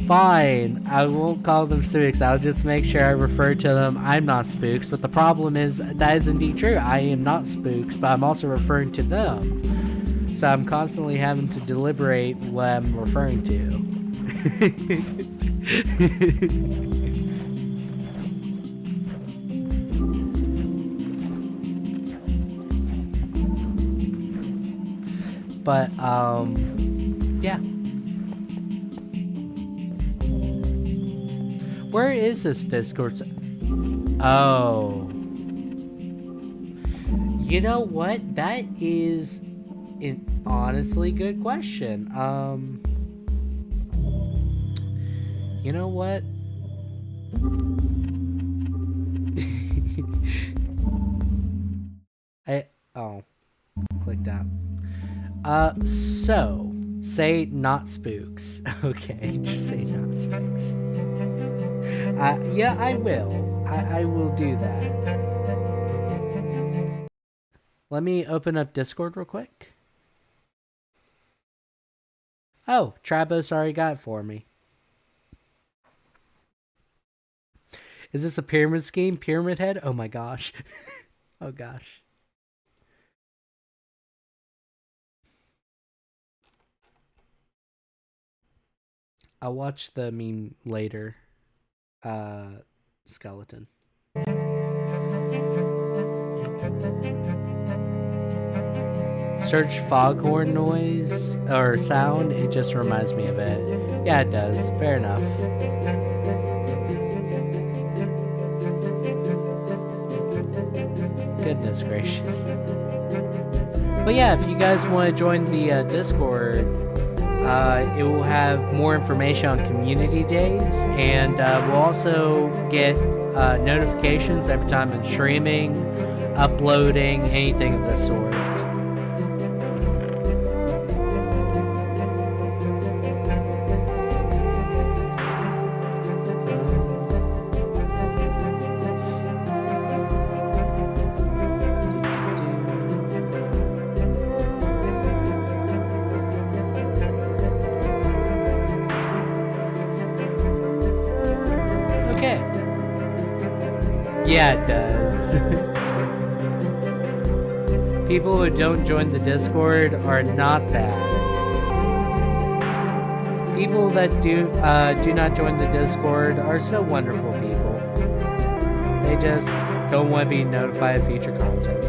Fine, I won't call them Spooks. I'll just make sure I refer to them. I'm not Spooks, but the problem is that is indeed true. I am not Spooks, but I'm also referring to them. So I'm constantly having to deliberate what I'm referring to. But, yeah. Where is this Discord? Oh. You know what? That is an honestly good question. You know what? Clicked out. So, say not Spooks. Okay, just say not Spooks. Yeah, I will. I will do that. Let me open up Discord real quick. Oh, Trabos already got it for me. Is this a pyramid scheme? Pyramid Head? Oh my gosh. Oh gosh. I'll watch the meme later. Skeleton. Search foghorn noise or sound. It just reminds me of it. Yeah, it does. Fair enough. Goodness gracious. But yeah, if you guys want to join the Discord, it will have more information on community days, and we'll also get notifications every time I'm streaming, uploading, anything of the sort. Yeah, it does. People who don't join the Discord are not that. People that do not join the Discord are so wonderful people. They just don't want to be notified of future content.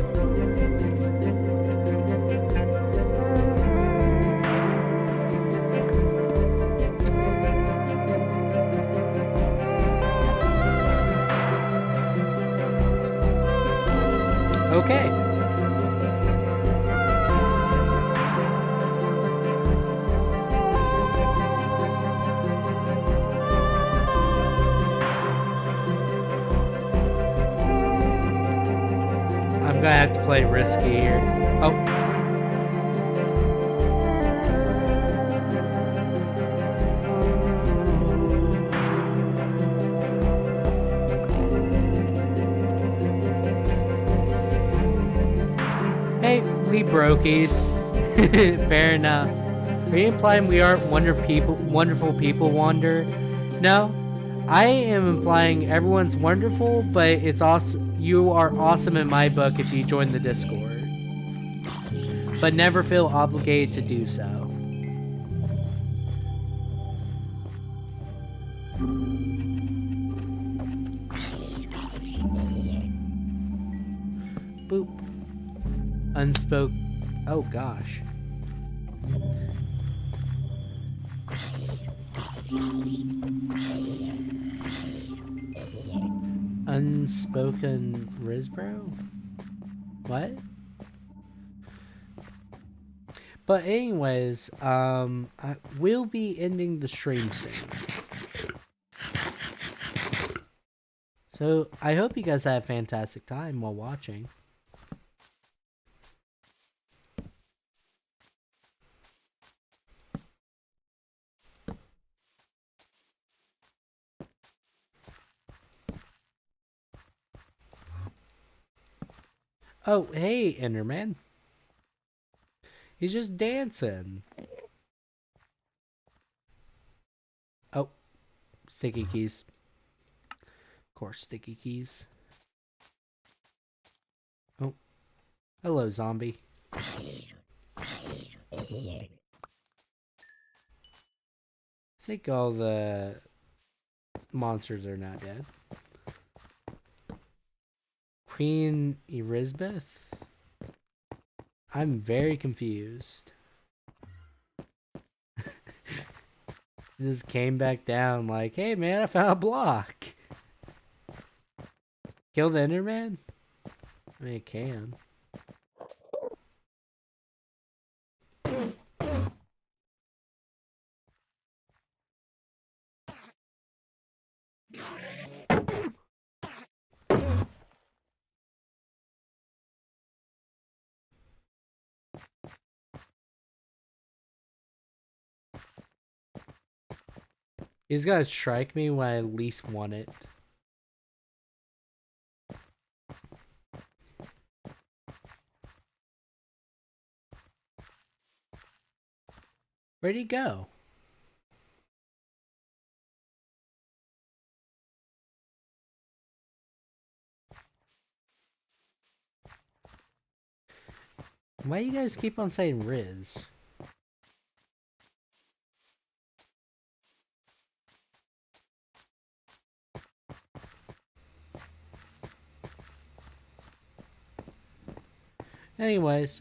Okay. I'm gonna have to play risky here. Oh. We brokies. Fair enough. Are you implying we aren't wonderful people, Wander? No, I am implying everyone's wonderful, but it's awesome. You are awesome in my book if you join the Discord, but never feel obligated to do so. Boop. Unspoke. Oh gosh. Unspoken Risbro? What? But anyways, I will be ending the stream soon. So I hope you guys had a fantastic time while watching. Oh, hey, Enderman. He's just dancing. Oh, sticky keys. Of course, sticky keys. Oh, hello, zombie. I think all the monsters are not dead. Queen Elizabeth? I'm very confused. Just came back down like, hey man, I found a block. Kill the Enderman? I mean, it can. He's gonna strike me when I least want it. Where'd he go? Why do you guys keep on saying Riz? Anyways.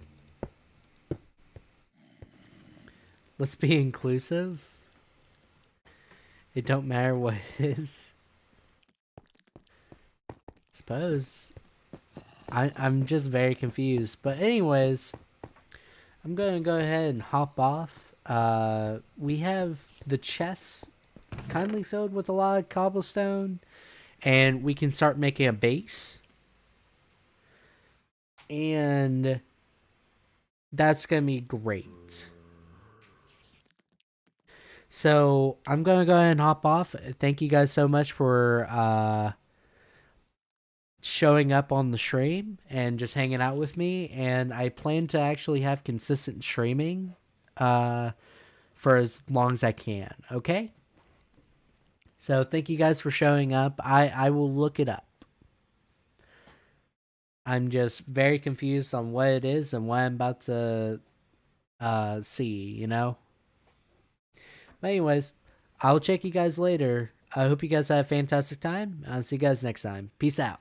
Let's be inclusive. It don't matter what it is. Suppose. I'm just very confused. But anyways, I'm going to go ahead and hop off. We have the chest kindly filled with a lot of cobblestone. And we can start making a base. And that's going to be great. So I'm going to go ahead and hop off. Thank you guys so much for showing up on the stream and just hanging out with me. And I plan to actually have consistent streaming for as long as I can. Okay? So thank you guys for showing up. I will look it up. I'm just very confused on what it is and what I'm about to see, you know? But anyways, I'll check you guys later. I hope you guys have a fantastic time. I'll see you guys next time. Peace out.